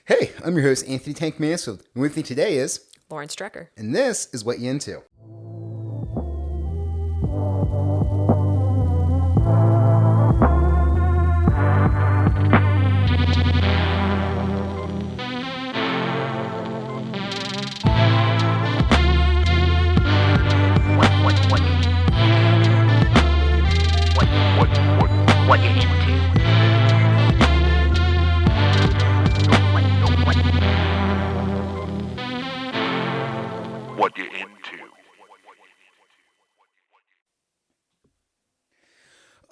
Hey, I'm your host, Anthony Tank Mansfield, and with me today is... Lauren Strecker. And this is What You Into. What you into? What you into?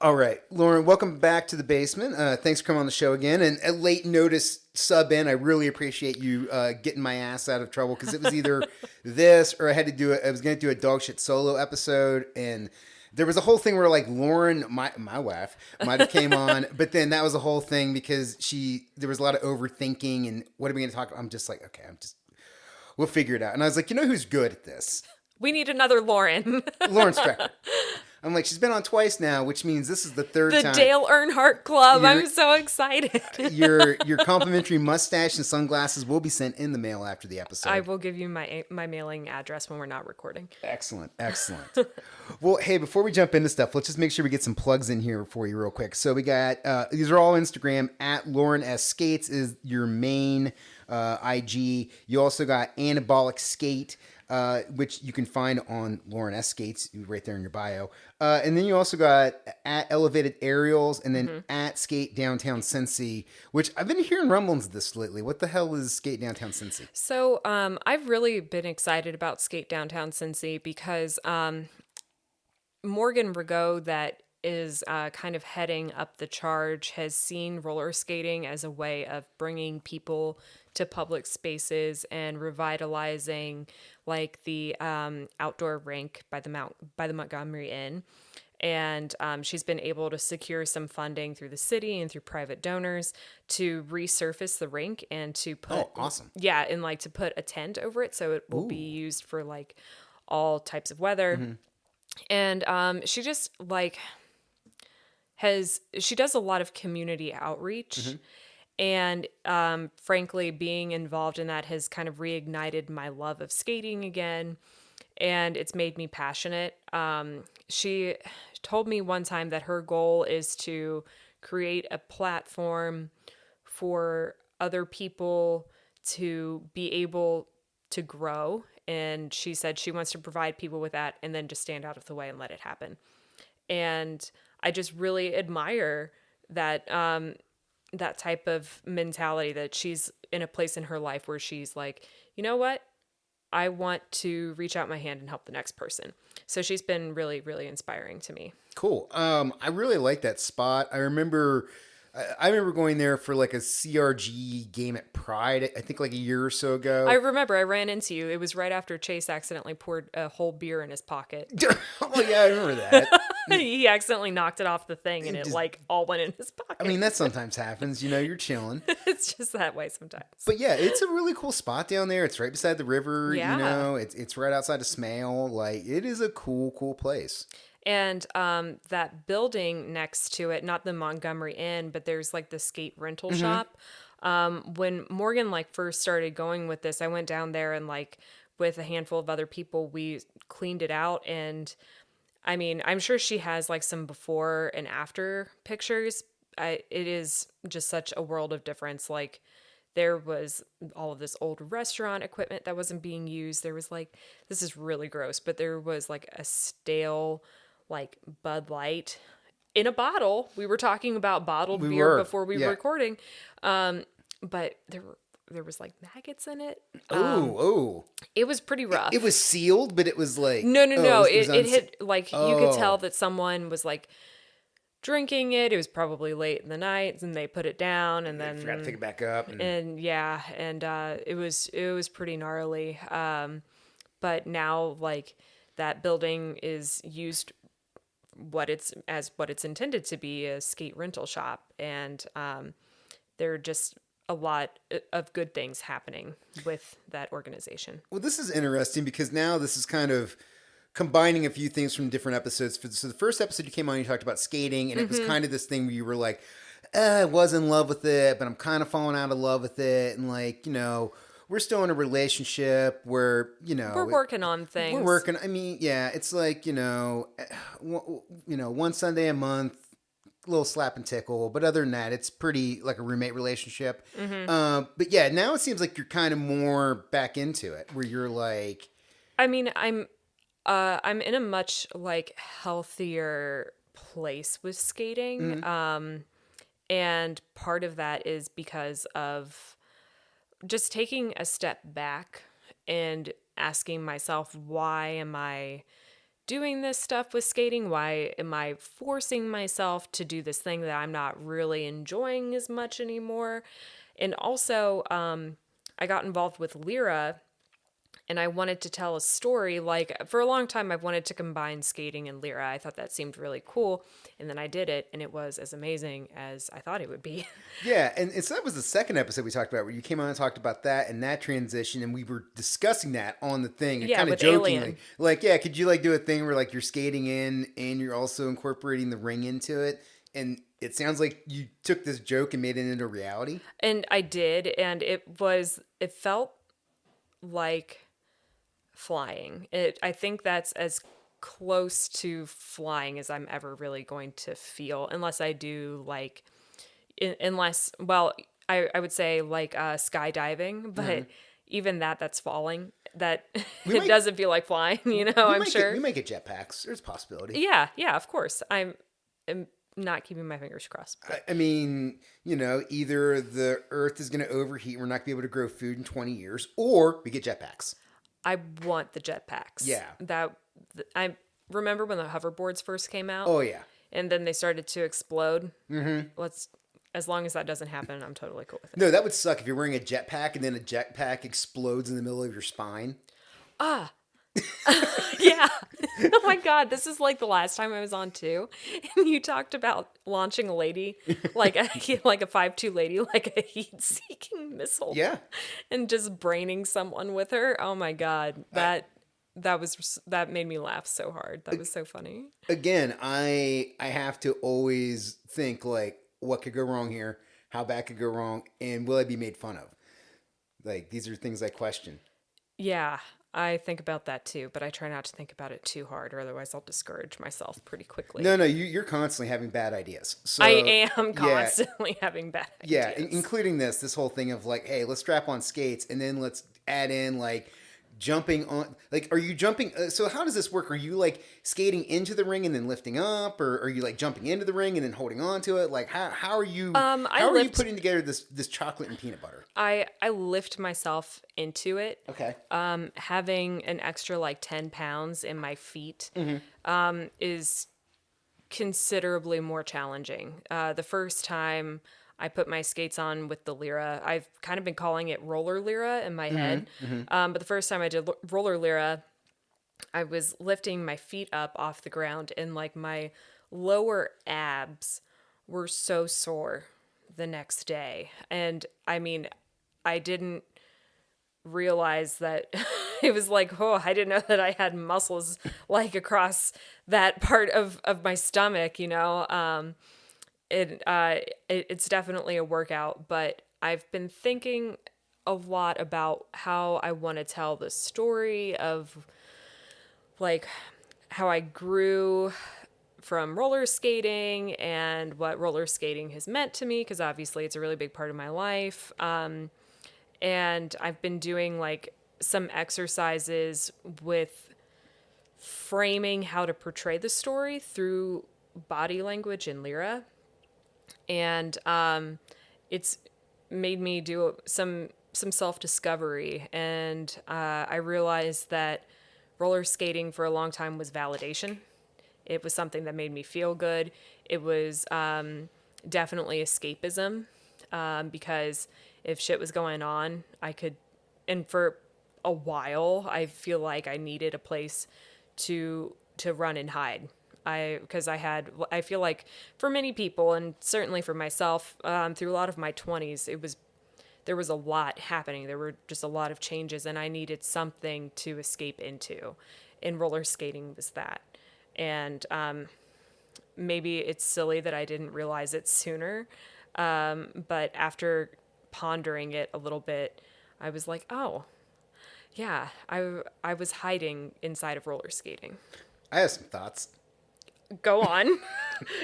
All right, Lauren, welcome back to the basement. Thanks for coming on the show again. And a late notice sub in. I really appreciate you getting my ass out of trouble because it was either this or I was going to do a dog shit solo episode. And there was a whole thing where like Lauren, my wife, might have came on. But then that was a whole thing because there was a lot of overthinking and what are we going to talk about? I'm just like, okay, we'll figure it out. And I was like, you know who's good at this? We need another Lauren. Lauren Strecker. I'm like, she's been on twice now, which means this is the third time. The Dale Earnhardt Club. I'm so excited. Your complimentary mustache and sunglasses will be sent in the mail after the episode. I will give you my mailing address when we're not recording. Excellent. Well, hey, before we jump into stuff, let's just make sure we get some plugs in here for you real quick. So we got, these are all Instagram, at Lauren S. Skates is your main IG. You also got Anabolic Skate, which you can find on Lauren S. Skates right there in your bio. And then you also got at Elevated Aerials and then at Skate Downtown Cincy, which I've been hearing rumblings of this lately. What the hell is Skate Downtown Cincy? So I've really been excited about Skate Downtown Cincy because Morgan Rigaud, that is kind of heading up the charge, has seen roller skating as a way of bringing people to public spaces and revitalizing like the outdoor rink by the Montgomery Inn. And she's been able to secure some funding through the city and through private donors to resurface the rink and to put awesome. Yeah, and like to put a tent over it so it will be used for like all types of weather. And she just like she does a lot of community outreach. And frankly, being involved in that has kind of reignited my love of skating again. And it's made me passionate. She told me one time that her goal is to create a platform for other people to be able to grow. And she said she wants to provide people with that and then just stand out of the way and let it happen. And I just really admire that that type of mentality, that she's in a place in her life where she's like, you know what? I want to reach out my hand and help the next person. So she's been really, really inspiring to me. Cool. I really like that spot. I remember going there for like a CRG game at Pride, I think like a year or so ago. I remember I ran into you. It was right after Chase accidentally poured a whole beer in his pocket. Oh yeah, I remember that. He accidentally knocked it off the thing and it like all went in his pocket. I mean, that sometimes happens. You know, you're chilling. It's just that way sometimes. But yeah, it's a really cool spot down there. It's right beside the river. Yeah. You know, it's right outside of Smale. Like, it is a cool place. And that building next to it, not the Montgomery Inn, but there's like the skate rental shop. When Morgan like first started going with this, I went down there and like with a handful of other people, we cleaned it out. And I mean, I'm sure she has like some before and after pictures. It is just such a world of difference. Like, there was all of this old restaurant equipment that wasn't being used. There was like, this is really gross, but there was like a stale like Bud Light in a bottle. We were talking about bottled beer before we were recording. But there was like maggots in it. It was pretty rough. It was sealed, but it was like... No. It hit like, you could tell that someone was like drinking it. It was probably late in the night and they put it down and then... forgot to pick it back up. And it was pretty gnarly. But now like that building is used what it's intended to be, a skate rental shop. And there are just a lot of good things happening with that organization. Well, this is interesting because now this is kind of combining a few things from different episodes. So the first episode you came on, you talked about skating, and it was kind of this thing where you were like, I was in love with it, but I'm kind of falling out of love with it. And like, we're still in a relationship where, We're working on we're things. working. I mean, yeah, it's like, one Sunday a month, a little slap and tickle. But other than that, it's pretty like a roommate relationship. But yeah, now it seems like you're kind of more back into it where you're like, I mean, I'm in a much like healthier place with skating. And part of that is because of just taking a step back and asking myself, why am I doing this stuff with skating? Why am I forcing myself to do this thing that I'm not really enjoying as much anymore? And also, I got involved with Lyra, and I wanted to tell a story. Like, for a long time, I've wanted to combine skating and Lyra. I thought that seemed really cool. And then I did it, and it was as amazing as I thought it would be. yeah. And so that was the second episode we talked about where you came on and talked about that and that transition. And we were discussing that on the thing and Yeah, kind of with jokingly. Alien. Like, yeah, could you like do a thing where like you're skating in and you're also incorporating the ring into it? And it sounds like you took this joke and made it into reality. And I did, and it felt like flying. I think that's as close to flying as I'm ever really going to feel, unless I do like, well, I would say like skydiving, but even that's falling. That it doesn't feel like flying, I'm sure. We might get jetpacks. There's a possibility. Yeah, of course. I'm not keeping my fingers crossed. I mean, either the Earth is going to overheat, we're not going to be able to grow food in 20 years, or we get jetpacks. I want the jetpacks. Yeah. I remember when the hoverboards first came out. Oh, yeah. And then they started to explode. As long as that doesn't happen, I'm totally cool with it. No, that would suck if you're wearing a jetpack and then a jetpack explodes in the middle of your spine. Yeah. Oh my God. This is like the last time I was on too. And you talked about launching a lady, like a 5'2" lady, like a heat seeking missile. Yeah. And just braining someone with her. Oh my God. That made me laugh so hard. That was so funny. Again, I have to always think like, what could go wrong here? How bad could go wrong? And will I be made fun of? Like, these are things I question. Yeah. I think about that too, but I try not to think about it too hard, or otherwise I'll discourage myself pretty quickly. No, you're constantly having bad ideas. So, I am constantly having bad ideas. Yeah, including this whole thing of like, hey, let's strap on skates and then let's add in like jumping on. Like, are you jumping? So how does this work? Are you like skating into the ring and then lifting up, or are you like jumping into the ring and then holding on to it? Like, how are you? How are you putting together this chocolate and peanut butter? I lift myself into it. Okay. Having an extra like 10 pounds in my feet is considerably more challenging. The first time I put my skates on with the Lyra, I've kind of been calling it roller Lyra in my head. But the first time I did roller Lyra, I was lifting my feet up off the ground and like my lower abs were so sore the next day. And I mean, I didn't realize that it was like, oh, I didn't know that I had muscles like across that part of my stomach, It's definitely a workout, but I've been thinking a lot about how I want to tell the story of like how I grew from roller skating and what roller skating has meant to me, because obviously it's a really big part of my life. And I've been doing like some exercises with framing how to portray the story through body language in Lyra. And it's made me do some self-discovery. And I realized that roller skating for a long time was validation. It was something that made me feel good. It was definitely escapism, because if shit was going on, and for a while, I feel like I needed a place to run and hide. I feel like for many people, and certainly for myself, through a lot of my 20s, there was a lot happening. There were just a lot of changes, and I needed something to escape into. And roller skating was that. And maybe it's silly that I didn't realize it sooner, But after pondering it a little bit, I was like, oh, yeah, I was hiding inside of roller skating. I have some thoughts. Go on.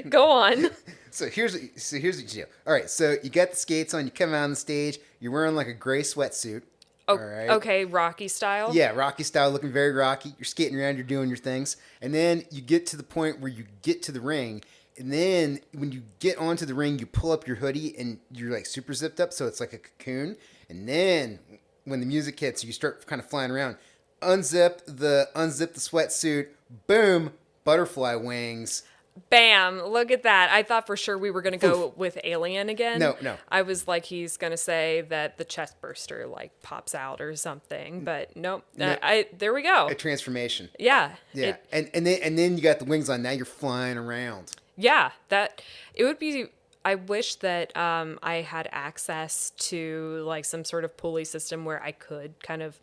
Go on. So here's what you do. All right, so you got the skates on. You come out on the stage. You're wearing like a gray sweatsuit. Oh, all right. okay, Rocky style. Yeah, Rocky style, looking very Rocky. You're skating around. You're doing your things, and then you get to the point where you get to the ring. And then when you get onto the ring, you pull up your hoodie and you're like super zipped up, so it's like a cocoon. And then when the music hits, you start kind of flying around. Unzip the sweatsuit. Boom, butterfly wings. Bam! Look at that. I thought for sure we were gonna go with Alien again. No. I was like, he's gonna say that the chest burster like pops out or something, but nope. No. There we go. A transformation. Yeah. Yeah, and then you got the wings on. Now you're flying around. Yeah, that it would be. I wish that I had access to like some sort of pulley system where I could kind of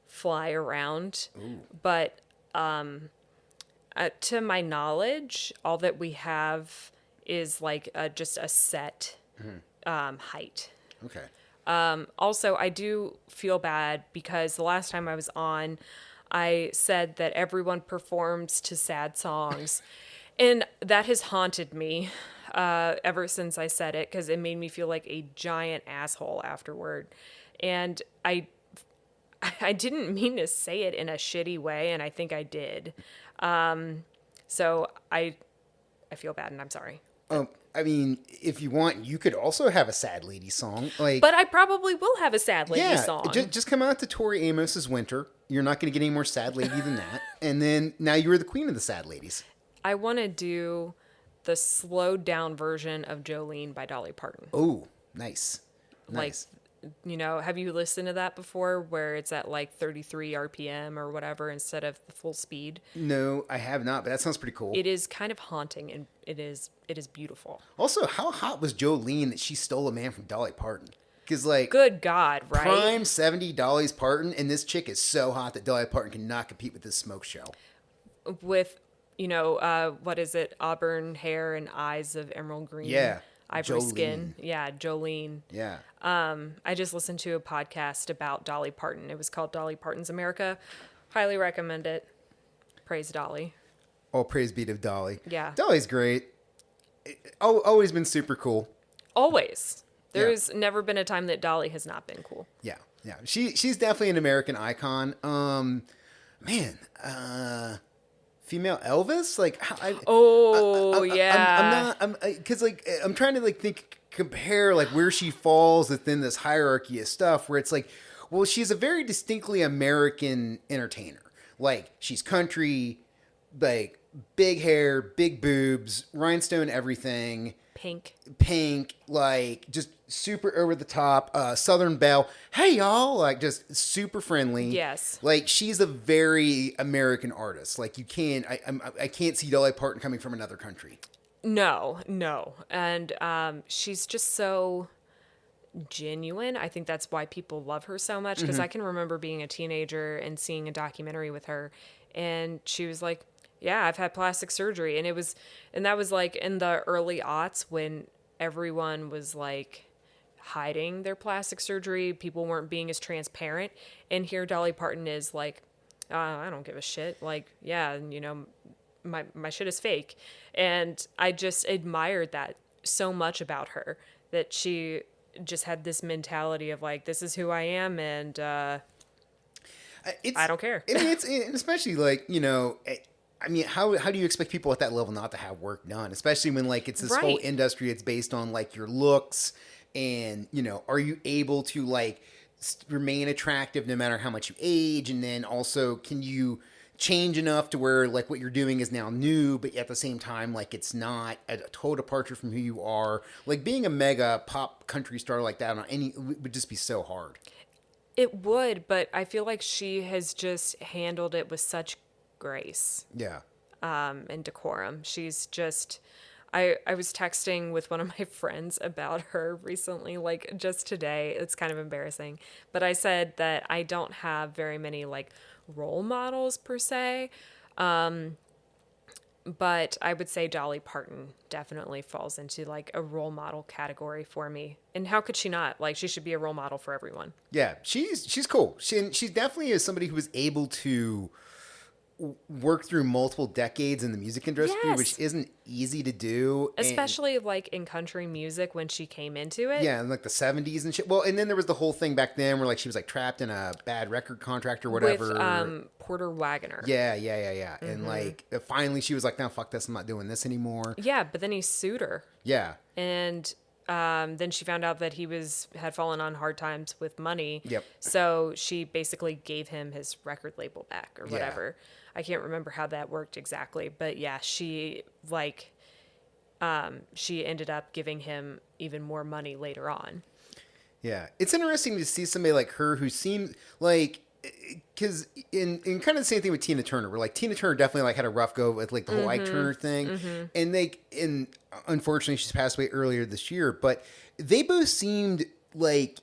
fly around. Ooh. But to my knowledge, all that we have is like just a set height. Okay. Also, I do feel bad because the last time I was on, I said that everyone performs to sad songs. And that has haunted me ever since I said it because it made me feel like a giant asshole afterward. And I didn't mean to say it in a shitty way, and I think I did. So I feel bad, and I'm sorry. I mean, if you want, you could also have a sad lady song. But I probably will have a sad lady song. Just come out to Tori Amos's Winter. You're not going to get any more sad lady than that. And then now you're the queen of the sad ladies. I want to do the slowed down version of Jolene by Dolly Parton. Oh, nice. Like, have you listened to that before where it's at like 33 RPM or whatever instead of the full speed? No, I have not, but that sounds pretty cool. It is kind of haunting and it is beautiful. Also, how hot was Jolene that she stole a man from Dolly Parton? Because, like, good God, right? Prime 70 Dolly Parton, and this chick is so hot that Dolly Parton cannot compete with this smoke show. With, what is it? Auburn hair and eyes of emerald green. Yeah. Ivory Jolene. skin. Yeah, Jolene. Yeah. I just listened to a podcast about Dolly Parton. It was called Dolly Parton's America. Highly recommend it. Praise Dolly. All praise be to Dolly. Yeah. Dolly's great. Always been super cool. Always. There's never been a time that Dolly has not been cool. Yeah. She's definitely an American icon. Female Elvis? Like, yeah. I'm trying to like compare like where she falls within this hierarchy of stuff where it's like, well, she's a very distinctly American entertainer. Like, she's country, like big hair, big boobs, rhinestone everything. Pink, like just super over the top, Southern Belle. Hey y'all, like just super friendly. Yes. Like, she's a very American artist. Like, I can't see Dolly Parton coming from another country. No. And she's just so genuine. I think that's why people love her so much because I can remember being a teenager and seeing a documentary with her and she was like, yeah, I've had plastic surgery. And that was like in the early aughts when everyone was like hiding their plastic surgery. People weren't being as transparent. And here Dolly Parton is like, I don't give a shit. Like, yeah, my shit is fake. And I just admired that so much about her that she just had this mentality of like, this is who I am. And I don't care. It's especially like, I mean, how do you expect people at that level not to have work done? Especially when like it's this whole industry. It's based on like your looks and, are you able to like remain attractive no matter how much you age? And then also, can you change enough to where like what you're doing is now new, but at the same time, like it's not a total departure from who you are. Like being a mega pop country star like that would just be so hard. It would, but I feel like she has just handled it with such grace. Yeah. And decorum. She's just, I was texting with one of my friends about her recently, like just today. It's kind of embarrassing, but I said that I don't have very many like role models per se. But I would say Dolly Parton definitely falls into like a role model category for me. And how could she not? Like, she should be a role model for everyone. Yeah, she's cool. She definitely is somebody who was able to work through multiple decades in the music industry, Yes. which isn't easy to do. Especially like in country music when she came into it. Yeah, in like the 70s and shit. Well, and then there was the whole thing back then where like she was like trapped in a bad record contract or whatever. With Porter Wagoner. Yeah. And like finally she was like, no, fuck this. I'm not doing this anymore. Yeah, but then he sued her. Yeah. And then she found out that he had fallen on hard times with money. Yep. So she basically gave him his record label back or Yeah. whatever. I can't remember how that worked exactly, but yeah, she ended up giving him even more money later on. Yeah. It's interesting to see somebody like her who seemed like, because in kind of the same thing with Tina Turner, where like Tina Turner definitely like had a rough go with like the whole Ike Turner thing, and unfortunately she's passed away earlier this year, but they both seemed like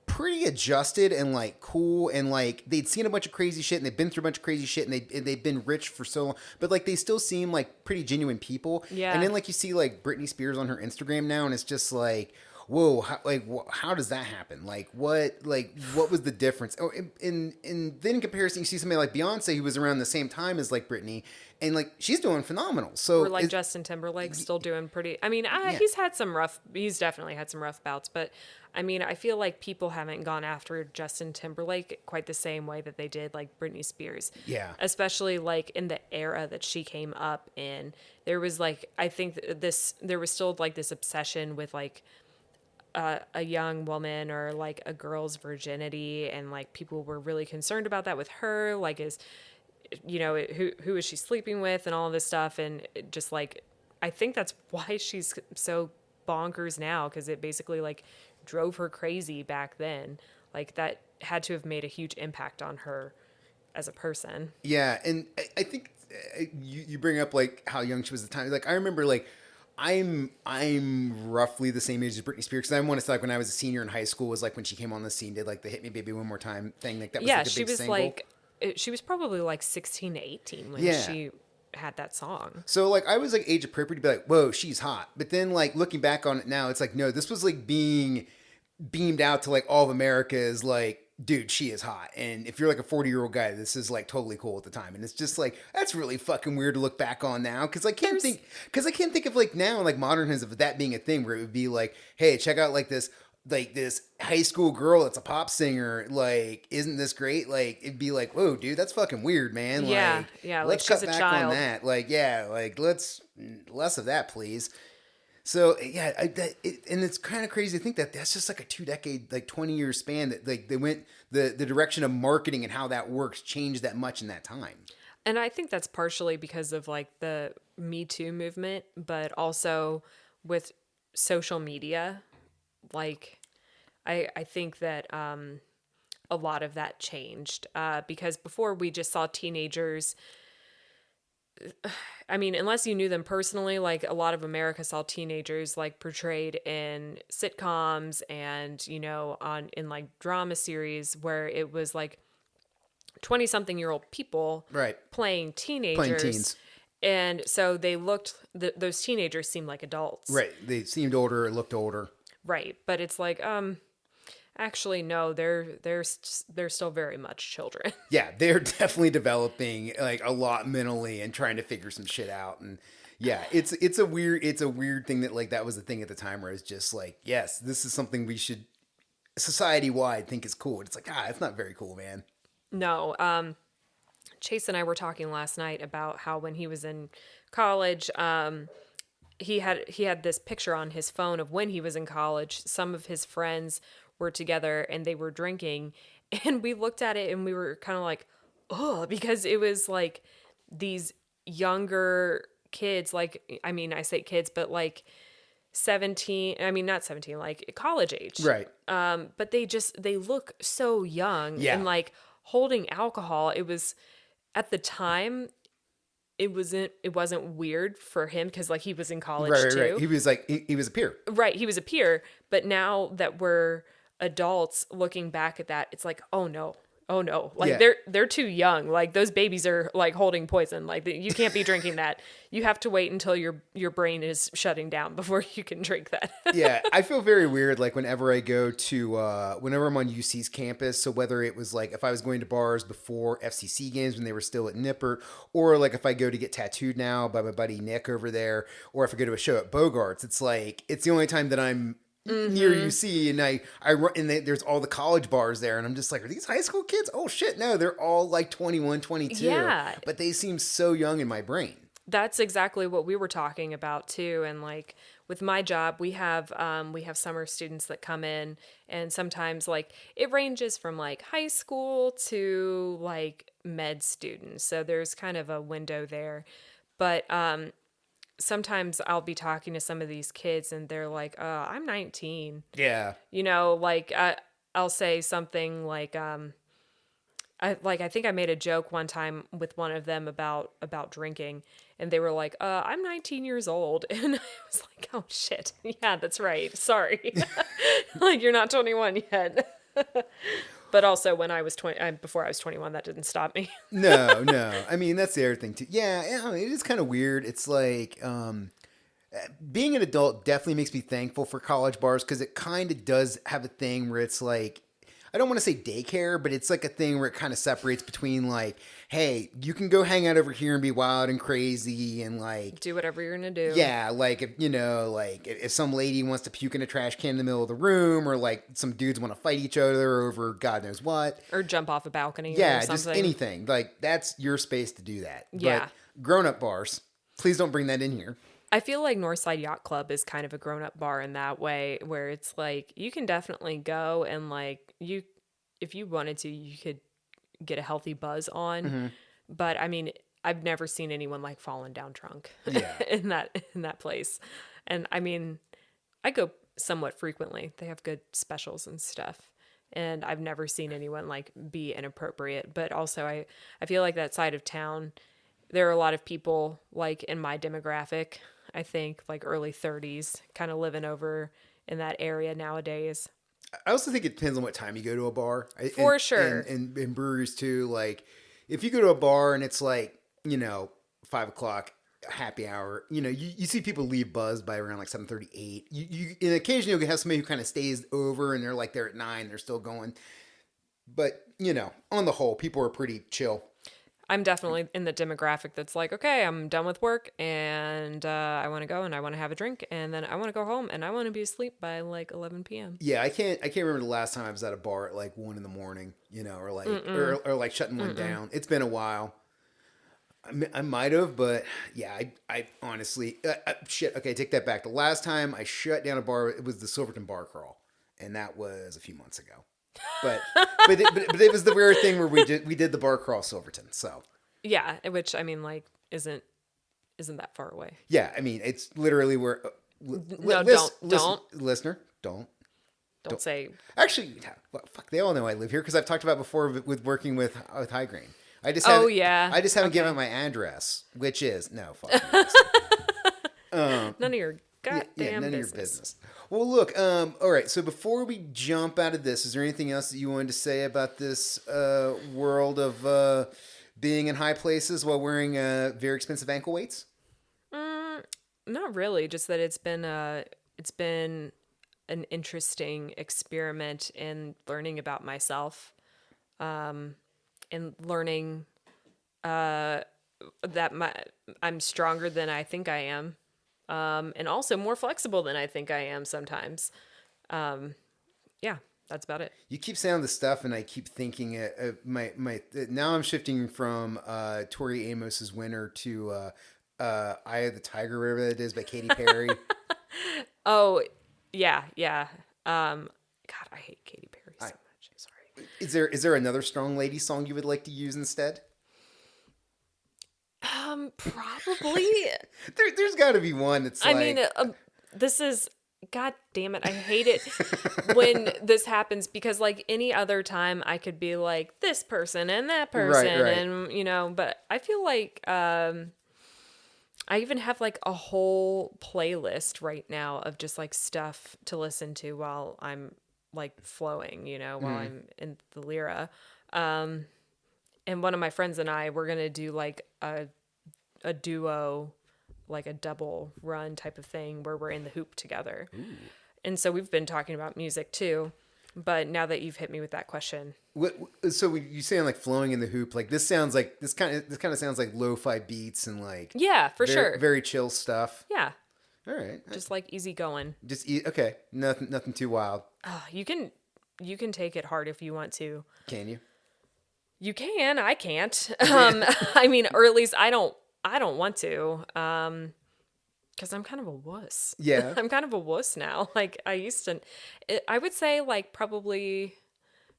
pretty adjusted and like cool, and like they'd seen a bunch of crazy shit and they've been through a bunch of crazy shit, and they've been rich for so long, but like they still seem like pretty genuine people. Yeah. And then like you see like Britney Spears on her Instagram now, and it's just like, whoa, how does that happen? Like what was the difference? Oh, and then in comparison, you see somebody like Beyonce who was around the same time as like Britney, and like she's doing phenomenal. So Or like Justin Timberlake still doing pretty. I mean, he's definitely had some rough bouts, but I mean, I feel like people haven't gone after Justin Timberlake quite the same way that they did like Britney Spears. Yeah. Especially like in the era that she came up in. There was like, I think there was still like this obsession with like a young woman or like a girl's virginity, and like people were really concerned about that with her, like who is she sleeping with and all of this stuff, and it just like I think that's why she's so bonkers now, because it basically like drove her crazy back then. Like that had to have made a huge impact on her as a person. Yeah, and I think you bring up like how young she was at the time. Like I remember like I'm roughly the same age as Britney Spears, because I want to say like when I was a senior in high school was like when she came on the scene, did like the "Hit Me Baby One More Time" thing. Like that was like a big she was single. like she was probably like 16 to 18 when she had that song. So like I was like age appropriate to be like, whoa, she's hot. But then like looking back on it now, it's like, no, this was like being beamed out to like all of America is like, dude, she is hot. And if you're like a 40-year-old guy, this is like totally cool at the time. And it's just like, that's really fucking weird to look back on now. Cause I can't think of like now, like modernism of that being a thing where it would be like, hey, check out like this high school girl that's a pop singer. Like, isn't this great? Like, it'd be like, whoa, dude, that's fucking weird, man. Yeah. Like, Yeah. let's Like cut she's a back child. on that. Like, yeah, like let's less of that, please. So yeah, and it's kind of crazy to think that that's just like a 2-decade, like 20-year span that like they went the direction of marketing and how that works changed that much in that time. And I think that's partially because of like the Me Too movement, but also with social media. Like, I think that a lot of that changed because before we just saw teenagers. I mean, unless you knew them personally, like a lot of America saw teenagers like portrayed in sitcoms and, in like drama series where it was like 20-something-year-old people Right. playing teenagers. Playing teens. And so they those teenagers seemed like adults. Right. They seemed older, looked older. Right. But it's like, actually, no, they're still very much children. Yeah, they're definitely developing like a lot mentally and trying to figure some shit out. And yeah, it's a weird thing that like that was the thing at the time where it's just like, yes, this is something we should society wide think is cool. It's like, it's not very cool, man. No, Chase and I were talking last night about how when he was in college, he had this picture on his phone of when he was in college. Some of his friends were together and they were drinking, and we looked at it and we were kind of like, oh, because it was like these younger kids, like, I mean, I say kids, but like 17, I mean, not 17, like college age. Right. But they look so young. Yeah. And like holding alcohol, it was at the time, it wasn't weird for him because like he was in college too. Right. He was like, he was a peer. Right. He was a peer. But now that we're adults looking back at that, it's like, oh no, Oh no, like Yeah. they're too young. Like those babies are like holding poison. Like you can't be drinking that. You have to wait until your brain is shutting down before you can drink that. Yeah, I feel very weird like whenever I go to whenever I'm on UC's campus, so whether it was like if I was going to bars before FCC games when they were still at Nippert, or like if I go to get tattooed now by my buddy Nick over there, or if I go to a show at Bogart's, it's like it's the only time that I'm near UC, and I run, and there's all the college bars there, and I'm just like, are these high school kids? Oh shit, no, they're all like 21, 22. Yeah. But they seem so young in my brain. That's exactly what we were talking about too. And like with my job, we have summer students that come in, and sometimes like it ranges from like high school to like med students. So there's kind of a window there. But sometimes I'll be talking to some of these kids and they're like, I'm 19. Yeah. You know, like I'll say something like, I think I made a joke one time with one of them about drinking, and they were like, I'm 19 years old. And I was like, oh shit. Yeah, that's right. Sorry. Like you're not 21 yet. But also when I was 20, before I was 21, that didn't stop me. No. I mean, that's the other thing too. Yeah, I mean, it is kind of weird. It's like being an adult definitely makes me thankful for college bars because it kind of does have a thing where it's like, I don't want to say daycare, but it's like a thing where it kind of separates between like, hey, you can go hang out over here and be wild and crazy and like Do whatever you're going to do. yeah, like if you know, like if some lady wants to puke in a trash can in the middle of the room, or like some dudes want to fight each other over God knows what, Or jump off a balcony yeah, or something. just anything. Like that's your space to do that. Yeah. But grown-up bars, please don't bring that in here. I feel like Northside Yacht Club is kind of a grown-up bar in that way, where it's like you can definitely go and like if you wanted to, you could get a healthy buzz on. Mm-hmm. But I mean, I've never seen anyone like falling down drunk Yeah. in that place. And I mean, I go somewhat frequently. They have good specials and stuff. And I've never seen anyone like be inappropriate. But also I feel like that side of town, there are a lot of people like in my demographic, I think like early 30s, kind of living over in that area nowadays. I also think it depends on what time you go to a bar. For sure. And breweries too. Like if you go to a bar and it's like, 5:00 happy hour, you see people leave buzzed by around like 7:38. You and occasionally you'll have somebody who kind of stays over and they're like there at 9, they're still going. But, on the whole, people are pretty chill. I'm definitely in the demographic that's like, okay, I'm done with work and I want to go and I want to have a drink and then I want to go home and I want to be asleep by like 11 p.m. Yeah, I can't remember the last time I was at a bar at like 1 a.m, or like or like shutting one down. It's been a while. I might have, but yeah, I honestly shit. Okay, take that back. The last time I shut down a bar, it was the Silverton Bar Crawl, and that was a few months ago. But it was the rare thing where we did the bar crawl Silverton. So Yeah, which I mean, like, isn't that far away? yeah, I mean it's literally where. Don't Listener, don't say. Actually, fuck, they all know I live here because I've talked about before with working with High Grain. I just Oh, yeah. I just haven't Okay. given my address, which is no fuck. None of your goddamn None of your business. business. Well, look, all right. So before we jump out of this, is there anything else that you wanted to say about this world of being in high places while wearing very expensive ankle weights? Not really. Just that it's been an interesting experiment in learning about myself, and learning that I'm stronger than I think I am. And also more flexible than I think I am sometimes. Yeah, that's about it. You keep saying this stuff, and I keep thinking now I'm shifting from Tori Amos's Winner to Eye of the Tiger, whatever that is, by Katy Perry. Oh, yeah. God, I hate Katy Perry so much. I'm sorry. Is there another Strong Lady song you would like to use instead? Probably. There's got to be one that's I like... mean, this is, God damn it. I hate it when this happens because like any other time I could be like this person and that person Right. and, but I feel like, I even have like a whole playlist right now of just like stuff to listen to while I'm like flowing, you know, while I'm in the lyra. And one of my friends and I, we're going to do like a duo, like a double run type of thing where we're in the hoop together. Ooh. And so we've been talking about music too. But now that you've hit me with that question. So you saying like flowing in the hoop, like this kind of sounds like lo-fi beats and like, yeah, for sure. Very chill stuff. Yeah. All right. Just like easy going. Okay. Nothing too wild. You can take it hard if you want to. Can you? You can. I can't. I mean, or at least I don't want to. Because I'm kind of a wuss. Yeah. I'm kind of a wuss now. Like I used to, I would say like probably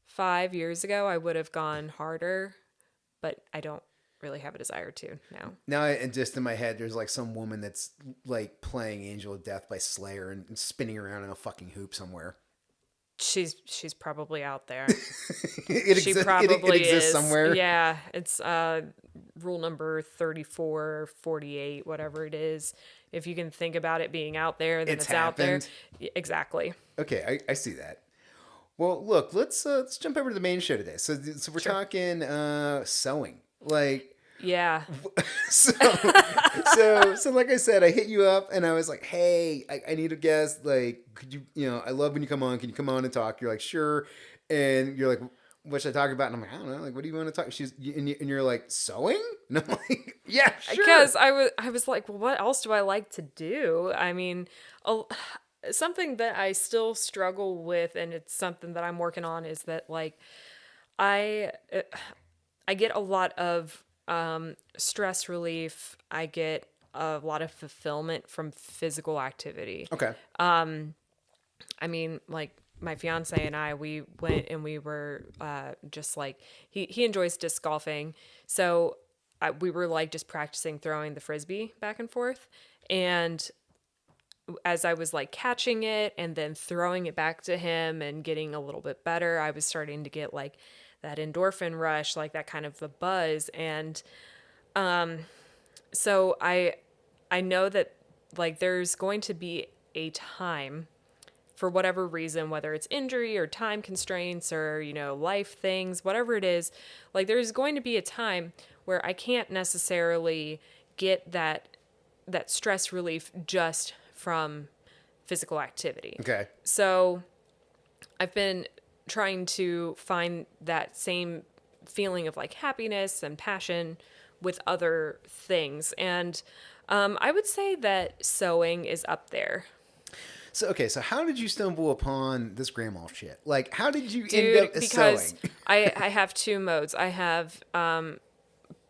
5 years ago, I would have gone harder, but I don't really have a desire to now. Now, and just in my head, there's like some woman that's like playing Angel of Death by Slayer and spinning around in a fucking hoop somewhere. She's probably out there. It probably exists is somewhere. Yeah, it's rule number 34, 48, whatever it is. If you can think about it being out there, then it's out there. Exactly. Okay, I see that. Well, look, let's jump over to the main show today. So we're talking sewing, like. Yeah. So like I said, I hit you up and I was like, hey, I need a guest. Like, could you, I love when you come on. Can you come on and talk? You're like, sure. And you're like, what should I talk about? And I'm like, I don't know. Like, what do you want to talk? And you're like, sewing? And I'm like, yeah, sure. Because I was like, well, what else do I like to do? I mean, something that I still struggle with, and it's something that I'm working on, is that like, I get a lot of stress relief. I get a lot of fulfillment from physical activity. Okay. I mean, like my fiance and I, we went and we were just like, he enjoys disc golfing. So we were like just practicing throwing the Frisbee back and forth. And as I was like catching it and then throwing it back to him and getting a little bit better, I was starting to get like that endorphin rush, like that kind of a buzz. And so I know that like there's going to be a time, for whatever reason, whether it's injury or time constraints or, life things, whatever it is, like there's going to be a time where I can't necessarily get that stress relief just from physical activity. Okay. So I've been trying to find that same feeling of like happiness and passion with other things. And I would say that sewing is up there. So how did you stumble upon this grandma shit? Like, how did you end up because sewing? I have two modes. I have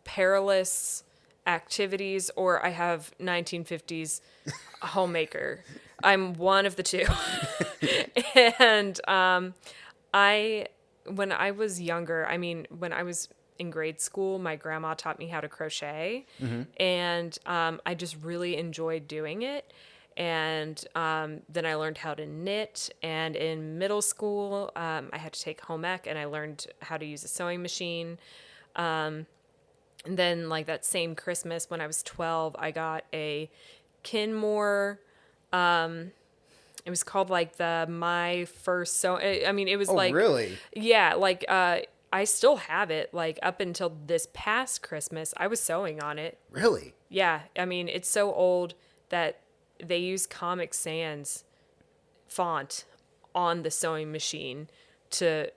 perilous activities, or I have 1950s homemaker. I'm one of the two. And when I was younger, I mean, when I was in grade school, my grandma taught me how to crochet, and I just really enjoyed doing it. And then I learned how to knit. And in middle school, I had to take home ec, and I learned how to use a sewing machine. And then, like that same Christmas, when I was 12, I got a Kenmore. It was called like my first sewing. I mean, it was like, really? Yeah, like I still have it. Like up until this past Christmas, I was sewing on it. Really? Yeah, I mean, it's so old that they use Comic Sans font on the sewing machine to,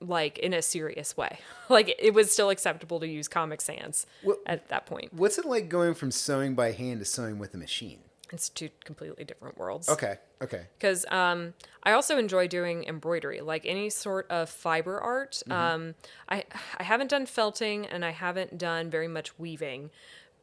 like, in a serious way. Like, it was still acceptable to use Comic Sans at that point. What's it like going from sewing by hand to sewing with a machine? It's two completely different worlds. Okay. Because I also enjoy doing embroidery, like any sort of fiber art. I haven't done felting, and I haven't done very much weaving,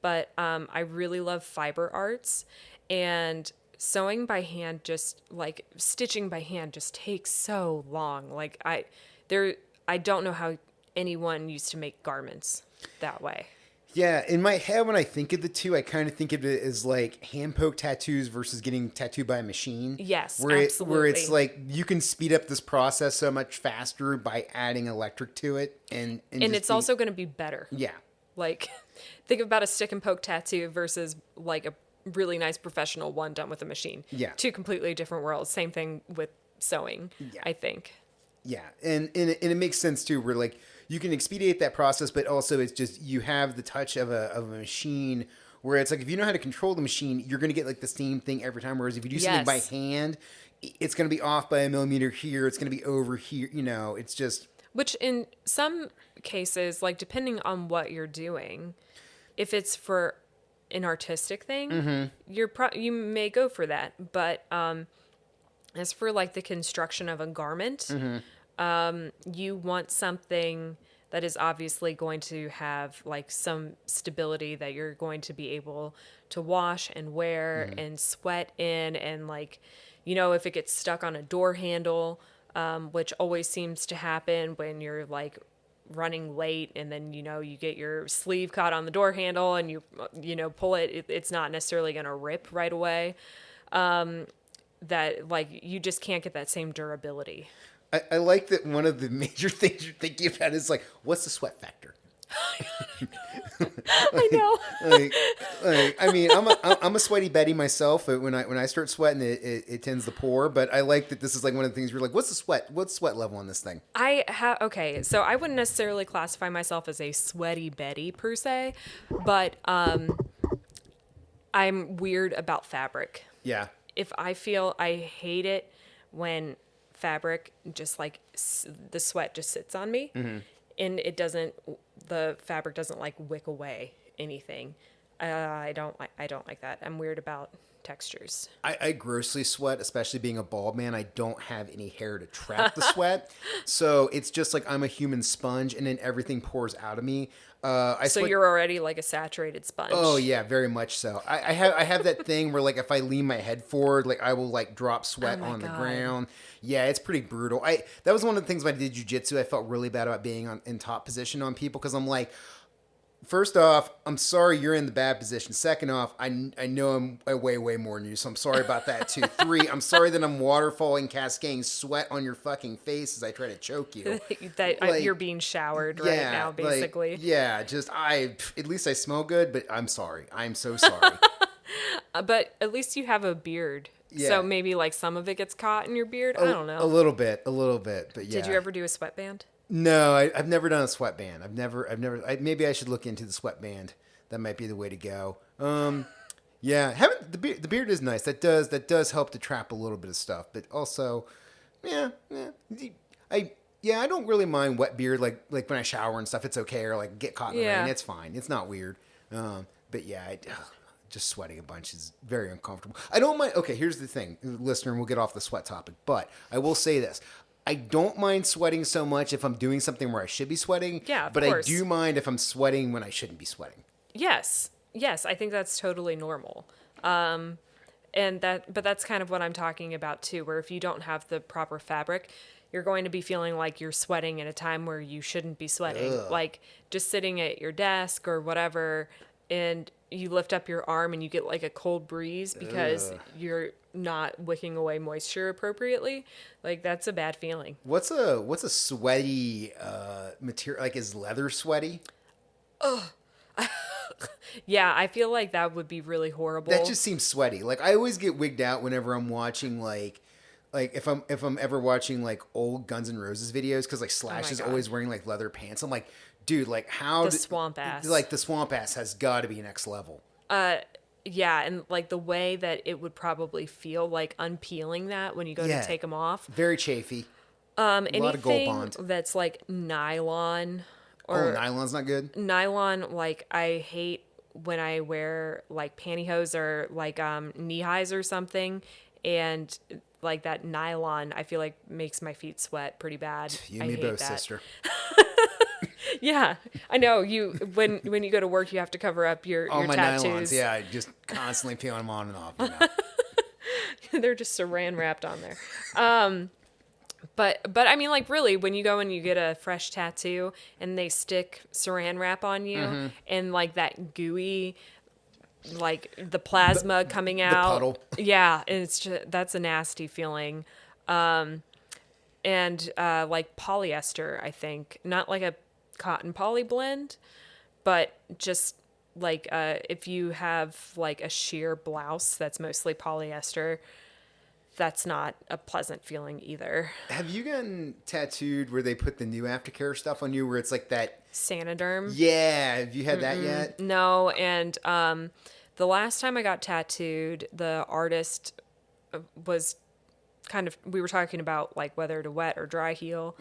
but I really love fiber arts. And sewing by hand, just like stitching by hand, just takes so long. Like I don't know how anyone used to make garments that way. Yeah, in my head, when I think of the two, I kind of think of it as like hand poke tattoos versus getting tattooed by a machine. Yes, absolutely. Where it's like you can speed up this process so much faster by adding electric to it, and it's also going to be better. Yeah, like think about a stick and poke tattoo versus like a really nice professional one done with a machine. Yeah, two completely different worlds. Same thing with sewing, I think. Yeah, and it makes sense too. Where like you can expedite that process, but also it's just you have the touch of a machine. Where it's like if you know how to control the machine, you're going to get like the same thing every time. Whereas if you do something by hand, it's going to be off by a millimeter here. It's going to be over here. You know, it's just Which in some cases, like depending on what you're doing, if it's for an artistic thing, you may go for that. But as for like the construction of a garment, you want something that is obviously going to have like some stability that you're going to be able to wash and wear and sweat in. And like, you know, if it gets stuck on a door handle, which always seems to happen when you're like running late and then, you know, you get your sleeve caught on the door handle and you know, pull it's not necessarily going to rip right away. That like, you just can't get that same durability. I like that one of the major things you're thinking about is like, what's the sweat factor? I know. I mean, I'm a sweaty Betty myself. When I start sweating, it tends to pour. But I like that this is like one of the things you're like, what's the sweat level on this thing? Okay, so I wouldn't necessarily classify myself as a sweaty Betty per se, but I'm weird about fabric. Yeah. If I hate it when fabric just like the sweat just sits on me and the fabric doesn't like wick away anything. I don't like that. I'm weird about textures. I grossly sweat, especially being a bald man. I don't have any hair to trap the sweat. So it's just like I'm a human sponge and then everything pours out of me. So you're already like a saturated sponge. Oh yeah, very much so. I have that thing where like if I lean my head forward, like I will like drop sweat on the ground. Yeah, it's pretty brutal. That was one of the things when I did jujitsu. I felt really bad about being in top position on people because I'm like, first off, I'm sorry you're in the bad position. Second off, I know I'm way more than you, so I'm sorry about that too. 3, I'm sorry that I'm waterfalling, cascading sweat on your fucking face as I try to choke you. You're being showered right now, basically. At least I smell good, but I'm sorry. I'm so sorry. But at least you have a beard. Yeah. So maybe like some of it gets caught in your beard. I don't know. A little bit, but yeah. Did you ever do a sweatband? No, I've never done a sweatband. Maybe I should look into the sweatband. That might be the way to go. Yeah, the beard is nice. That does help to trap a little bit of stuff. But also, I don't really mind wet beard. Like when I shower and stuff, it's okay. Or like get caught in the rain, it's fine. It's not weird. But yeah, just sweating a bunch is very uncomfortable. I don't mind. Okay, here's the thing, listener, and we'll get off the sweat topic. But I will say this. I don't mind sweating so much if I'm doing something where I should be sweating. Yeah, of but course. I do mind if I'm sweating when I shouldn't be sweating. Yes, I think that's totally normal. But that's kind of what I'm talking about too, where if you don't have the proper fabric, you're going to be feeling like you're sweating at a time where you shouldn't be sweating. Ugh. Like just sitting at your desk or whatever, and you lift up your arm and you get like a cold breeze because you're not wicking away moisture appropriately. Like that's a bad feeling. What's a sweaty material? Like is leather sweaty? Ugh. Yeah, I feel like that would be really horrible. That just seems sweaty. Like I always get wigged out whenever I'm watching like if I'm ever watching like old Guns N' Roses videos because like Slash is always wearing like leather pants. I'm like, dude, like how swamp ass. Like the swamp ass has got to be next level. Yeah, and like the way that it would probably feel like unpeeling that when you go to take them off. Very chafy. Anything lot of Gold Bond. That's like nylon. Or nylon's not good? Nylon, like I hate when I wear like pantyhose or like knee highs or something, and like that nylon I feel like makes my feet sweat pretty bad. You and me both, sister. Yeah, I know. When you go to work, you have to cover up your my tattoos. Nylons, yeah, I just constantly peeling them on and off. You know? They're just saran wrapped on there. But I mean, like really, when you go and you get a fresh tattoo and they stick saran wrap on you and like that gooey, like the plasma coming out, the puddle. Yeah, it's just, that's a nasty feeling. And like polyester, I think, not like a cotton poly blend, but just like if you have like a sheer blouse that's mostly polyester, that's not a pleasant feeling either. Have you gotten tattooed where they put the new aftercare stuff on you where it's like that? Saniderm. Yeah. Have you had that yet? No, and the last time I got tattooed, the artist was we were talking about like whether to wet or dry heal.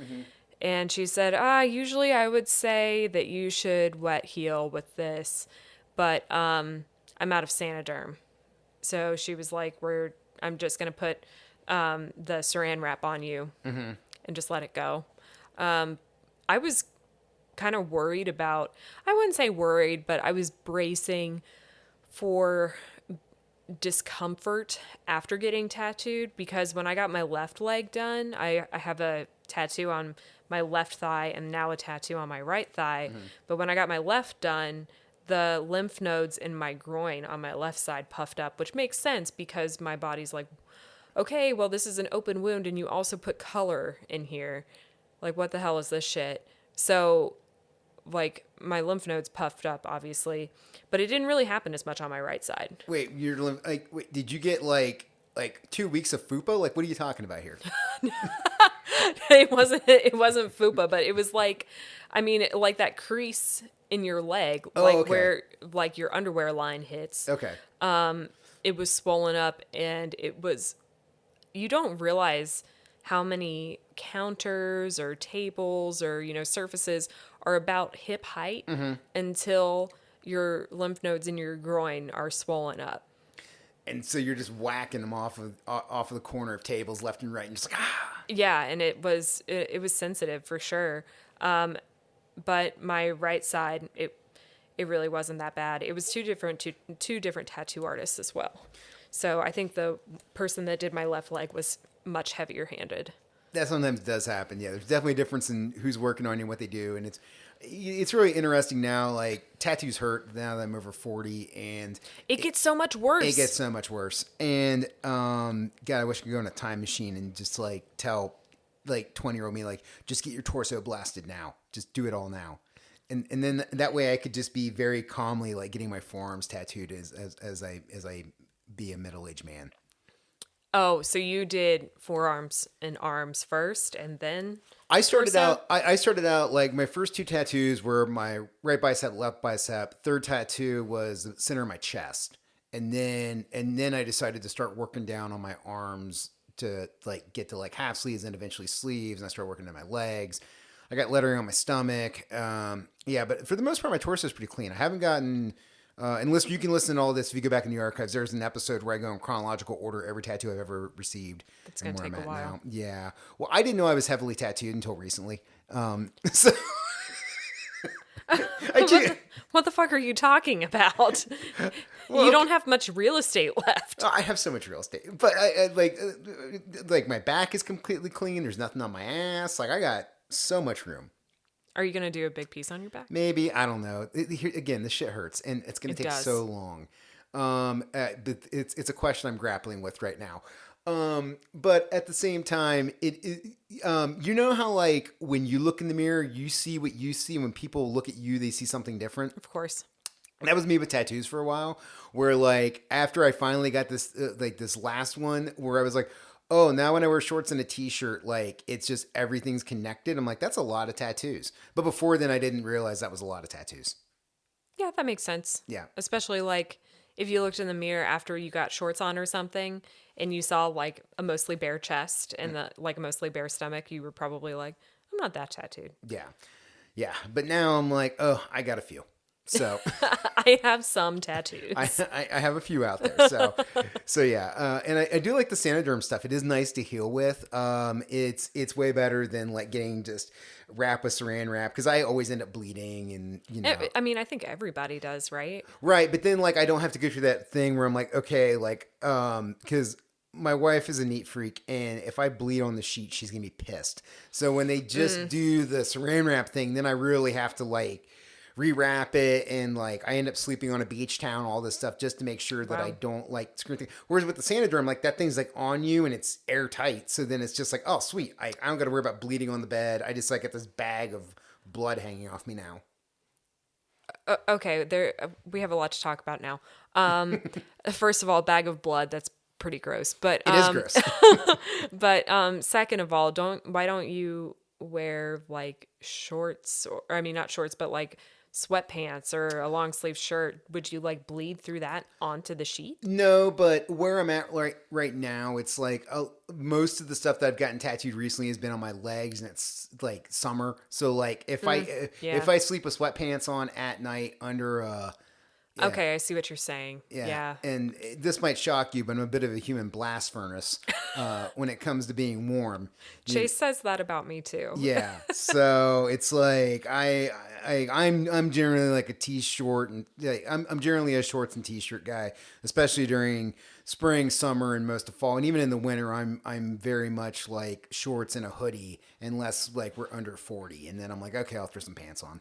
And she said, usually I would say that you should wet heal with this, but I'm out of Saniderm. So she was like, I'm just going to put the saran wrap on you and just let it go. I was kind of worried I wouldn't say worried, but I was bracing for discomfort after getting tattooed, because when I got my left leg done, I have a tattoo on my left thigh and now a tattoo on my right thigh. But when I got my left done, the lymph nodes in my groin on my left side puffed up, which makes sense because my body's like, okay, well, this is an open wound and you also put color in here. Like, what the hell is this shit? So, like, my lymph nodes puffed up, obviously, but it didn't really happen as much on my right side. Wait, did you get like 2 weeks of fupa? Like, what are you talking about here? It wasn't fupa, but it was like, I mean, like that crease in your leg, where like your underwear line hits. Okay. It was swollen up, and you don't realize how many counters or tables or, surfaces are about hip height until your lymph nodes in your groin are swollen up. And so you're just whacking them off of the corner of tables left and right, and just like Yeah, and it was sensitive for sure. But my right side, it really wasn't that bad. It was two different tattoo artists as well. So I think the person that did my left leg was much heavier handed. That sometimes does happen. Yeah, there's definitely a difference in who's working on you and what they do, and it's really interesting now. Like, tattoos hurt now that I'm over 40, and it gets so much worse. It gets so much worse. And God, I wish I could go in a time machine and just like tell like 20-year-old me, like, just get your torso blasted now. Just do it all now. And then that way I could just be very calmly like getting my forearms tattooed as I be a middle-aged man. Oh, so you did forearms and arms first, and then I started out like my first two tattoos were my right bicep, left bicep. Third tattoo was the center of my chest, and then I decided to start working down on my arms to like get to like half sleeves and eventually sleeves, and I started working on my legs. I got lettering on my stomach. But for the most part, my torso is pretty clean. I haven't gotten. And you can listen to all this if you go back in the archives. There's an episode where I go in chronological order every tattoo I've ever received. It's going to take a while. Now. Yeah. Well, I didn't know I was heavily tattooed until recently. So what the fuck are you talking about? You don't have much real estate left. I have so much real estate, but I like my back is completely clean. There's nothing on my ass. Like, I got so much room. Are you going to do a big piece on your back? Maybe. I don't know. Again, this shit hurts, and it's going to take so long. But it's a question I'm grappling with right now. But at the same time, you know how like when you look in the mirror, you see what you see. When people look at you, they see something different. Of course. And that was me with tattoos for a while, where like after I finally got this this last one, where I was like, oh, now when I wear shorts and a t-shirt, like it's just everything's connected. I'm like, that's a lot of tattoos. But before then, I didn't realize that was a lot of tattoos. Yeah, that makes sense. Yeah. Especially like if you looked in the mirror after you got shorts on or something and you saw like a mostly bare chest and like a mostly bare stomach, you were probably like, I'm not that tattooed. Yeah. Yeah. But now I'm like, oh, I got a few. So I have some tattoos. I have a few out there. So yeah. And I do like the Saniderm stuff. It is nice to heal with. It's way better than like getting just wrap with saran wrap, because I always end up bleeding, and you know. I mean, I think everybody does, right? Right. But then like I don't have to go through that thing where I'm like, okay, like because my wife is a neat freak, and if I bleed on the sheet, she's gonna be pissed. So when they just do the saran wrap thing, then I really have to like rewrap it, and like I end up sleeping on a beach towel, all this stuff, just to make sure that I don't like screw things. Whereas with the Saniderm, like that thing's like on you and it's airtight, so then it's just like, oh sweet, I don't got to worry about bleeding on the bed. I just like get this bag of blood hanging off me now. Okay, we have a lot to talk about now. First of all, bag of blood, that's pretty gross. But It is gross. but second of all, why don't you wear like shorts, or I mean not shorts, but like sweatpants or a long sleeve shirt? Would you like bleed through that onto the sheet? No, but where I'm at right now, it's like most of the stuff that I've gotten tattooed recently has been on my legs, and it's like summer. So like if yeah. I sleep with sweatpants on at night under yeah. Okay, I see what you're saying. Yeah. And this might shock you, but I'm a bit of a human blast furnace when it comes to being warm. Chase says that about me too. Yeah. So it's like I'm generally like a t-shirt, and I'm generally a shorts and t-shirt guy, especially during spring, summer, and most of fall, and even in the winter, I'm very much like shorts and a hoodie, unless like we're under 40, and then I'm like, okay, I'll throw some pants on.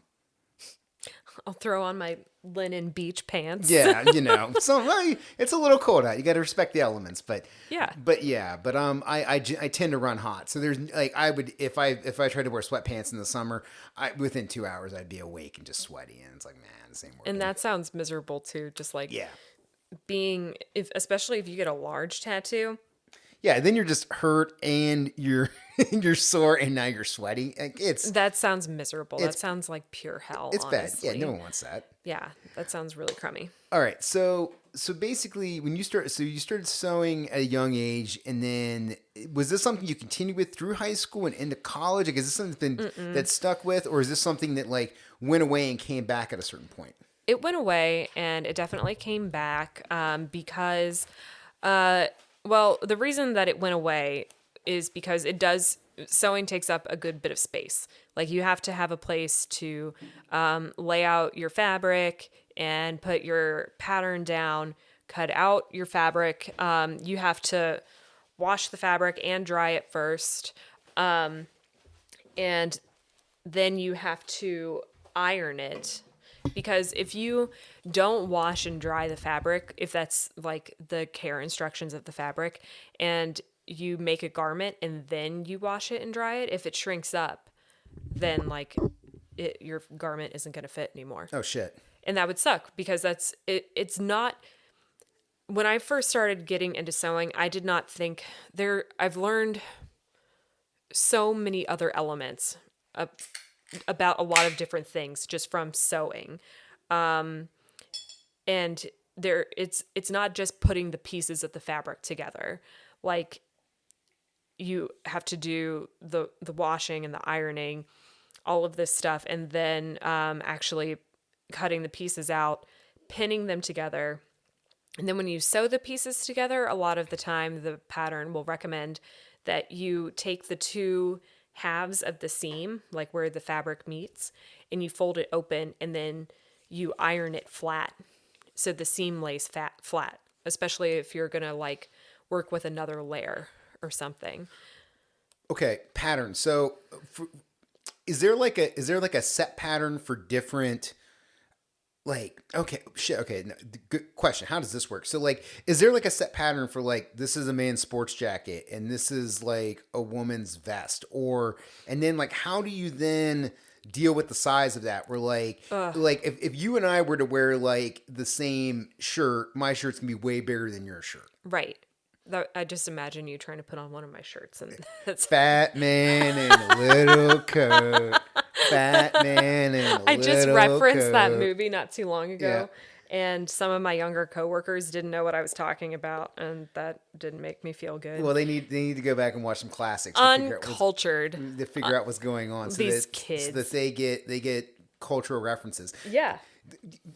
I'll throw on my linen beach pants. Yeah, so it's a little cold out. You got to respect the elements, but Yeah. I tend to run hot. So there's like I would if I tried to wear sweatpants in the summer, within 2 hours I'd be awake and just sweaty, and it's like, man, this ain't working. And that sounds miserable too. Just like yeah. especially if you get a large tattoo. Yeah, then you're just hurt and you're sore, and now you're sweaty. That sounds miserable. That sounds like pure hell. It's honestly. bad. Yeah, no one wants that. Yeah, that sounds really crummy. All right, so basically, when you started sewing at a young age, and then was this something you continued with through high school and into college? Like, is this something that stuck with, or is this something that like went away and came back at a certain point? It went away, and it definitely came back because, well, the reason that it went away is because sewing takes up a good bit of space. Like, you have to have a place to lay out your fabric and put your pattern down, cut out your fabric. You have to wash the fabric and dry it first. And then you have to iron it. Because if you don't wash and dry the fabric, if that's like the care instructions of the fabric, and you make a garment and then you wash it and dry it, if it shrinks up, then like your garment isn't going to fit anymore. Oh shit. And that would suck, because it's not, when I first started getting into sewing, I did not think I've learned so many other elements about a lot of different things just from sewing. And it's not just putting the pieces of the fabric together. Like, you have to do the washing and the ironing, all of this stuff, and then actually cutting the pieces out, pinning them together. And then when you sew the pieces together, a lot of the time the pattern will recommend that you take the two halves of the seam, like where the fabric meets, and you fold it open, and then you iron it flat so the seam lays flat, especially if you're gonna like work with another layer or something. Okay, pattern. So is there like a set pattern for different, like, okay, shit, okay, no, good question. How does this work? So like, is there like a set pattern for like, this is a man's sports jacket and this is like a woman's vest, and then like, how do you then deal with the size of that? Where like if you and I were to wear like the same shirt, my shirt's gonna be way bigger than your shirt. Right. I just imagine you trying to put on one of my shirts, and that's fat man in a little coat. Fat man in a little coat. I just referenced that movie not too long ago, and some of my younger coworkers didn't know what I was talking about, and that didn't make me feel good. Well, they need to go back and watch some classics. Uncultured. To figure out what's going on. So these kids. So that they get cultural references. Yeah.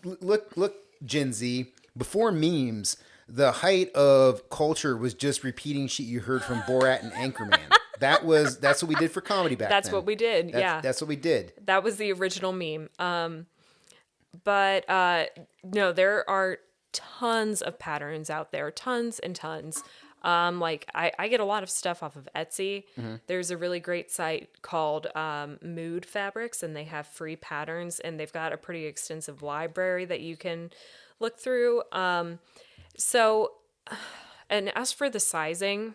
Look, Gen Z. Before memes, the height of culture was just repeating shit you heard from Borat and Anchorman. That's what we did for comedy back then. That's what we did. That's what we did. That was the original meme. But no, there are tons of patterns out there, tons and tons. Like I get a lot of stuff off of Etsy. Mm-hmm. There's a really great site called Mood Fabrics, and they have free patterns, and they've got a pretty extensive library that you can look through. So, and as for the sizing,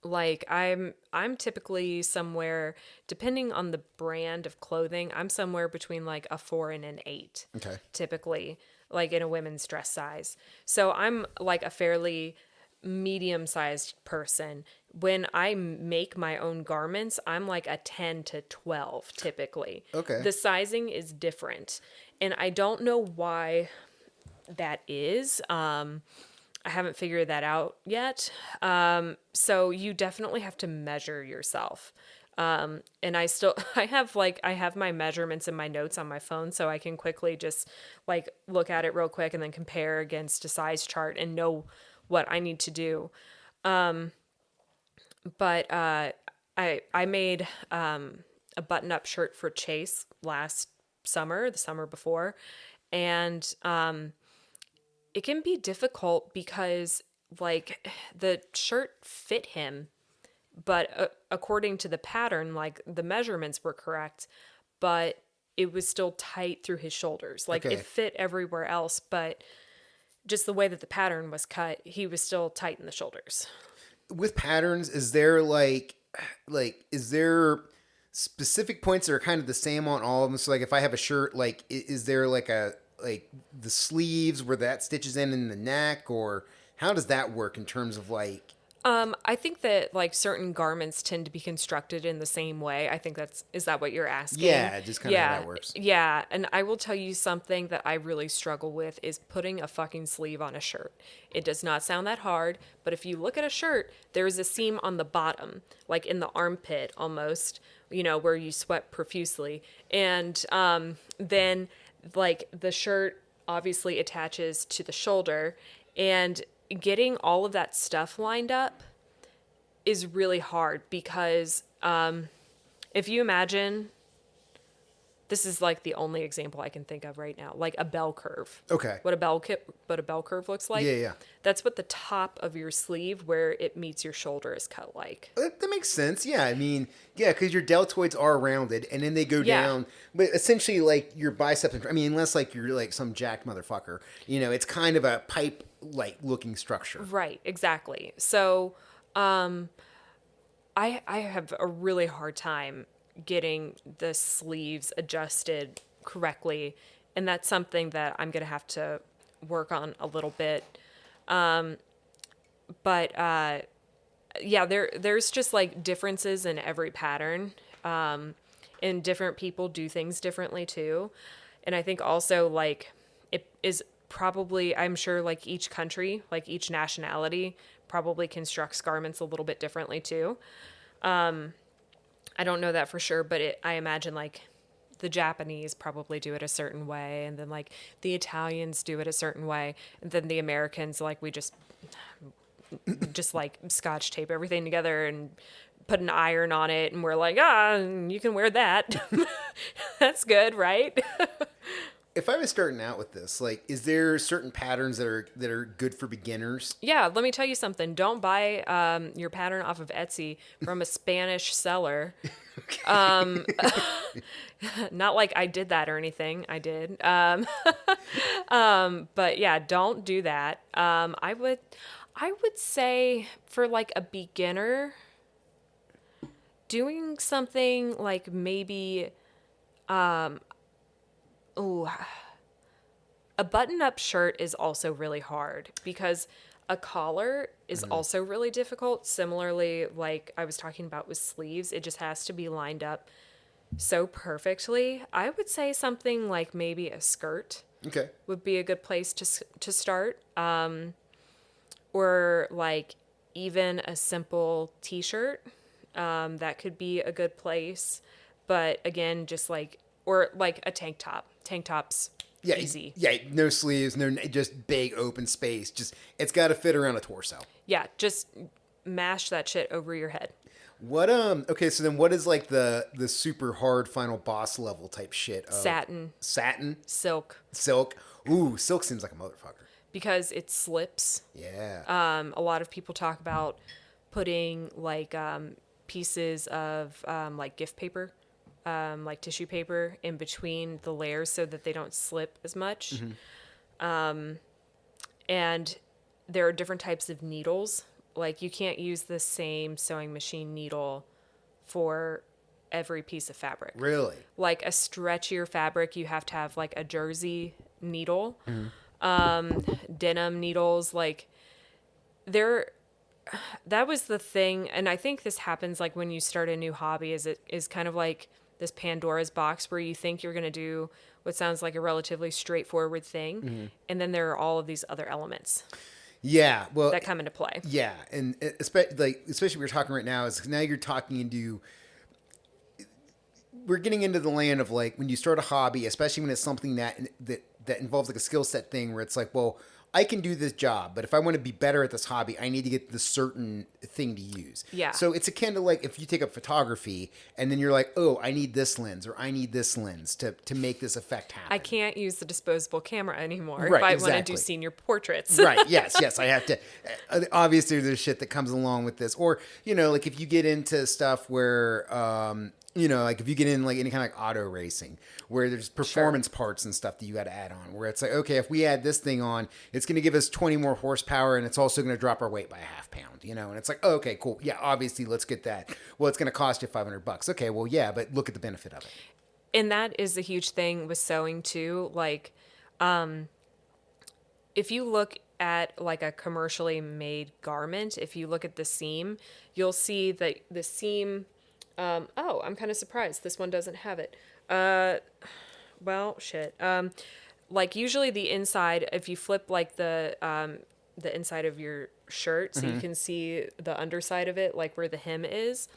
like I'm typically somewhere, depending on the brand of clothing, I'm somewhere between like a 4 and an 8. Okay. Typically, like in a women's dress size. So I'm like a fairly medium-sized person. When I make my own garments, I'm like a 10 to 12 typically. Okay. The sizing is different. And I don't know why that is. I haven't figured that out yet. So you definitely have to measure yourself. And I have my measurements in my notes on my phone, so I can quickly just like look at it real quick and then compare against a size chart and know what I need to do. But I made a button-up shirt for Chase the summer before, and it can be difficult because like the shirt fit him, but according to the pattern, like the measurements were correct, but it was still tight through his shoulders. Like Okay. it fit everywhere else, but just the way that the pattern was cut, he was still tight in the shoulders. With patterns, is there is there specific points that are kind of the same on all of them? So like if I have a shirt, like is there like the sleeves where that stitches in the neck, or how does that work in terms of like? I think that like certain garments tend to be constructed in the same way. I think is that what you're asking? Yeah, just kind of how that works. Yeah. And I will tell you something that I really struggle with is putting a fucking sleeve on a shirt. It does not sound that hard, but if you look at a shirt, there is a seam on the bottom, like in the armpit almost, where you sweat profusely. And then like the shirt obviously attaches to the shoulder, and getting all of that stuff lined up is really hard because if you imagine, this is like the only example I can think of right now, like a bell curve. Okay. What a bell curve looks like. Yeah. That's what the top of your sleeve where it meets your shoulder is cut like. That makes sense. Yeah, I mean, yeah, because your deltoids are rounded, and then they go Yeah. down. But essentially, like your biceps, unless like you're like some jacked motherfucker, it's kind of a pipe like looking structure. Right, exactly. So I have a really hard time getting the sleeves adjusted correctly, and that's something that I'm gonna have to work on a little bit. But yeah, there's just like differences in every pattern, and different people do things differently too. And I think also like it is probably, I'm sure like each country, like each nationality probably constructs garments a little bit differently too. I don't know that for sure, but I imagine like the Japanese probably do it a certain way, and then like the Italians do it a certain way, and then the Americans, like we just like scotch tape everything together and put an iron on it, and we're like, you can wear that. That's good, right? If I was starting out with this, like, is there certain patterns that are good for beginners? Yeah, let me tell you something. Don't buy your pattern off of Etsy from a Spanish seller. Not like I did that or anything. I did. But yeah, don't do that. I would say for like a beginner, doing something like maybe a button-up shirt is also really hard because a collar is also really difficult. Similarly, like I was talking about with sleeves, it just has to be lined up so perfectly. I would say something like maybe a skirt would be a good place to start. Or like even a simple t-shirt, that could be a good place. But again, just like, or like a tank top. Tank tops, easy. Yeah, no sleeves, just big open space. Just it's got to fit around a torso. Yeah, just mash that shit over your head. What okay, so then what is like the super hard final boss level type shit of Satin, silk. silk, Ooh, silk seems like a motherfucker. because it slips. Yeah. A lot of people talk about putting like pieces of like gift paper, like tissue paper in between the layers so that they don't slip as much. And there are different types of needles. Like you can't use the same sewing machine needle for every piece of fabric. Really? Like a stretchier fabric, you have to have like a jersey needle. Denim needles, like there, that was the thing. And I think this happens like when you start a new hobby, is kind of like this Pandora's box where you think you're going to do what sounds like a relatively straightforward thing. And then there are all of these other elements Yeah, well, that come into play. yeah, and especially we're talking right now is now you're talking into we're getting into the land of like when you start a hobby, especially when it's something that involves like a skill set thing where it's like, well, I can do this job, but if I want to be better at this hobby, I need to get this certain thing to use. Yeah. So it's akin to like if you take up photography and then you're like, oh, I need this lens or I need this lens to make this effect happen. I can't use the disposable camera anymore Right, if I want exactly. to do senior portraits. Right. Yes. I have to. Obviously, there's shit that comes along with this, or like if you get into stuff where, like if you get in like any kind of like auto racing, where there's performance parts and stuff that you got to add on, where it's like, okay, if we add this thing on, it's going to give us 20 more horsepower, and it's also going to drop our weight by a half pound, and it's like, oh, okay, cool, yeah, obviously, let's get that. Well, it's going to cost you $500. Okay, well, yeah, but look at the benefit of it. And that is a huge thing with sewing too. Like, if you look at like a commercially made garment, if you look at the seam, you'll see that the seam. Oh, I'm kind of surprised this one doesn't have it. Well, shit. Like usually the inside, if you flip like the inside of your shirt, so you can see the underside of it, like where the hem is,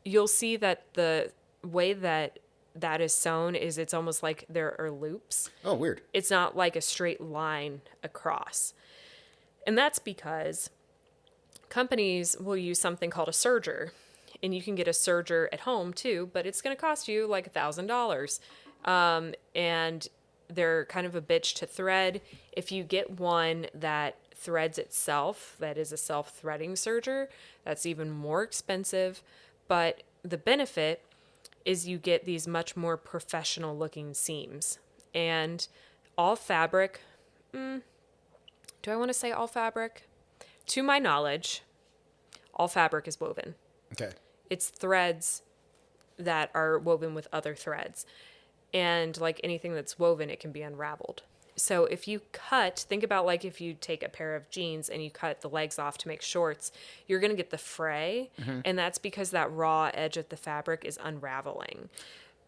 you'll see that the way that is sewn is it's almost like there are loops. Oh, weird. It's not like a straight line across. And that's because companies will use something called a serger. And you can get a serger at home too, but it's going to cost you like $1,000. And they're kind of a bitch to thread. If you get one that threads itself, that is a self-threading serger, that's even more expensive. But the benefit is you get these much more professional looking seams. And all fabric, do I want to say all fabric? To my knowledge, all fabric is woven. Okay. It's threads that are woven with other threads. And like anything that's woven, it can be unraveled. So if you think about like if you take a pair of jeans and you cut the legs off to make shorts, you're going to get the fray. And that's because that raw edge of the fabric is unraveling.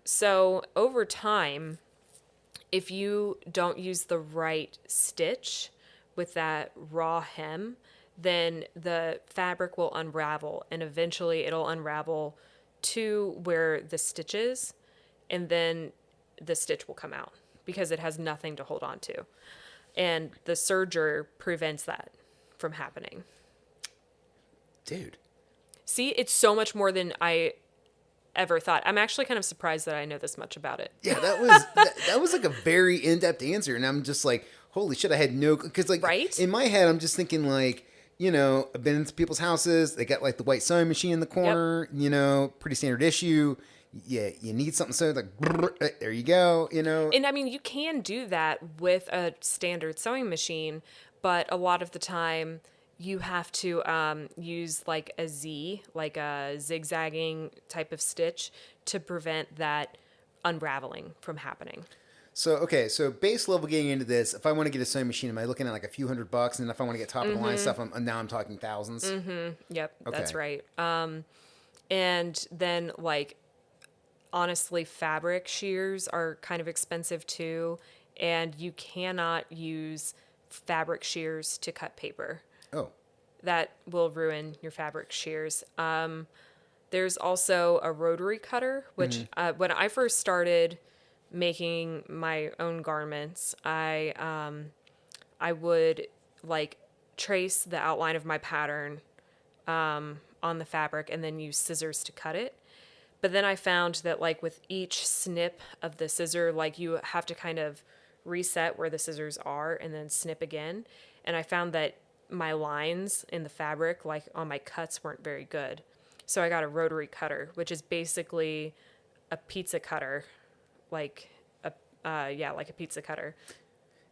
So over time, if you don't use the right stitch with that raw hem, then the fabric will unravel, and eventually it'll unravel to where the stitch is, and then the stitch will come out because it has nothing to hold on to. And the serger prevents that from happening. Dude. See, it's so much more than I ever thought. I'm actually kind of surprised that I know this much about it. Yeah, that was like a very in-depth answer, and I'm just like, holy shit, I had no, because like Right? in my head, I'm just thinking like, I've been into people's houses. They got like the white sewing machine in the corner, pretty standard issue. Yeah, you need something sewed, like, brrr, there you go, And I mean, you can do that with a standard sewing machine, but a lot of the time you have to use like a Z, like a zigzagging type of stitch to prevent that unraveling from happening. So base level getting into this, if I want to get a sewing machine, am I looking at like a few $100? And if I want to get top of the line stuff, I'm talking thousands. Yep, Okay. that's right. And then like, honestly, fabric shears are kind of expensive too. And you cannot use fabric shears to cut paper. Oh. That will ruin your fabric shears. There's also a rotary cutter, which when I first started making my own garments, I would like trace the outline of my pattern on the fabric and then use scissors to cut it. But then I found that like with each snip of the scissor, like you have to kind of reset where the scissors are and then snip again. And I found that my lines in the fabric, like on my cuts, weren't very good. So I got a rotary cutter, which is basically a pizza cutter, like a pizza cutter.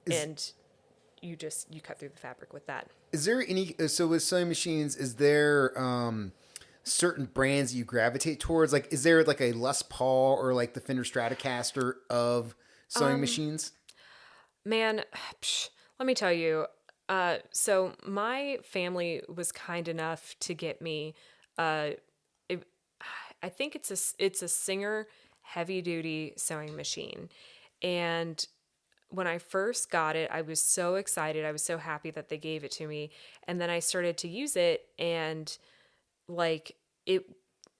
And you cut through the fabric with that. Is there any, so with sewing machines, is there certain brands that you gravitate towards? Like, is there like a Les Paul or like the Fender Stratocaster of sewing machines? Man, let me tell you, So my family was kind enough to get me, it, I think it's a Singer heavy duty sewing machine. And when I first got it, I was so excited. I was so happy that they gave it to me. And then I started to use it, and like it,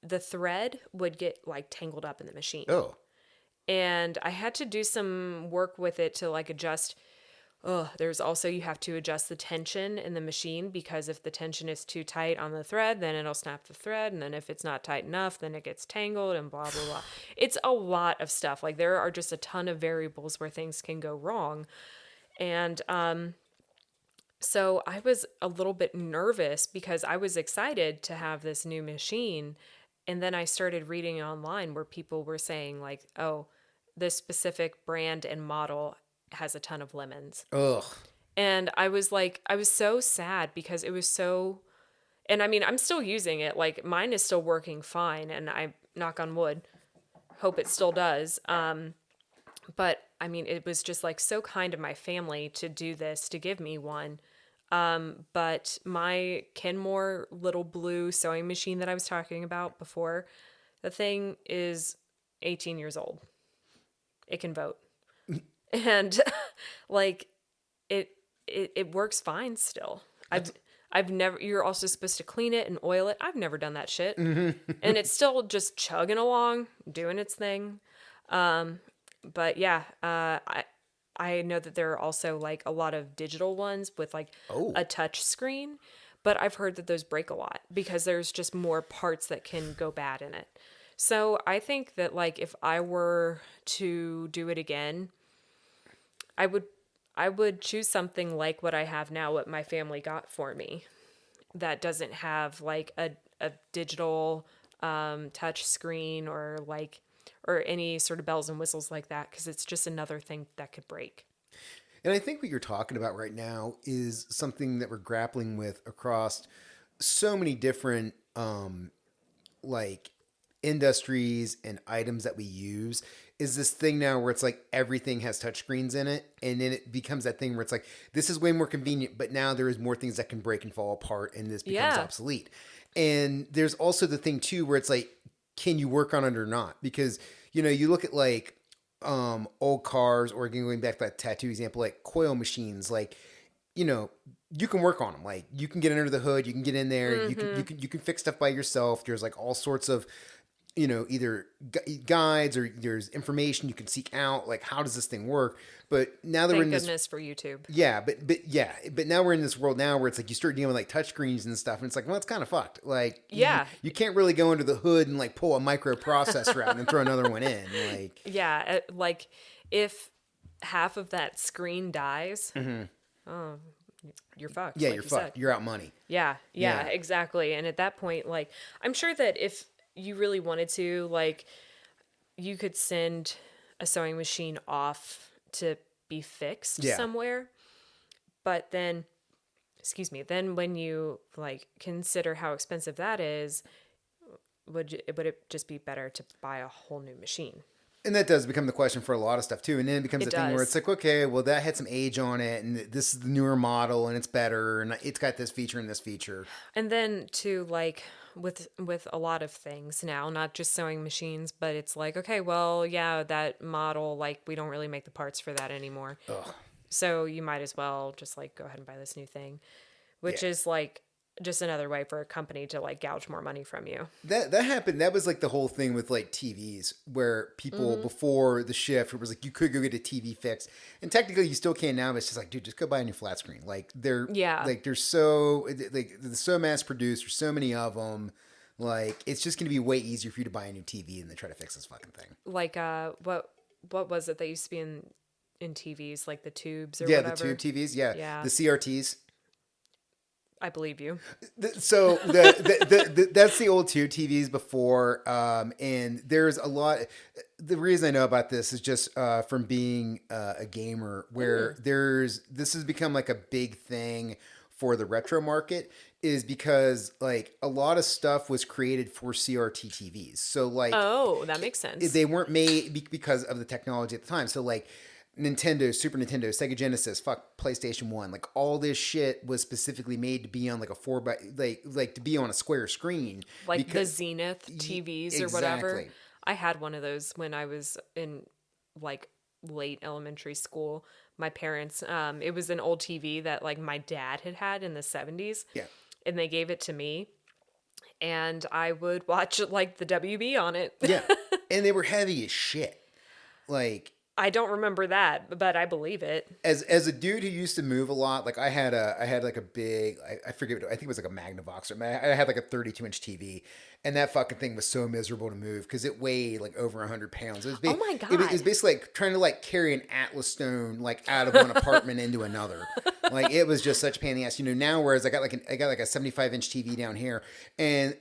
the thread would get like tangled up in the machine. Oh. And I had to do some work with it to like adjust. Oh, there's also, you have to adjust the tension in the machine, because if the tension is too tight on the thread, then it'll snap the thread. And then if it's not tight enough, then it gets tangled and blah, blah, blah. It's a lot of stuff. Like there are just a ton of variables where things can go wrong. And so I was a little bit nervous because I was excited to have this new machine. And then I started reading online where people were saying like, oh, this specific brand and model has a ton of lemons. Ugh. And I was so sad because it was so, and I mean, I'm still using it. Like mine is still working fine, and I knock on wood, hope it still does. But I mean, it was just like so kind of my family to do this, to give me one. But my Kenmore little blue sewing machine that I was talking about before, the thing is 18 years old. It can vote. And like it works fine still. I've never, you're also supposed to clean it and oil it. I've never done that shit. And it's still just chugging along, doing its thing. But yeah, I know that there are also like a lot of digital ones with like a touch screen, but I've heard that those break a lot because there's just more parts that can go bad in it. So I think that like if I were to do it again, I would choose something like what I have now, what my family got for me, that doesn't have like a digital touch screen or any sort of bells and whistles like that, because it's just another thing that could break. And I think what you're talking about right now is something that we're grappling with across so many different like industries and items that we use, is this thing now where it's like everything has touchscreens in it, and then it becomes that thing where it's like, this is way more convenient, but now there is more things that can break and fall apart, and this becomes obsolete. And there's also the thing too where it's like, can you work on it or not? Because, you know, you look at like old cars, or again, going back to that tattoo example, like coil machines, like, you know, you can work on them. Like you can get under the hood, you can get in there, you can fix stuff by yourself. There's like all sorts of, you know, either guides or there's information you can seek out, like how does this thing work? But now that we're in this, goodness for YouTube. Yeah, but now we're in this world now where it's like you start dealing with like touchscreens and stuff, and it's like, well, it's kind of fucked. Like, you can't really go into the hood and like pull a microprocessor out and then throw another one in. Like, like if half of that screen dies, oh, you're fucked. Yeah, like you're fucked. You're out money. Yeah, exactly. And at that point, like, I'm sure that if you really wanted to, like, you could send a sewing machine off to be fixed somewhere. But then, then when you like consider how expensive that is, would it just be better to buy a whole new machine? And that does become the question for a lot of stuff too. And then it becomes a thing where it's like, okay, well, that had some age on it, and this is the newer model, and it's better, and it's got this feature and this feature. And then to like with a lot of things now, not just sewing machines, but it's like, okay, well, yeah, that model, like we don't really make the parts for that anymore. Ugh. So you might as well just like go ahead and buy this new thing, which is like just another way for a company to like gouge more money from you. That happened. That was like the whole thing with like TVs, where people before the shift, it was like you could go get a TV fixed, and technically you still can now. But it's just like, dude, just go buy a new flat screen. Like they're so mass produced. There's so many of them. Like it's just gonna be way easier for you to buy a new TV than to try to fix this fucking thing. Like what was it that used to be in TVs, like the tubes or whatever? Yeah, the tube TVs. Yeah, the CRTs. I believe you. So that's the old tube TVs before, and there's a lot. The reason I know about this is just from being a gamer, where this has become like a big thing for the retro market, is because like a lot of stuff was created for CRT TVs. So like, oh, that makes sense. They weren't made because of the technology at the time. So like, Nintendo, Super Nintendo, Sega Genesis, fuck PlayStation 1. Like all this shit was specifically made to be on like a 4 by like to be on a square screen. Like because, the Zenith TVs or exactly. whatever. I had one of those when I was in like late elementary school. My parents, it was an old TV that like my dad had in the 70s. Yeah. And they gave it to me. And I would watch like the WB on it. Yeah. And they were heavy as shit. Like I don't remember that, but I believe it. as a dude who used to move a lot, like I had like a big, I forget, I think it was like a Magnavox, or I had like a 32-inch TV, and that fucking thing was so miserable to move because it weighed like over 100 pounds. It was Oh my God. It was basically like trying to like carry an Atlas stone like out of one apartment into another. Like it was just such a pain in the ass. Now, whereas I got like a 75-inch TV down here, and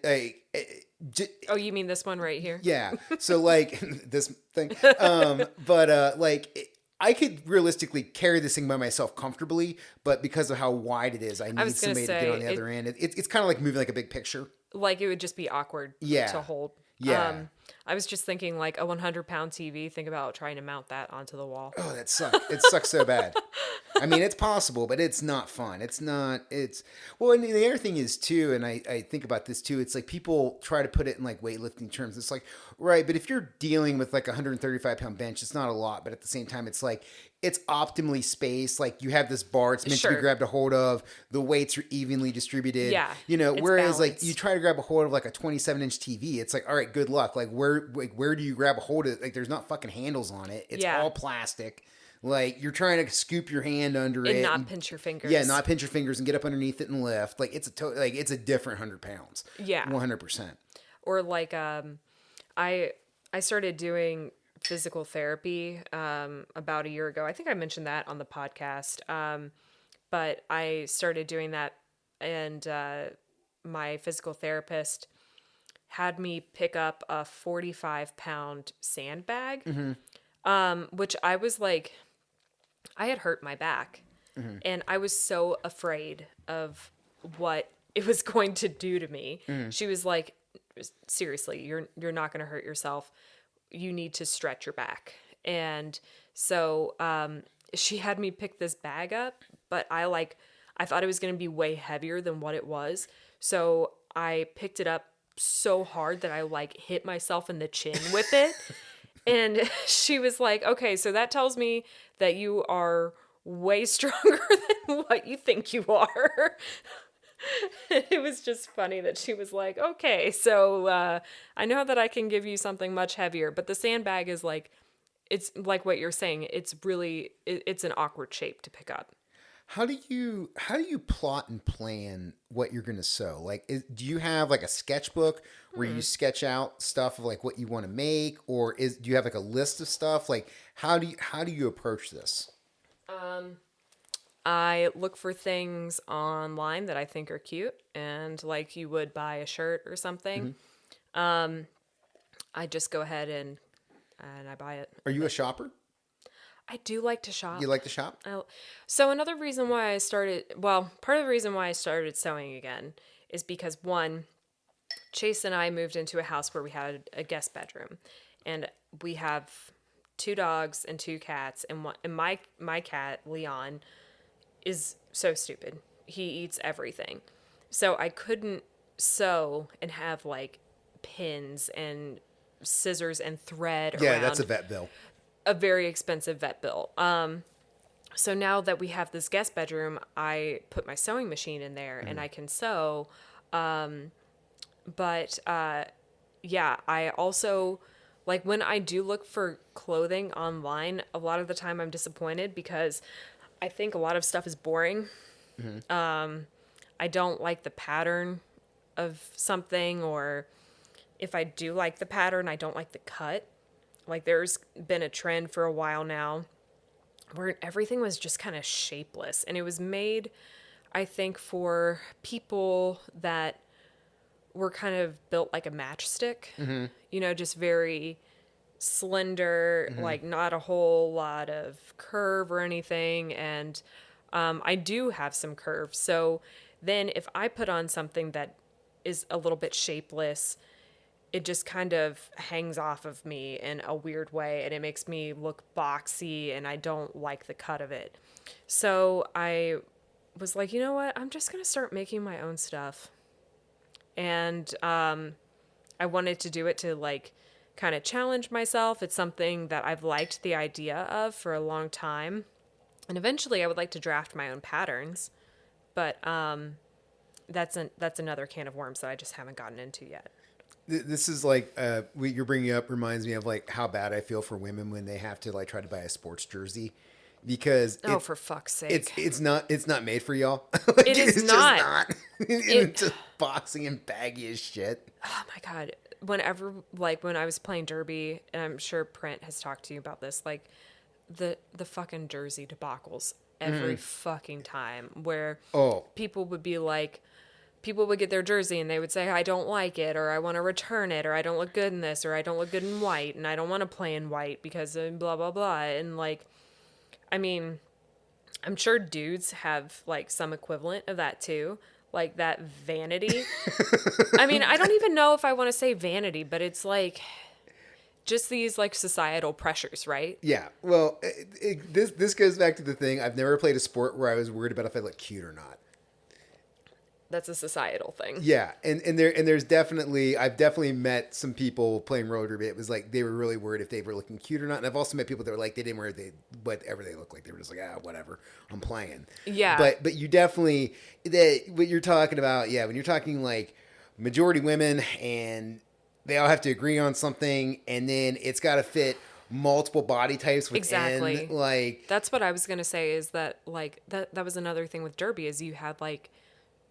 Oh, you mean this one right here? yeah. So like this thing, I could realistically carry this thing by myself comfortably, but because of how wide it is, I need was gonna somebody to get on the say, other end. It's kind of like moving like a big picture. Like it would just be awkward to hold. Yeah. I was just thinking like a 100-pound TV. Think about trying to mount that onto the wall. Oh, that sucks. It sucks so bad. I mean, it's possible, but it's not fun. Well, and the other thing is too, and I think about this too, it's like people try to put it in like weightlifting terms. It's like, right, but if you're dealing with like a 135-pound bench, it's not a lot, but at the same time, it's like, it's optimally spaced. Like you have this bar, it's meant to be grabbed a hold of. The weights are evenly distributed. Yeah. Whereas balanced. like you try to grab a hold of like a 27-inch TV, it's like, all right, good luck. Like where do you grab a hold of it? Like there's not fucking handles on it. It's all plastic. Like you're trying to scoop your hand under it And not pinch your fingers. Yeah, not pinch your fingers and get up underneath it and lift. Like it's a different 100 pounds. Yeah. 100%. Or like I started doing physical therapy about a year ago. I think I mentioned that on the podcast. But I started doing that, and my physical therapist had me pick up a 45-pound sandbag, which I was like, I had hurt my back, and I was so afraid of what it was going to do to me. She was like, seriously, you're not going to hurt yourself. You need to stretch your back. And so she had me pick this bag up, but I thought it was going to be way heavier than what it was. So I picked it up so hard that I like hit myself in the chin with it. And she was like, okay, so that tells me that you are way stronger than what you think you are. It was just funny that she was like, okay, so I know that I can give you something much heavier, but the sandbag is like, it's like what you're saying. It's really, it's an awkward shape to pick up. How do you plot and plan what you're going to sew? Like, do you have like a sketchbook where you sketch out stuff of like what you want to make, or do you have like a list of stuff? Like, how do you approach this? I look for things online that I think are cute, and like you would buy a shirt or something. I just go ahead and I buy it. Are you a shopper? I do like to shop. You like to shop? So another reason why part of the reason why I started sewing again is because one, Chase and I moved into a house where we had a guest bedroom, and we have 2 dogs and 2 cats, and my cat Leon is so stupid. He eats everything. So I couldn't sew and have like pins and scissors and thread around. Yeah, that's a vet bill. A very expensive vet bill. So now that we have this guest bedroom, I put my sewing machine in there and I can sew. But I also, like when I do look for clothing online, a lot of the time I'm disappointed because I think a lot of stuff is boring. I don't like the pattern of something, or if I do like the pattern, I don't like the cut. Like there's been a trend for a while now where everything was just kind of shapeless, and it was made, I think, for people that were kind of built like a matchstick, just very slender, like not a whole lot of curve or anything. And I do have some curve. So then if I put on something that is a little bit shapeless, it just kind of hangs off of me in a weird way, and it makes me look boxy, and I don't like the cut of it. So I was like, you know what? I'm just going to start making my own stuff. And I wanted to do it to like kind of challenge myself. It's something that I've liked the idea of for a long time. And eventually I would like to draft my own patterns. But that's another can of worms that I just haven't gotten into yet. This is like what you're bringing up reminds me of like how bad I feel for women when they have to like try to buy a sports jersey, because for fuck's sake, it's not made for y'all. Like, it is it's not. Just not. It's just boxy and baggy as shit. Oh my God. Whenever, like when I was playing derby, and I'm sure Brent has talked to you about this, like the fucking jersey debacles every fucking time, where people would be like, people would get their jersey and they would say, I don't like it, or I want to return it, or I don't look good in this, or I don't look good in white, and I don't want to play in white because of blah, blah, blah. And like, I mean, I'm sure dudes have like some equivalent of that too. Like that vanity. I mean, I don't even know if I want to say vanity, but it's like just these like societal pressures, right? Yeah. Well, this goes back to the thing. I've never played a sport where I was worried about if I look cute or not. That's a societal thing. Yeah, and there's definitely, I've definitely met some people playing roller derby. It was like they were really worried if they were looking cute or not. And I've also met people that were like they didn't wear whatever they look like. They were just like, whatever, I'm playing. Yeah. But you definitely, what you're talking about, yeah, when you're talking like majority women and they all have to agree on something, and then it's got to fit multiple body types within. Exactly. Like that's what I was gonna say, is that like that was another thing with derby, is you had like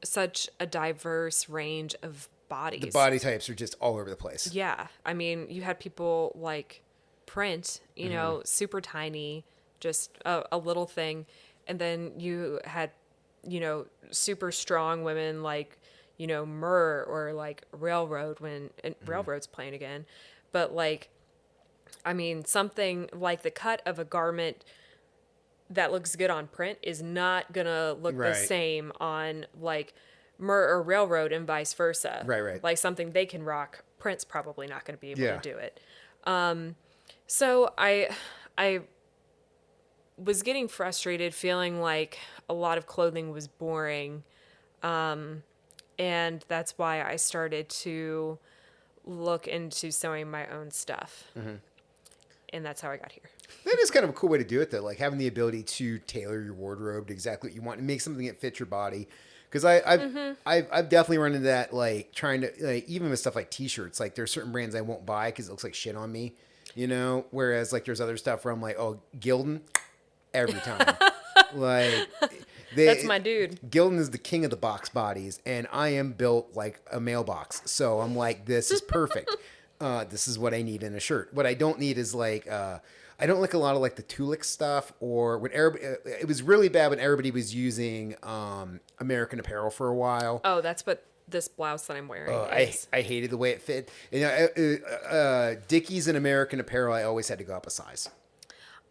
such a diverse range of bodies. The body types are just all over the place. Yeah. I mean, you had people like Print, you know, super tiny, just a little thing. And then you had, you know, super strong women like, you know, Murr, or like Railroad when Railroad's playing again. But like, I mean, something like the cut of a garment that looks good on Print is not gonna look the same on like Murr or Railroad, and vice versa. Right. Like something they can rock, Print's probably not gonna be able to do it. So I was getting frustrated, feeling like a lot of clothing was boring. And that's why I started to look into sewing my own stuff. And that's how I got here. That is kind of a cool way to do it, though. Like having the ability to tailor your wardrobe to exactly what you want and make something that fits your body. Because I've definitely run into that, like trying to, like, even with stuff like T-shirts. Like there's certain brands I won't buy because it looks like shit on me, you know. Whereas like there's other stuff where I'm like, oh, Gildan, every time. Like that's my dude. Gildan is the king of the box bodies, and I am built like a mailbox. So I'm like, this is perfect. This is what I need in a shirt. What I don't need is like, I don't like a lot of like the Tulix stuff, or when it was really bad when everybody was using American Apparel for a while. Oh, that's what this blouse that I'm wearing is. I hated the way it fit. You know, Dickies and American Apparel, I always had to go up a size.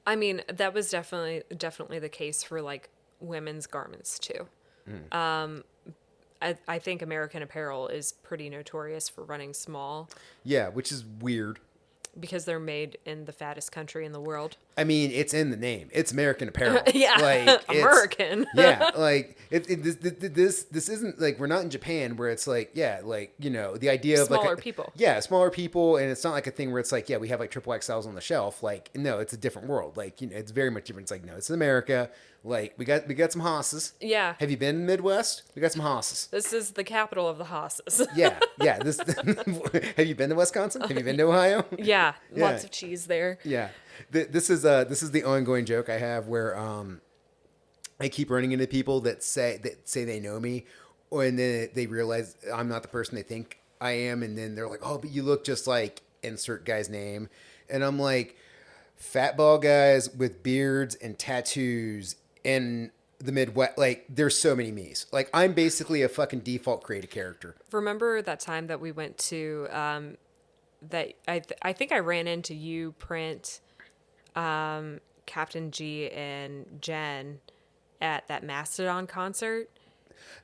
I mean, that was definitely the case for like women's garments too. I think American Apparel is pretty notorious for running small. Yeah, which is weird. Because they're made in the fattest country in the world. I mean, it's in the name. It's American Apparel. Yeah, like, American. Yeah, like this isn't like, we're not in Japan where it's like, yeah, like, you know, the idea of smaller like people. Yeah, smaller people, and it's not like a thing where it's like, yeah, we have like triple XLs on the shelf. Like, no, it's a different world. Like, you know, it's very much different. It's like, no, it's America. Like, we got some hosses. Yeah. Have you been in the Midwest? We got some hosses. This is the capital of the hosses. Yeah. This. Have you been to Wisconsin? Have you been to Ohio? Yeah. Lots of cheese there. Yeah. This is the ongoing joke I have where I keep running into people that say they know me, and then they realize I'm not the person they think I am, and then they're like, "Oh, but you look just like insert guy's name," and I'm like, fat bald guys with beards and tattoos in the Midwest. Like, there's so many me's. Like, I'm basically a fucking default creative character. Remember that time that we went to that I think I ran into you, Print, Captain G, and Jen at that Mastodon concert.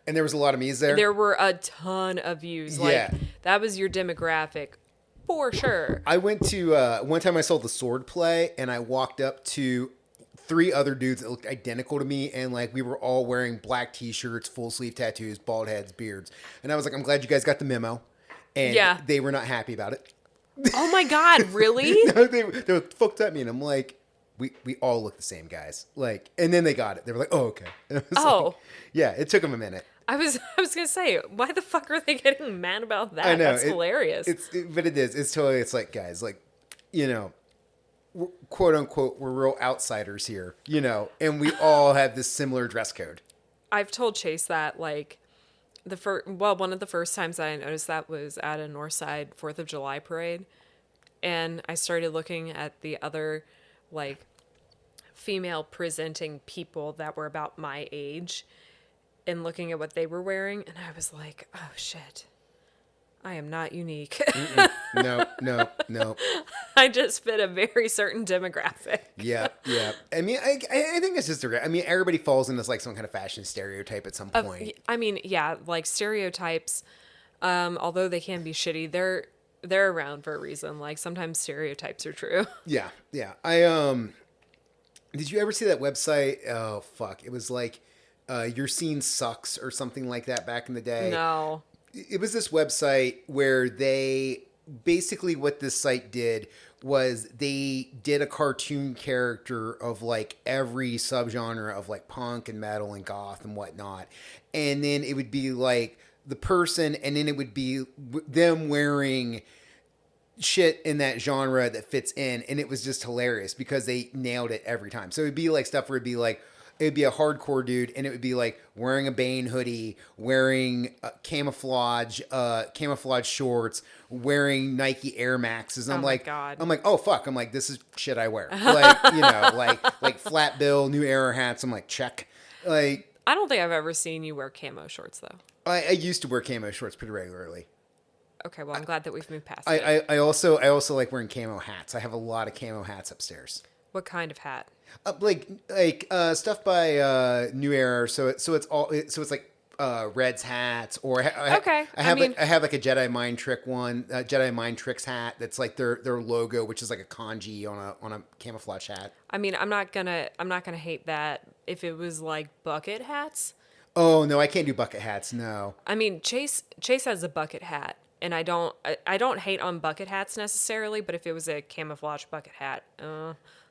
And there was a lot of me's there. There were a ton of views. Like, that was your demographic for sure. I went to one time I saw the sword play, and I walked up to 3 other dudes that looked identical to me, and like we were all wearing black t-shirts, full sleeve tattoos, bald heads, beards, and I was like, I'm glad you guys got the memo, and Yeah. they were not happy about it. Oh my God, really? No, they were fucked at me, and I'm like, we all look the same, guys. Like, and then they got it. They were like, oh, okay. And I was Oh. like, yeah, it took them a minute. I was gonna say, why the fuck are they getting mad about that? I know. That's hilarious. But it is. It's totally. It's like, guys, like, we're, quote unquote, we're real outsiders here, and we all have this similar dress code. I've told Chase that like one of the first times that I noticed that was at a Northside 4th of July parade, and I started looking at the other like female presenting people that were about my age and looking at what they were wearing, and I was like, oh shit, I am not unique. No. I just fit a very certain demographic. Yeah. I mean, I think it's just everybody falls into like some kind of fashion stereotype at some point. I mean, yeah, like stereotypes, although they can be shitty, they're around for a reason. Like sometimes stereotypes are true. Yeah. I did you ever see that website? Oh fuck, it was like Your Scene Sucks or something like that back in the day. No. It was this website where they basically, what this site did was they did a cartoon character of like every subgenre of like punk and metal and goth and whatnot. And then it would be like the person, and then it would be them wearing shit in that genre that fits in. And it was just hilarious because they nailed it every time. So it'd be like stuff where it'd be a hardcore dude, and it would be like wearing a Bane hoodie, wearing camouflage shorts, wearing Nike Air Maxes. And Oh I'm my like, God. I'm like, oh fuck. I'm like, this is shit I wear. Like, like flat bill, New Era hats. I'm like, check. Like, I don't think I've ever seen you wear camo shorts though. I used to wear camo shorts pretty regularly. Okay, well, I'm glad that we've moved past it. I also like wearing camo hats. I have a lot of camo hats upstairs. What kind of hat? Like stuff by New Era. So it's like Red's hats, or I have like a Jedi Mind Trick one, Jedi Mind Tricks hat that's like their logo, which is like a kanji on a camouflage hat. I mean, I'm not gonna hate that if it was like bucket hats. Oh no, I can't do bucket hats. No. I mean, Chase has a bucket hat, and I don't hate on bucket hats necessarily, but if it was a camouflage bucket hat,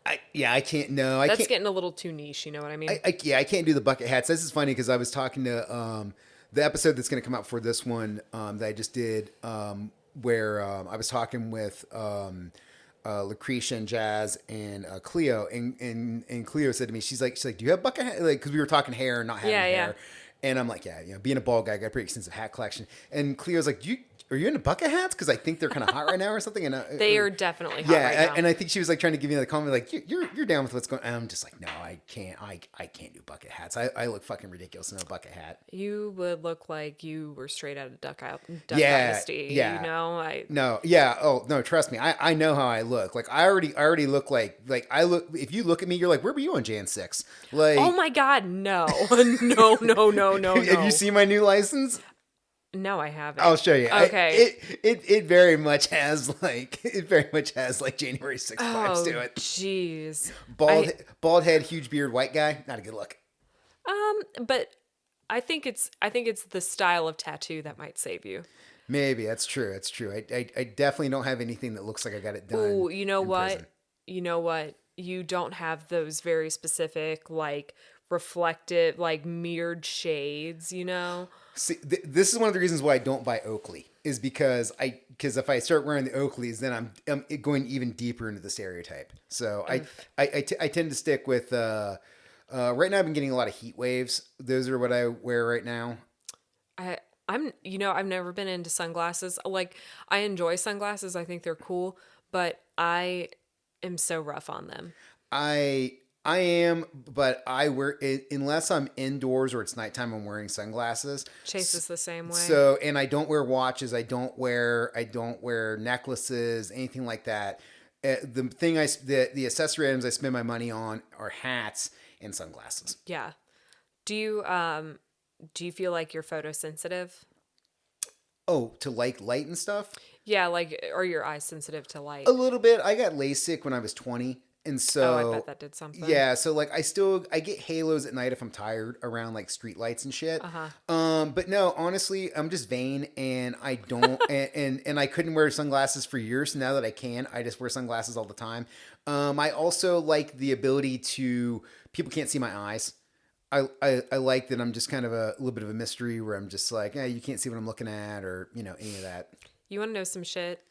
I can't. No, that's can't. getting a little too niche. You know what I mean? I can't do the bucket hats. This is funny because I was talking to the episode that's going to come out for this one that I just did, where I was talking with Lucretia and Jazz and Cleo, and Cleo said to me, she's like, do you have bucket hat? Like, because we were talking hair and not having hair, and I'm like, yeah, being a bald guy, I got a pretty extensive hat collection. And Cleo's like, are you into bucket hats? Because I think they're kind of hot right now or something. And they are definitely hot right now. And I think she was like trying to give me the comment like, you're down with what's going on. And I'm just like, no, I can't do bucket hats. I look fucking ridiculous in a bucket hat. You would look like you were straight out of Duck Dynasty. Yeah. You know, Oh no, trust me. I know how I look. Like I already look like I look. If you look at me, you're like, where were you on Jan 6? Like, oh my God, no, no. Have you seen my new license? No, I haven't. I'll show you. Okay. It very much has like January 6th vibes to it. Jeez. Bald head, huge beard, white guy. Not a good look. But I think it's the style of tattoo that might save you. Maybe that's true. That's true. I definitely don't have anything that looks like I got it done. Oh, you know what? Prison. You know what? You don't have those very specific like reflective like mirrored shades. You know. See, this is one of the reasons why I don't buy Oakley, is because if I start wearing the Oakleys, then I'm going even deeper into the stereotype. So I tend to stick with right now I've been getting a lot of heat waves. Those are what I wear right now. I've never been into sunglasses. Like I enjoy sunglasses. I think they're cool, but I am so rough on them. I am, but I wear it unless I'm indoors or it's nighttime. I'm wearing sunglasses. Chase is the same way. So, and I don't wear watches. I don't wear necklaces, anything like that. The accessory items I spend my money on are hats and sunglasses. Yeah. Do you feel like you're photosensitive? Oh, to like light and stuff? Yeah, like, are your eyes sensitive to light? A little bit. I got LASIK when I was 20. And so, Oh, I bet that did something. yeah, so like I get halos at night if I'm tired around like street lights and shit. Uh-huh. But no, honestly, I'm just vain and I don't and I couldn't wear sunglasses for years. So now that I can, I just wear sunglasses all the time. I also like the ability to people can't see my eyes. I like that I'm just kind of a little bit of a mystery where I'm just like, yeah, you can't see what I'm looking at or, you know, any of that. You want to know some shit?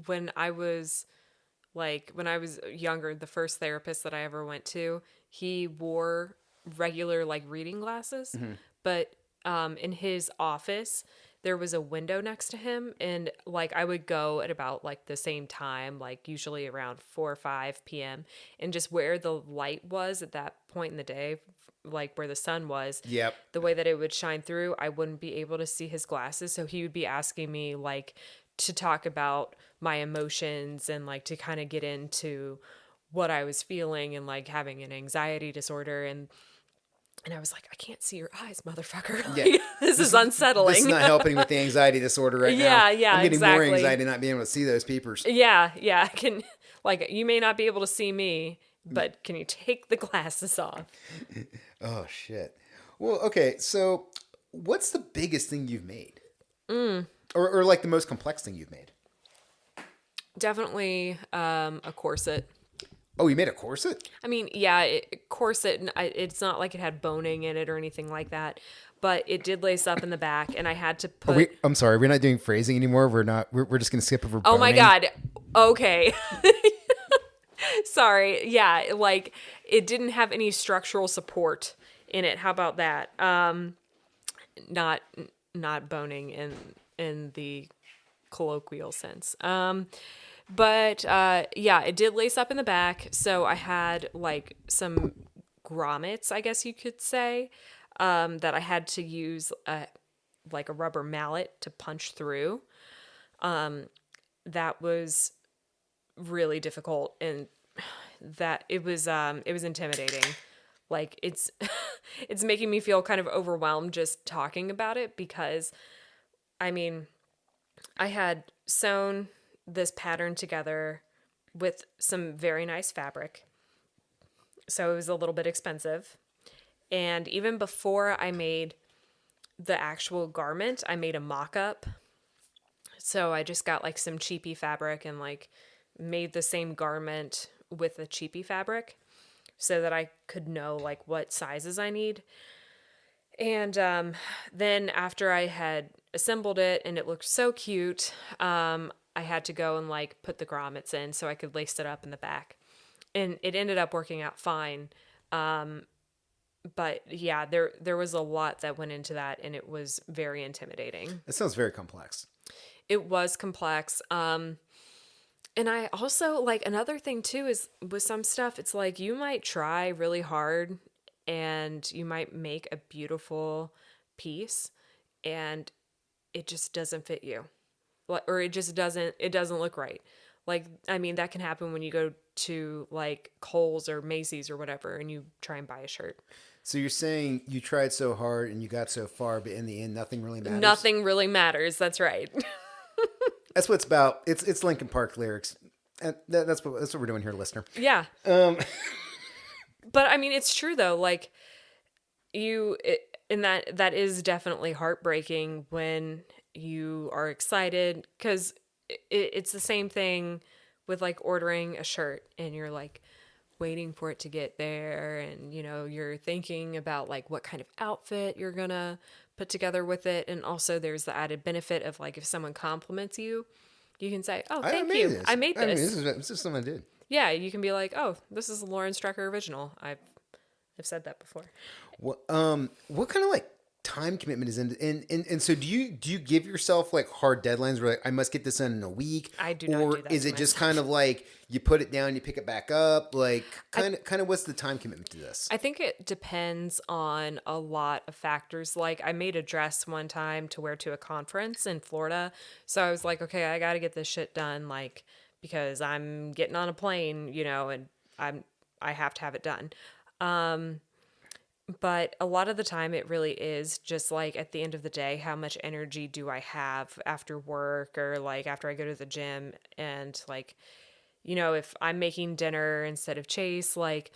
When I was younger, the first therapist that I ever went to, he wore regular like reading glasses, but in his office there was a window next to him, and like I would go at about like the same time, like usually around 4 or 5 p.m., and just where the light was at that point in the day, like where the sun was, Yep. the way that it would shine through, I wouldn't be able to see his glasses. So he would be asking me like to talk about my emotions and like to kind of get into what I was feeling and like having an anxiety disorder. And I was like, I can't see your eyes, motherfucker. Like, Yeah. this is unsettling. This is not helping with the anxiety disorder right now. Yeah, yeah, I'm getting more exactly. anxiety not being able to see those peepers. Yeah, I can, like, you may not be able to see me, but can you take the glasses off? Oh shit. Well, okay. So, what's the biggest thing you've made, or like the most complex thing you've made? Definitely a corset. Oh, you made a corset? I mean, yeah, corset, it's not like it had boning in it or anything like that, but it did lace up in the back, and I had to put... I'm sorry, we're not doing phrasing anymore. We're just going to skip over Oh my boning. God. Okay. Sorry. Yeah, like, it didn't have any structural support in it. How about that? Not boning in the colloquial sense. But yeah, it did lace up in the back. So I had like some grommets, I guess you could say, that I had to use like a rubber mallet to punch through. That was really difficult, and that it was intimidating. Like it's making me feel kind of overwhelmed just talking about it, because I mean, I had sewn this pattern together with some very nice fabric, so it was a little bit expensive. And even before I made the actual garment, I made a mock-up. So I just got like some cheapy fabric and like made the same garment with the cheapy fabric so that I could know like what sizes I need. And then after I had assembled it and it looked so cute, I had to go and like put the grommets in so I could lace it up in the back. And it ended up working out fine. But yeah, there was a lot that went into that, and it was very intimidating. That sounds very complex. It was complex. And I also, like, another thing too is with some stuff, it's like you might try really hard and you might make a beautiful piece and it just doesn't fit you. Or it doesn't look right. Like, I mean, that can happen when you go to like Kohl's or Macy's or whatever and you try and buy a shirt. So you're saying you tried so hard and you got so far, but in the end, nothing really matters? Nothing really matters. That's right. That's what it's about. It's Linkin Park lyrics. And that's what we're doing here, listener. Yeah. But I mean, it's true though. Like and that is definitely heartbreaking when you are excited, because it's the same thing with like ordering a shirt and you're like waiting for it to get there, and you know you're thinking about like what kind of outfit you're gonna put together with it. And also there's the added benefit of like if someone compliments you, you can say, oh, thank you, I made this. This is something I did. Yeah, you can be like, oh, this is a Lauren Strecker original. I've said that before. What kind of like time commitment is in and so do you give yourself like hard deadlines where like I must get this in a week? I do not or do that is to it just myself. kind of like you put it down, you pick it back up, like kind of what's the time commitment to this? I think it depends on a lot of factors. Like I made a dress one time to wear to a conference in Florida. So I was like, okay, I got to get this shit done, like, because I'm getting on a plane, you know, and I have to have it done. But a lot of the time, it really is just like at the end of the day, how much energy do I have after work or like after I go to the gym? And like, if I'm making dinner instead of Chase, like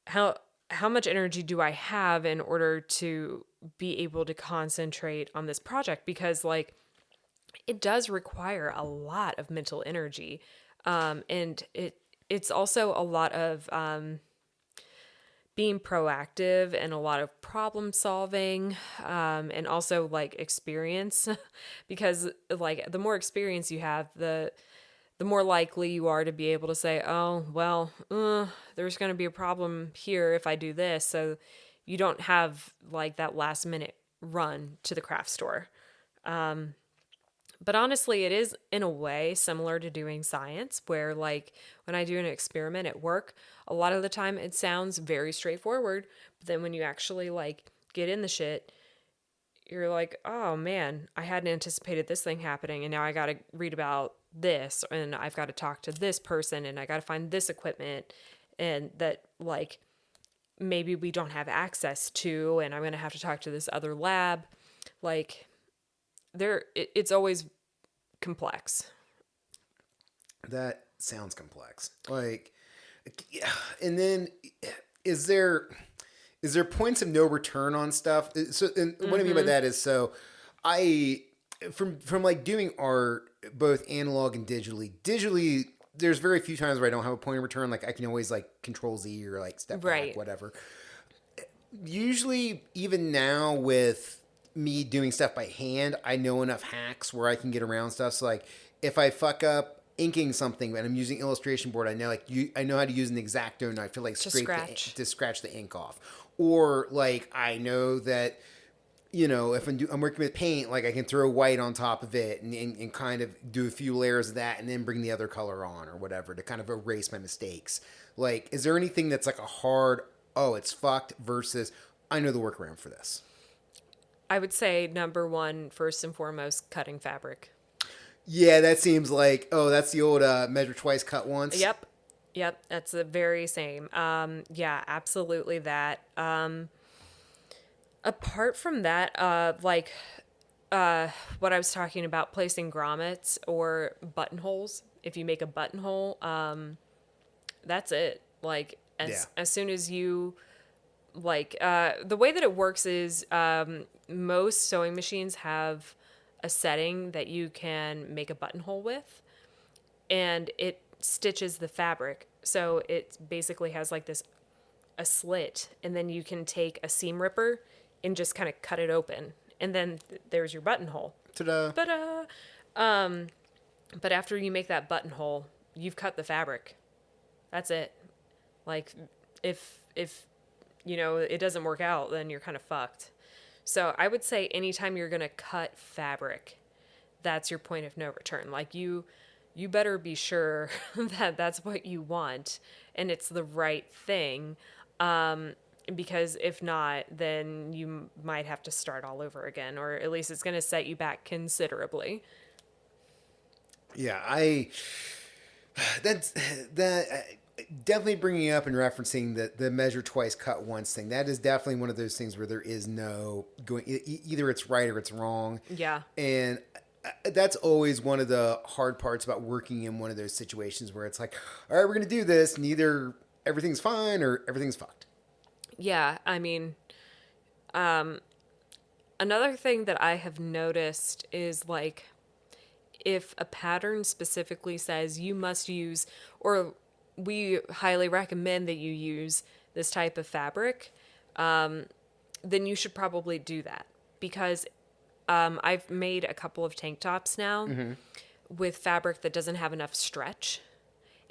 how much energy do I have in order to be able to concentrate on this project? Because like it does require a lot of mental energy. And it's also a lot of being proactive and a lot of problem solving, and also like experience because like the more experience you have, the more likely you are to be able to say, oh well, there's going to be a problem here if I do this, so you don't have like that last minute run to the craft store. But honestly, it is in a way similar to doing science, where like when I do an experiment at work, a lot of the time it sounds very straightforward. But then when you actually like get in the shit, you're like, oh man, I hadn't anticipated this thing happening. And now I got to read about this and I've got to talk to this person and I got to find this equipment and that like maybe we don't have access to. And I'm going to have to talk to this other lab. Like, it's always complex. That sounds complex. Like, and then is there points of no return on stuff? So, and what I mean by that is, so I from like doing art, both analog and digitally, there's very few times where I don't have a point of return. Like I can always like Control Z or like step back, whatever. Usually, even now with me doing stuff by hand, I know enough hacks where I can get around stuff. So like if I fuck up inking something and I'm using illustration board, I know how to use an X-Acto knife to like to scratch the ink off. Or like I know that, if I'm working with paint, like I can throw white on top of it and kind of do a few layers of that and then bring the other color on or whatever to kind of erase my mistakes. Like, is there anything that's like a hard, oh, it's fucked versus I know the workaround for this? I would say number one, first and foremost, cutting fabric. Yeah, that seems like, oh, that's the old measure twice, cut once. Yep. That's the very same. Yeah, absolutely that. Apart from that, what I was talking about, placing grommets or buttonholes. If you make a buttonhole, that's it. Like as soon as you the way that it works is most sewing machines have a setting that you can make a buttonhole with, and it stitches the fabric. So it basically has like a slit, and then you can take a seam ripper and just kind of cut it open, and then there's your buttonhole. Ta-da! Ta-da! But after you make that buttonhole, you've cut the fabric. That's it. Like if it doesn't work out, then you're kind of fucked. So I would say anytime you're going to cut fabric, that's your point of no return. Like you better be sure that that's what you want and it's the right thing. Because if not, then you might have to start all over again, or at least it's going to set you back considerably. Yeah, definitely bringing up and referencing the measure twice, cut once thing. That is definitely one of those things where there is no going, either it's right or it's wrong. Yeah. And that's always one of the hard parts about working in one of those situations where it's like, all right, we're going to do this, and either everything's fine or everything's fucked. Yeah. I mean, another thing that I have noticed is like, if a pattern specifically says you must use, or we highly recommend that you use this type of fabric, then you should probably do that. Because I've made a couple of tank tops now with fabric that doesn't have enough stretch.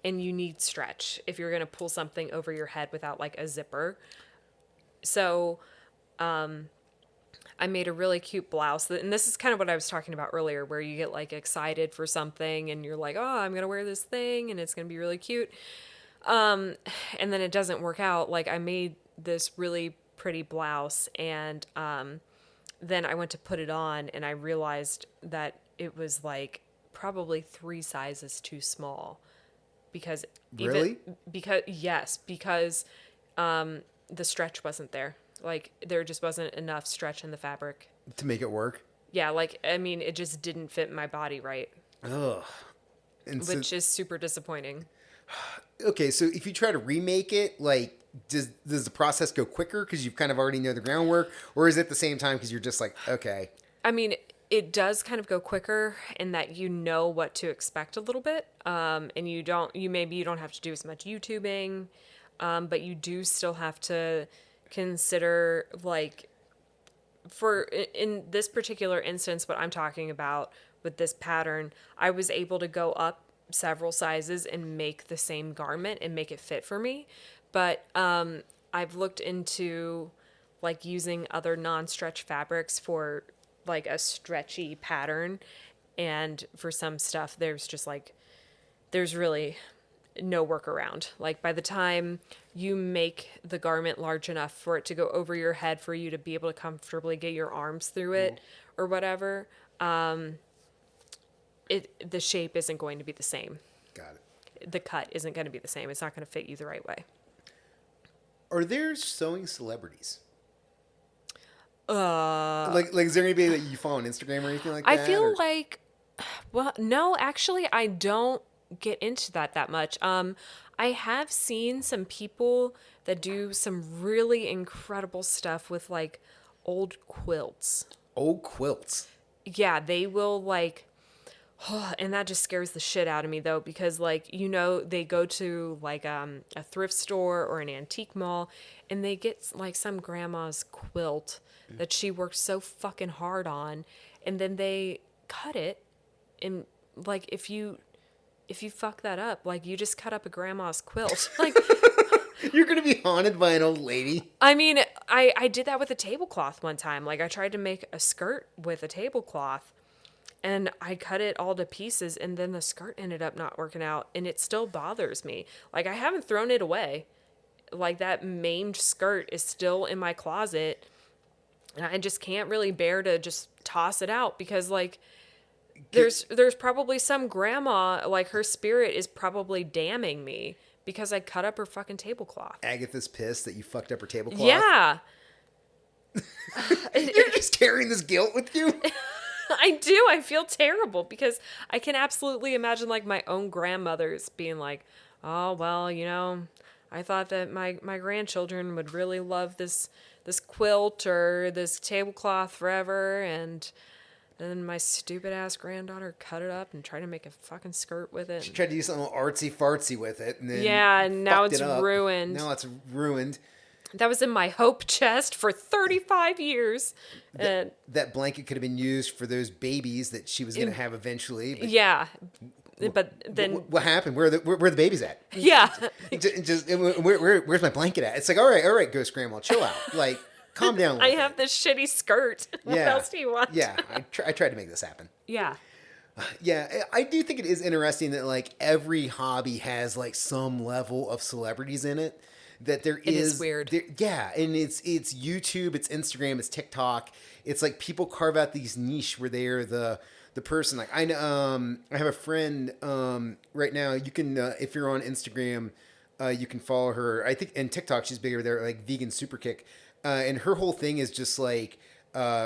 And you need stretch if you're going to pull something over your head without like a zipper. So I made a really cute blouse. And this is kind of what I was talking about earlier, where you get like excited for something and you're like, oh, I'm going to wear this thing and it's going to be really cute. And then it doesn't work out. Like I made this really pretty blouse, and then I went to put it on and I realized that it was like probably 3 sizes too small. Because really? Because the stretch wasn't there. Like there just wasn't enough stretch in the fabric. To make it work. Yeah, like I mean, it just didn't fit my body right, Ugh. And so, which is super disappointing. okay, so if you try to remake it, like, does the process go quicker because you've kind of already know the groundwork, or is it at the same time because you're just like, okay, I mean, it does kind of go quicker in that you know what to expect a little bit, and you don't have to do as much YouTubing, but you do still have to consider like in this particular instance, what I'm talking about with this pattern, I was able to go up several sizes and make the same garment and make it fit for me. But I've looked into like using other non-stretch fabrics for like a stretchy pattern. And for some stuff, there's really no workaround. Like by the time you make the garment large enough for it to go over your head for you to be able to comfortably get your arms through it or whatever, the shape isn't going to be the same. got it. The cut isn't going to be the same. It's not going to fit you the right way. Are there sewing celebrities? Like is there anybody that you follow on Instagram or anything like that? I feel or? like, well, no, actually, I don't get into that much. I have seen some people that do some really incredible stuff with like old quilts. Old quilts. Yeah, they will like, and that just scares the shit out of me though, because like, you know, they go to like a thrift store or an antique mall and they get like some grandma's quilt that she worked so fucking hard on, and then they cut it, and like if you fuck that up, like you just cut up a grandma's quilt. Like You're gonna be haunted by an old lady. I mean, I did that with a tablecloth one time. Like I tried to make a skirt with a tablecloth and I cut it all to pieces, and then the skirt ended up not working out, and it still bothers me. Like I haven't thrown it away. Like that maimed skirt is still in my closet. And I just can't really bear to just toss it out because like there's probably some grandma, like her spirit is probably damning me because I cut up her fucking tablecloth. Agatha's pissed that you fucked up her tablecloth. Yeah. You're just carrying this guilt with you. I do. I feel terrible because I can absolutely imagine like my own grandmothers being like, oh, well, you know, I thought that my grandchildren would really love this quilt or this tablecloth forever, and then my stupid ass granddaughter cut it up and tried to make a fucking skirt with it. She tried to do something artsy fartsy with it, and then and now fucked it's it up. ruined. Now it's ruined. That was in my hope chest for 35 years. And That blanket could have been used for those babies that she was going to have eventually. But yeah, but then what happened? Where are the babies at? yeah, Where's my blanket at? It's like, all right, Ghost Grandma, chill out. Like, calm down. A I little have this shitty skirt. What Yeah. else do you want? Yeah, I tried to make this happen. Yeah. Yeah, I do think it is interesting that like every hobby has like some level of celebrities in it. That there is weird. Yeah, and it's YouTube, it's Instagram, it's TikTok. It's like people carve out these niche where they are the person. Like I have a friend right now. You can if you're on Instagram, you can follow her. I think and TikTok she's bigger there. Like Vegan Superkick, and her whole thing is just like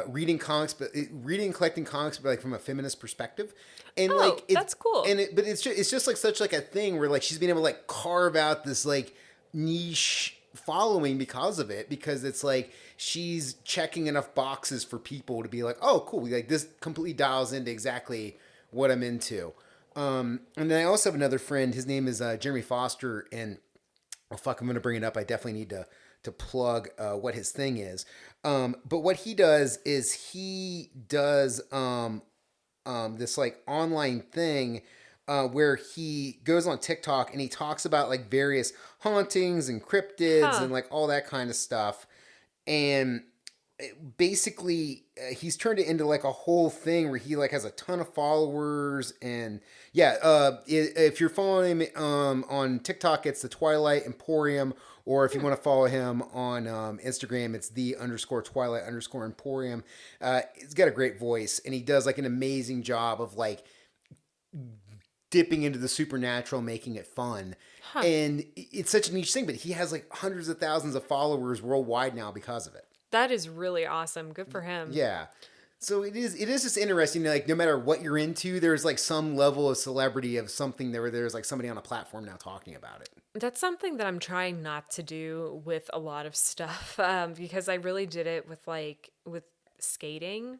reading comics, but reading and collecting comics, but like from a feminist perspective. And like that's cool. And but it's just like such like a thing where like she's been able to like carve out this like niche following because of it, because it's like she's checking enough boxes for people to be like, oh cool, like this completely dials into exactly what I'm into. And then I also have another friend, his name is Jeremy Foster, and oh fuck, I'm gonna bring it up. I definitely need to plug what his thing is. But what he does is he does this like online thing where he goes on TikTok and he talks about like various hauntings and cryptids and like all that kind of stuff. And basically he's turned it into like a whole thing where he like has a ton of followers. And yeah, if you're following him on TikTok, it's the Twilight Emporium. Or if you want to follow him on Instagram, it's _Twilight_Emporium. He's got a great voice, and he does like an amazing job of like dipping into the supernatural, making it fun. And it's such a niche thing, but he has like hundreds of thousands of followers worldwide now because of it. That is really awesome. Good for him. Yeah. So it is just interesting, like no matter what you're into, there's like some level of celebrity of something there where there's like somebody on a platform now talking about it. That's something that I'm trying not to do with a lot of stuff, because I really did it with skating.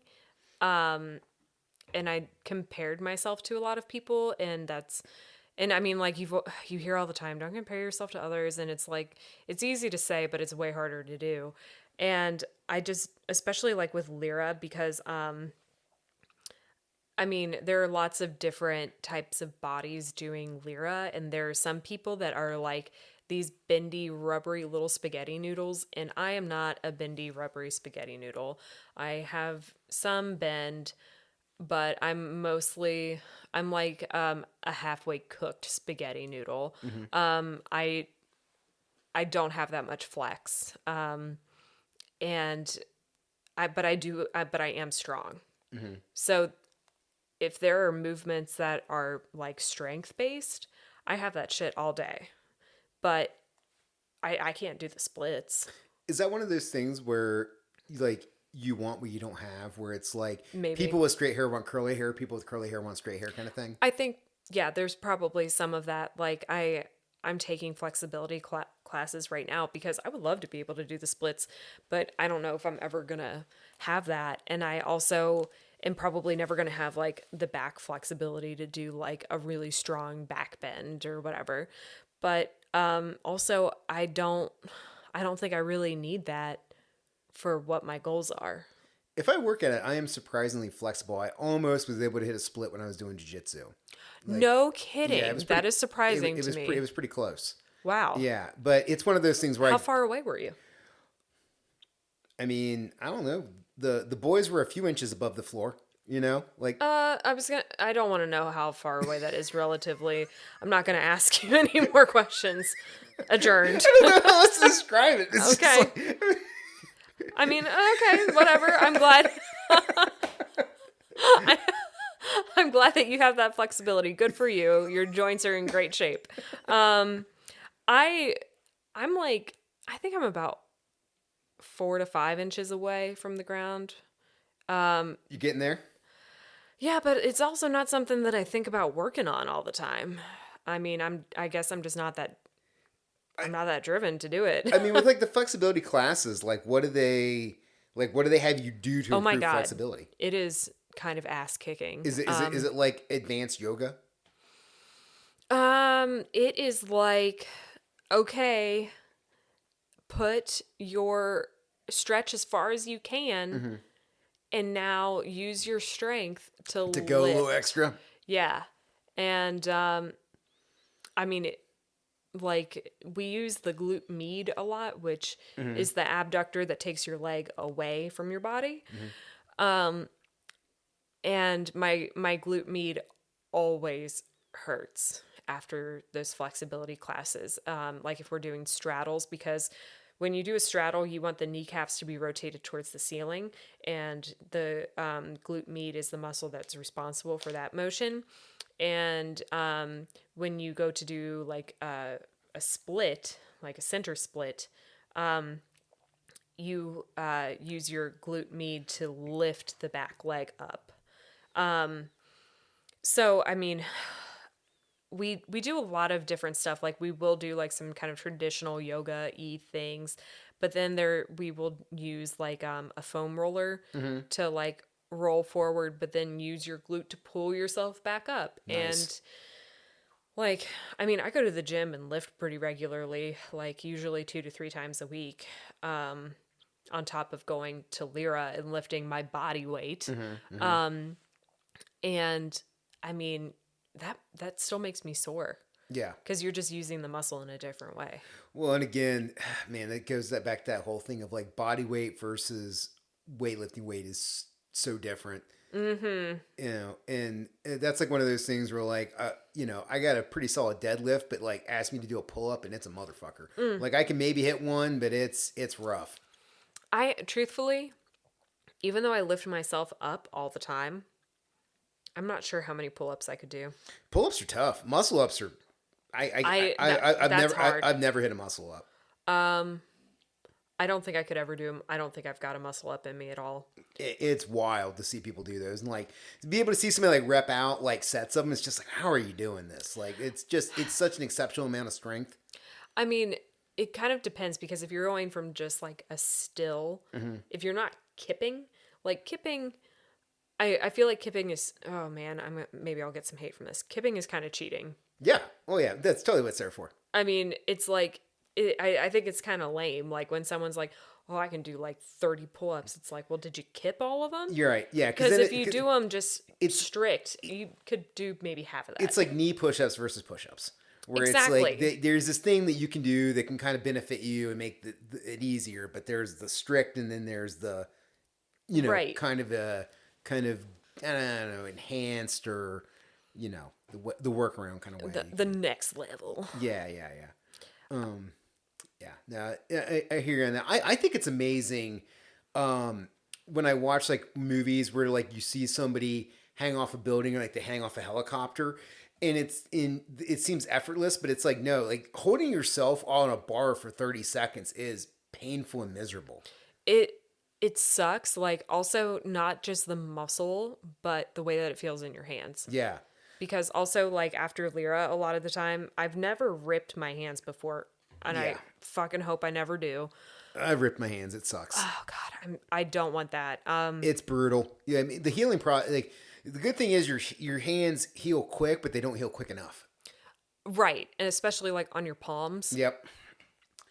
And I compared myself to a lot of people, and I mean, like you hear all the time, don't compare yourself to others. And it's like, it's easy to say, but it's way harder to do. And I just, especially like with Lyra, because, I mean, there are lots of different types of bodies doing Lyra, and there are some people that are like these bendy, rubbery little spaghetti noodles, and I am not a bendy, rubbery spaghetti noodle. I have some bend, but I'm like a halfway cooked spaghetti noodle. I don't have that much flex. But I am strong. So if there are movements that are like strength based, I have that shit all day, but I can't do the splits. Is that one of those things where like you want what you don't have, where it's like Maybe. people with straight hair want curly hair, people with curly hair want straight hair kind of thing? I think, yeah, there's probably some of that. Like I'm taking flexibility classes right now because I would love to be able to do the splits, but I don't know if I'm ever going to have that. And I also am probably never going to have like the back flexibility to do like a really strong back bend or whatever. But also I don't think I really need that for what my goals are. If I work at it, I am surprisingly flexible. I almost was able to hit a split when I was doing jiu-jitsu. Like, No kidding. yeah, it was That is surprising to me. It was pretty close. Wow. Yeah, but it's one of those things where How far away were you? I mean, I don't know. The boys were a few inches above the floor, you know? Like I don't want to know how far away that is relatively. I'm not going to ask you any more questions. Adjourned. I don't know how else to describe it. It's Okay. just like, I mean, okay, whatever. I'm glad. I'm glad that you have that flexibility. Good for you. Your joints are in great shape. I'm like, I think I'm about 4 to 5 inches away from the ground. you getting there? Yeah, but it's also not something that I think about working on all the time. I mean, I guess I'm just not that. I'm not that driven to do it. I mean, with like the flexibility classes, like what do they have you do to Oh my improve God. flexibility? It is kind of ass kicking. Is it like advanced yoga? It is like, okay, put your stretch as far as you can, and now use your strength to Go a lift. little extra? Yeah, and I mean, like we use the glute med a lot, which is the abductor that takes your leg away from your body. And my glute med always hurts after those flexibility classes. Like if we're doing straddles, because when you do a straddle, you want the kneecaps to be rotated towards the ceiling, and the glute med is the muscle that's responsible for that motion. And when you go to do like a split, like a center split, you use your glute med to lift the back leg up. So, I mean, we do a lot of different stuff. Like we will do like some kind of traditional yoga-y things, but then we will use like a foam roller to like roll forward, but then use your glute to pull yourself back up. Nice. And like, I mean, I go to the gym and lift pretty regularly, like usually 2 to 3 times a week, on top of going to Lyra and lifting my body weight. And I mean, that still makes me sore. Yeah. Because you're just using the muscle in a different way. Well, and again, man, that goes back to that whole thing of like body weight versus weightlifting weight is so different. You know, and that's like one of those things where like, you know, I got a pretty solid deadlift, but like ask me to do a pull up and it's a motherfucker. Like I can maybe hit one, but it's rough. I truthfully, even though I lift myself up all the time, I'm not sure how many pull-ups I could do. Pull-ups are tough. Muscle-ups are. That's hard. I've never hit a muscle up. I don't think I could ever do them. I don't think I've got a muscle up in me at all. It's wild to see people do those, and like to be able to see somebody like rep out like sets of them. It's just like, how are you doing this? Like it's such an exceptional amount of strength. I mean, it kind of depends because if you're going from just like a still, if you're not kipping, like kipping, I feel like kipping is, oh man, maybe I'll get some hate from this. Kipping is kind of cheating. Yeah. Oh yeah. That's totally what it's there for. I mean, it's like, I think it's kind of lame. Like when someone's like, oh, I can do like 30 pull-ups. It's like, well, did you kip all of them? You're right. Yeah. Because if you do them just strict, you could do maybe half of that. It's like knee push-ups versus push-ups. Where Exactly. it's like there's this thing that you can do that can kind of benefit you and make it easier, but there's the strict and then there's the, Right. kind of I don't know, enhanced or, the workaround kind of way. the next level. Yeah. No, I hear you on that. I think it's amazing when I watch like movies where like you see somebody hang off a building or like they hang off a helicopter and it seems effortless, but it's like, no, like holding yourself on a bar for 30 seconds is painful and miserable. It sucks. Like also not just the muscle, but the way that it feels in your hands. Yeah. Because also like after Lyra, a lot of the time I've never ripped my hands before. And I fucking hope I never do. I've ripped my hands. It sucks. Oh God, I don't want that. It's brutal. Yeah, I mean the healing like the good thing is your hands heal quick, but they don't heal quick enough. Right, and especially like on your palms. Yep.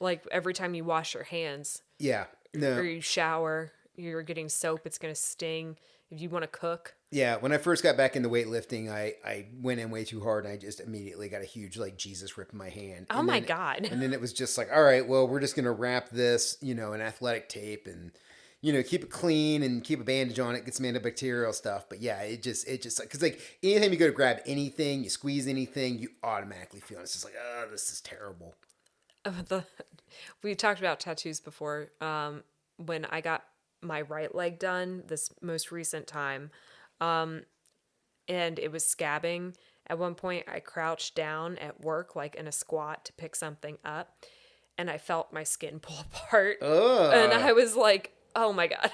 Like every time you wash your hands. Yeah. No. Or you shower, you're getting soap. It's gonna sting. If you want to cook. Yeah, when I first got back into weightlifting, I went in way too hard and I just immediately got a huge like Jesus rip in my hand. Oh my God. And then it was just like, all right, well, we're just gonna wrap this, in athletic tape and keep it clean and keep a bandage on it, get some antibacterial stuff. But yeah, it just because like anytime you go to grab anything, you squeeze anything, you automatically feel it. It's just like, oh, this is terrible. We talked about tattoos before. When I got my right leg done this most recent time, and it was scabbing. At one point I crouched down at work, like in a squat to pick something up, and I felt my skin pull apart. Ugh. And I was like, oh my God,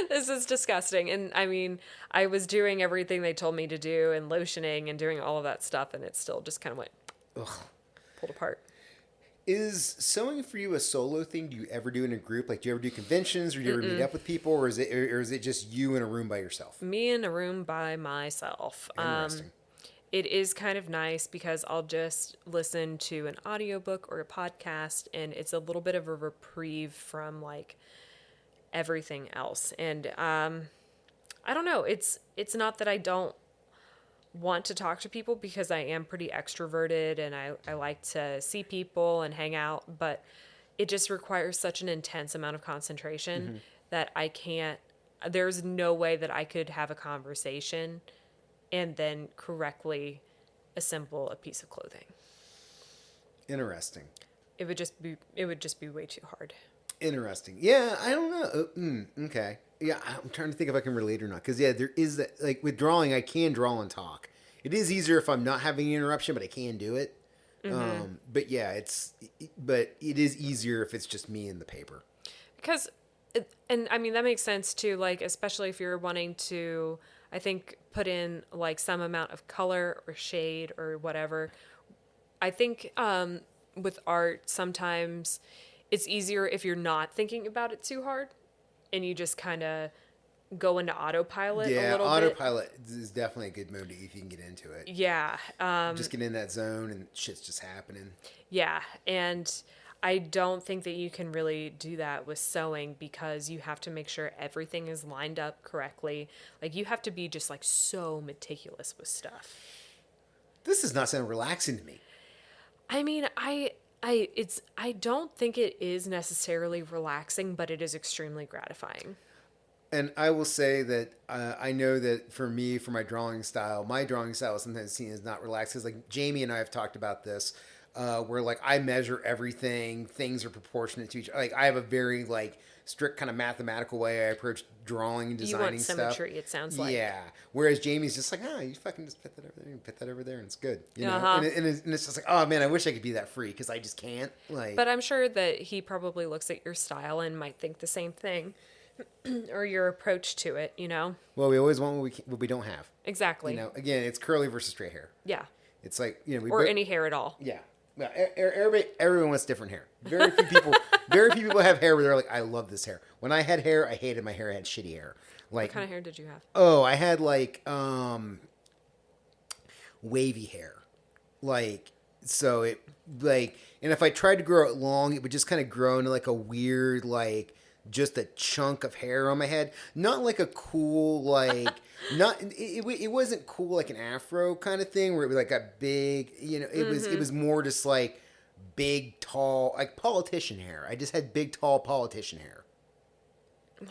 this is disgusting. And I mean, I was doing everything they told me to do and lotioning and doing all of that stuff. And it still just kind of went, pulled apart. Is sewing for you a solo thing? Do you ever do it in a group? Like, do you ever do conventions, or do you ever meet up with people, or is it just you in a room by yourself? Me in a room by myself. Interesting. It is kind of nice because I'll just listen to an audiobook or a podcast, and it's a little bit of a reprieve from like everything else. And I don't know. It's not that I don't want to talk to people because I am pretty extroverted and I like to see people and hang out, but it just requires such an intense amount of concentration that there's no way that I could have a conversation and then correctly assemble a piece of clothing. Interesting. It would just be way too hard. Interesting. Yeah, I don't know. Okay. Yeah, I'm trying to think if I can relate or not. Because, yeah, there is that, like, with drawing, I can draw and talk. It is easier if I'm not having an interruption, but I can do it. But, yeah, it is easier if it's just me and the paper. Because, and I mean, that makes sense, too, like, especially if you're wanting to, I think, put in, like, some amount of color or shade or whatever. I think with art, sometimes it's easier if you're not thinking about it too hard and you just kind of go into autopilot a little bit. Yeah, autopilot is definitely a good mode if you can get into it. Yeah. Just get in that zone and shit's just happening. Yeah, and I don't think that you can really do that with sewing because you have to make sure everything is lined up correctly. Like, you have to be just, like, so meticulous with stuff. This does not sound relaxing to me. I mean, I don't think it is necessarily relaxing, but it is extremely gratifying. And I will say that I know that for me, for my drawing style is sometimes seen as not relaxed. Because like Jamie and I have talked about this. where like I measure everything. Things are proportionate to each. Like I have a very like strict kind of mathematical way I approach drawing and You designing want stuff. symmetry, it sounds like. Yeah. Whereas Jamie's just like, you fucking just put that over there, and put that over there, and it's good. You know. And it's just like, oh man, I wish I could be that free because I just can't. Like, But I'm sure that he probably looks at your style and might think the same thing, or your approach to it. You know. well, we always want what we don't have. Exactly. You know, again, it's curly versus straight hair. Yeah. It's like Or any hair at all. Yeah. Well, everyone wants different hair. Very few people have hair where they're like, I love this hair. When I had hair, I hated my hair. I had shitty hair. Like, What kind of hair did you have? oh, I had like wavy hair. Like, so it like, and if I tried to grow it long, it would just kind of grow into like a weird like just a chunk of hair on my head. Not like a cool like not it wasn't cool like an afro kind of thing where it was like got big, you know, it was more just like big tall like politician hair. I just had big tall politician hair.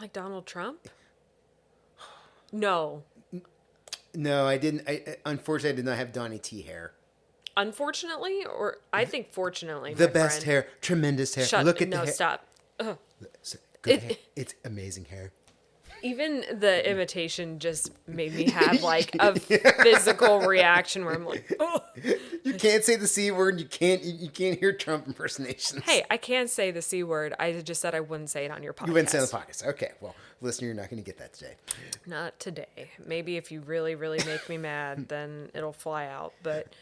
Like Donald Trump? No. No, I didn't. Unfortunately, I did not have Donnie T hair. Unfortunately, or I think fortunately. The my best friend. hair, tremendous hair. Shut. Look at no, the hair. stop. Ugh. Good hair. It's amazing hair. Even the imitation just made me have like a physical reaction where I'm like, oh. You can't say the C word. You can't hear Trump impersonations. Hey, I can say the C word. I just said I wouldn't say it on your podcast. You wouldn't say on the podcast. Okay, well, listener, you're not going to get that today. Not today. Maybe if you really, really make me mad, then it'll fly out. But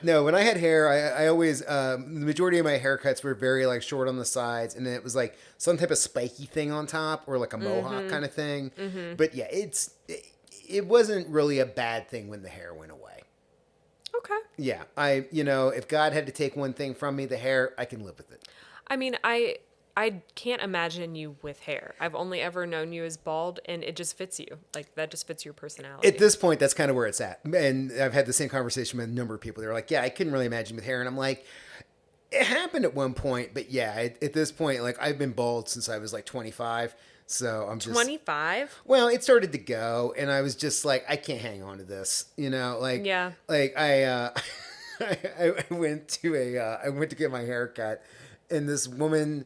no, when I had hair, I always, the majority of my haircuts were very like short on the sides. And then it was like some type of spiky thing on top or like a mohawk kind of thing. Mm-hmm. But yeah, it wasn't really a bad thing when the hair went away. okay. Yeah. If God had to take one thing from me, the hair, I can live with it. I mean, I can't imagine you with hair. I've only ever known you as bald, and it just fits you. Like, that just fits your personality. At this point, that's kind of where it's at. And I've had the same conversation with a number of people. They're like, yeah, I couldn't really imagine with hair. And I'm like, it happened at one point. But yeah, at this point, like, I've been bald since I was like 25. So I'm just 25? Well, it started to go, and I was just like, I can't hang on to this, you know. Like, Yeah. Like I went to get my hair cut, and this woman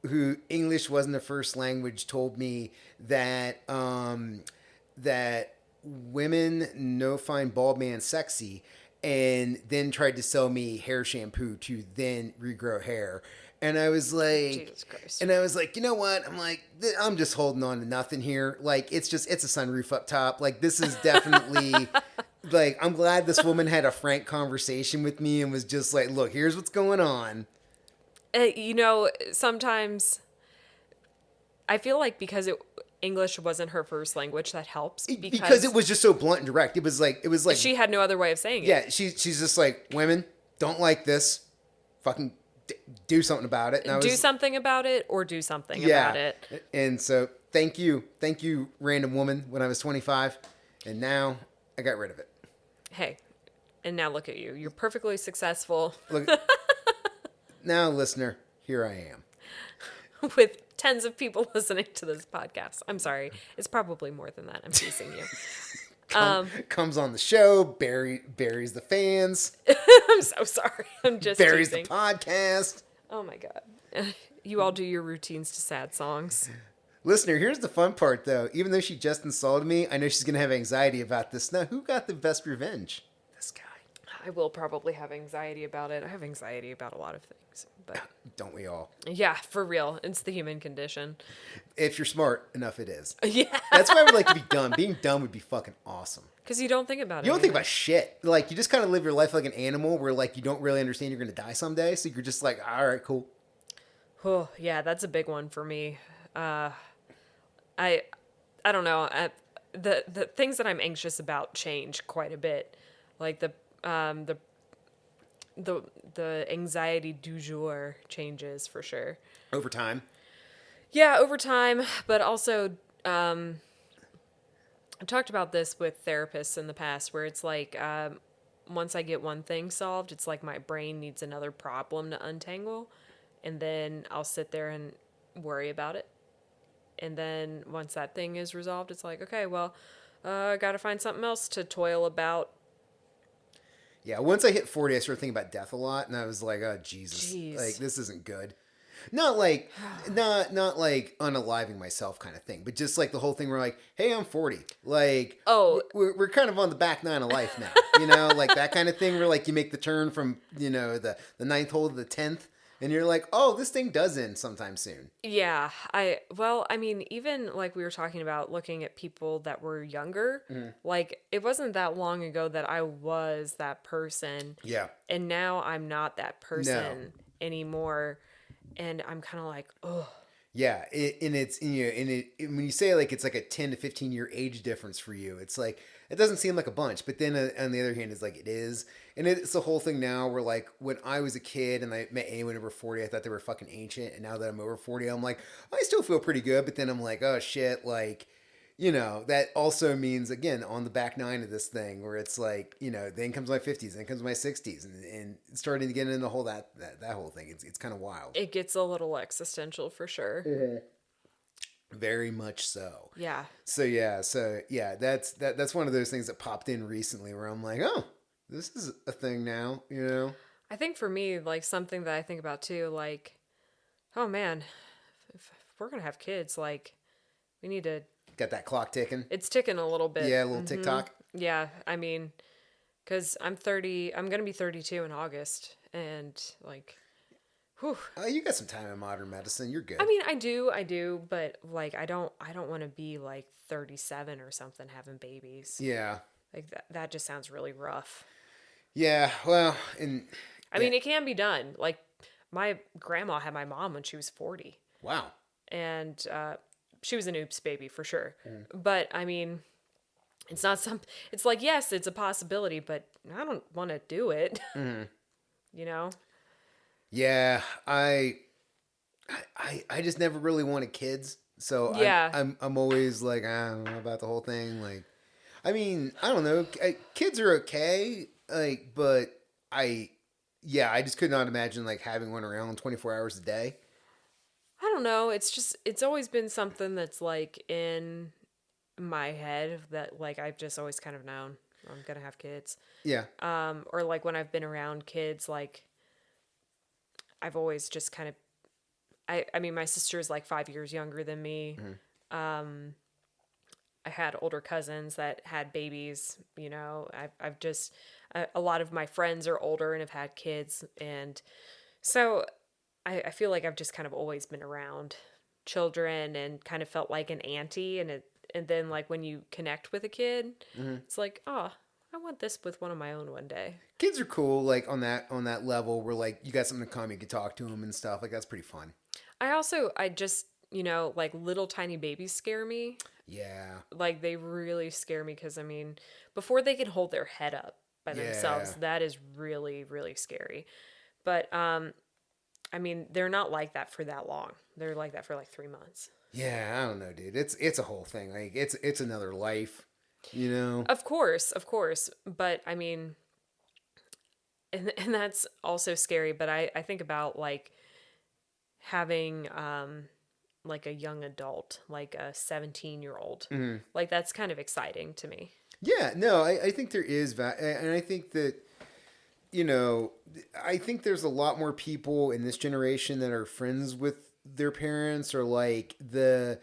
who English wasn't her first language told me that that women no find bald man sexy, and then tried to sell me hair shampoo to then regrow hair. And I was like, Jesus Christ. And I was like, you know what? I'm like, I'm just holding on to nothing here. Like, it's a sunroof up top. Like, this is definitely like, I'm glad this woman had a frank conversation with me and was just like, look, here's what's going on. Sometimes I feel like because English wasn't her first language, that helps. Because it was just so blunt and direct. It was like she had no other way of saying it. Yeah, she's just like, women don't like this. Fucking do something about it. Do something about it or do something about it. And so thank you, random woman, when I was 25. And now I got rid of it. Hey, and now look at you. You're perfectly successful. Look, now, listener, here I am. With tens of people listening to this podcast. I'm sorry. It's probably more than that. I'm teasing you. Comes on the show, buries the fans. I'm so sorry. I'm just buries teasing. the podcast. Oh my God. You all do your routines to sad songs. Listener, here's the fun part, though. Even though she just insulted me, I know she's going to have anxiety about this. Now, who got the best revenge? This guy. I will probably have anxiety about it. I have anxiety about a lot of things. But don't we all? Yeah, for real. It's the human condition. If you're smart enough, it is. Yeah. That's why I would like to be dumb. Being dumb would be fucking awesome. Because you don't think about it. You don't think about shit. Like, you just kind of live your life like an animal where, like, you don't really understand you're going to die someday. So you're just like, all right, cool. Oh, yeah, that's a big one for me. I don't know. The things that I'm anxious about change quite a bit. Like the anxiety du jour changes for sure. Over time? Yeah, over time. But also, I've talked about this with therapists in the past where it's like, once I get one thing solved, it's like my brain needs another problem to untangle. And then I'll sit there and worry about it. And then once that thing is resolved, it's like, okay, well, I got to find something else to toil about. Yeah, once I hit 40, I started thinking about death a lot, and I was like, oh, Jesus. Jeez. Like, this isn't good. Not like, not like unaliving myself kind of thing, but just like the whole thing where like, hey, I'm 40. Like, Oh. we're kind of on the back nine of life now, like that kind of thing where like you make the turn from, the ninth hole to the 10th, and you're like, oh, this thing does end sometime soon. Yeah, I mean, even like we were talking about looking at people that were younger, like it wasn't that long ago that I was that person. Yeah. And now I'm not that person anymore. And I'm kind of like, oh. Yeah, when you say like it's like a 10 to 15 year age difference for you, it's like it doesn't seem like a bunch, but then on the other hand, it's like it is, and it's the whole thing now where like when I was a kid and I met anyone over 40, I thought they were fucking ancient, and now that I'm over 40, I'm like I still feel pretty good, but then I'm like, oh shit, like that also means again on the back nine of this thing where it's like then comes my 50s, then comes my 60s, and starting to get into the whole that whole thing. It's kind of wild. It gets a little existential for sure. Very much so. Yeah. So yeah, that's one of those things that popped in recently where I'm like, oh, this is a thing now, I think for me, like something that I think about too, like, oh man, if we're gonna have kids, like, we need to. Got that clock ticking. It's ticking a little bit. Yeah, a little TikTok. Yeah, I mean, because I'm 30, I'm going to be 32 in August, and like, whew. You got some time in modern medicine. You're good. I mean, I do, but like, I don't want to be like 37 or something having babies. Yeah. Like that just sounds really rough. Yeah, well, and I mean, it can be done. Like, my grandma had my mom when she was 40. Wow. And she was an oops baby for sure. But I mean, it's not it's like, yes, it's a possibility, but I don't want to do it. Yeah, I just never really wanted kids. So Yeah. I'm always like, I don't know about the whole thing. Like, I mean, I don't know. Kids are okay. Like, but I just could not imagine like having one around 24 hours a day. I don't know. It's always been something that's like in my head that like I've just always kind of known I'm going to have kids. Yeah. Or like when I've been around kids, like I've always just kind of, I mean, my sister is like 5 years younger than me. I had older cousins that had babies, I've just, a lot of my friends are older and have had kids. And so I feel like I've just kind of always been around children and kind of felt like an auntie. And then like when you connect with a kid, it's like, oh, I want this with one of my own one day. Kids are cool, like on that level where like you got something in common, you can talk to them and stuff. Like that's pretty fun. I just, like little tiny babies scare me. Yeah. Like they really scare me because I mean, before they can hold their head up by themselves, that is really, really scary. But I mean, they're not like that for that long. They're like that for like 3 months. Yeah, I don't know, dude. It's a whole thing. Like it's another life, Of course. But I mean, and that's also scary. But I think about like having like a young adult, like a 17-year-old. Like that's kind of exciting to me. Yeah, no, I think there is and I think that I think there's a lot more people in this generation that are friends with their parents, or like there's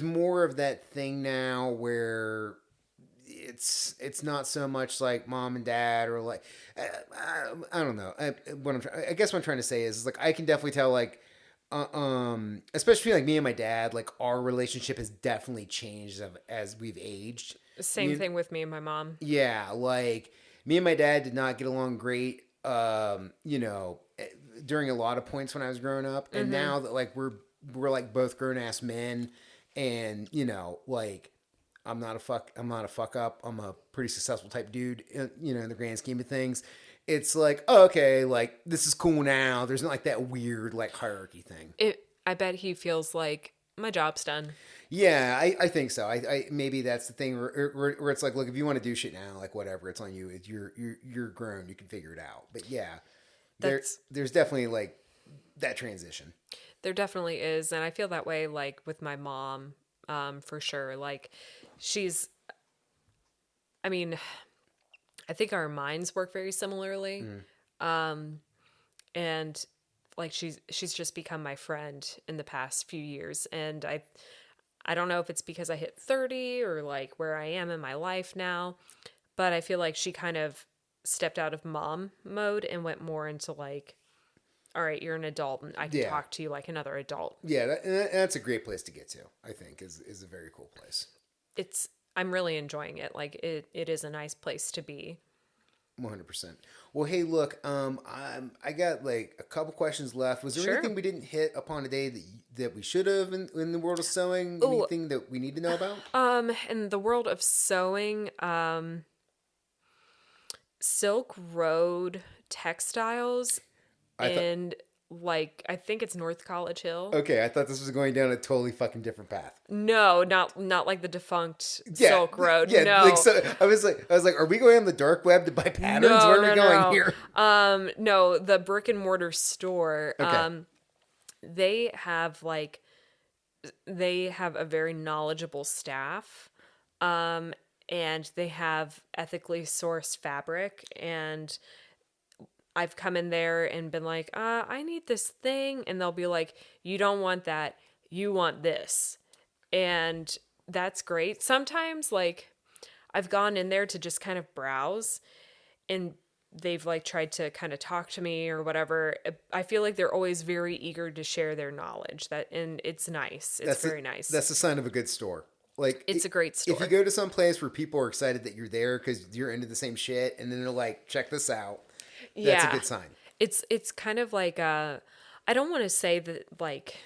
more of that thing now where it's not so much like mom and dad, or like I don't know. I guess what I'm trying to say is like I can definitely tell like especially like me and my dad, like our relationship has definitely changed as we've aged. Same thing with me and my mom. Yeah, like me and my dad did not get along great, during a lot of points when I was growing up. And now that like we're like both grown ass men, and like I'm not a fuck up. I'm a pretty successful type dude, in the grand scheme of things. It's like, oh, okay, like this is cool now. There's not like that weird like hierarchy thing. I bet he feels like my job's done. Yeah, I think so. I maybe that's the thing where it's like, look, if you want to do shit now, like whatever, it's on you. You're grown. You can figure it out. But yeah, there's definitely like that transition. There definitely is, and I feel that way like with my mom, for sure. Like I mean, I think our minds work very similarly. And like she's just become my friend in the past few years. And I don't know if it's because I hit 30 or like where I am in my life now, but I feel like she kind of stepped out of mom mode and went more into like, all right, you're an adult and I can Yeah. talk to you like another adult. Yeah, that's a great place to get to, I think, is a very cool place. I'm really enjoying it. Like it is a nice place to be. 100%. Well, hey, look, I got like a couple questions left. Was there Sure. anything we didn't hit upon today that we should have in the world of sewing? Ooh. Anything that we need to know about? In the world of sewing, Silk Road Textiles and like I think it's North College Hill. Okay, I thought this was going down a totally fucking different path. No, not like the defunct Silk Road. Yeah, no. like, so I was like, are we going on the dark web to buy patterns? No, Where are we going no. here? No, the brick and mortar store. Okay. They have a very knowledgeable staff. And they have ethically sourced fabric, and I've come in there and been like, I need this thing. And they'll be like, you don't want that. You want this. And that's great. Sometimes like I've gone in there to just kind of browse and they've like tried to kind of talk to me or whatever. I feel like they're always very eager to share their knowledge and it's nice. It's very nice. That's a sign of a good store. Like it's a great store. If you go to some place where people are excited that you're there because you're into the same shit, and then they're like, check this out. That's a good sign. It's kind of like I don't want to say that like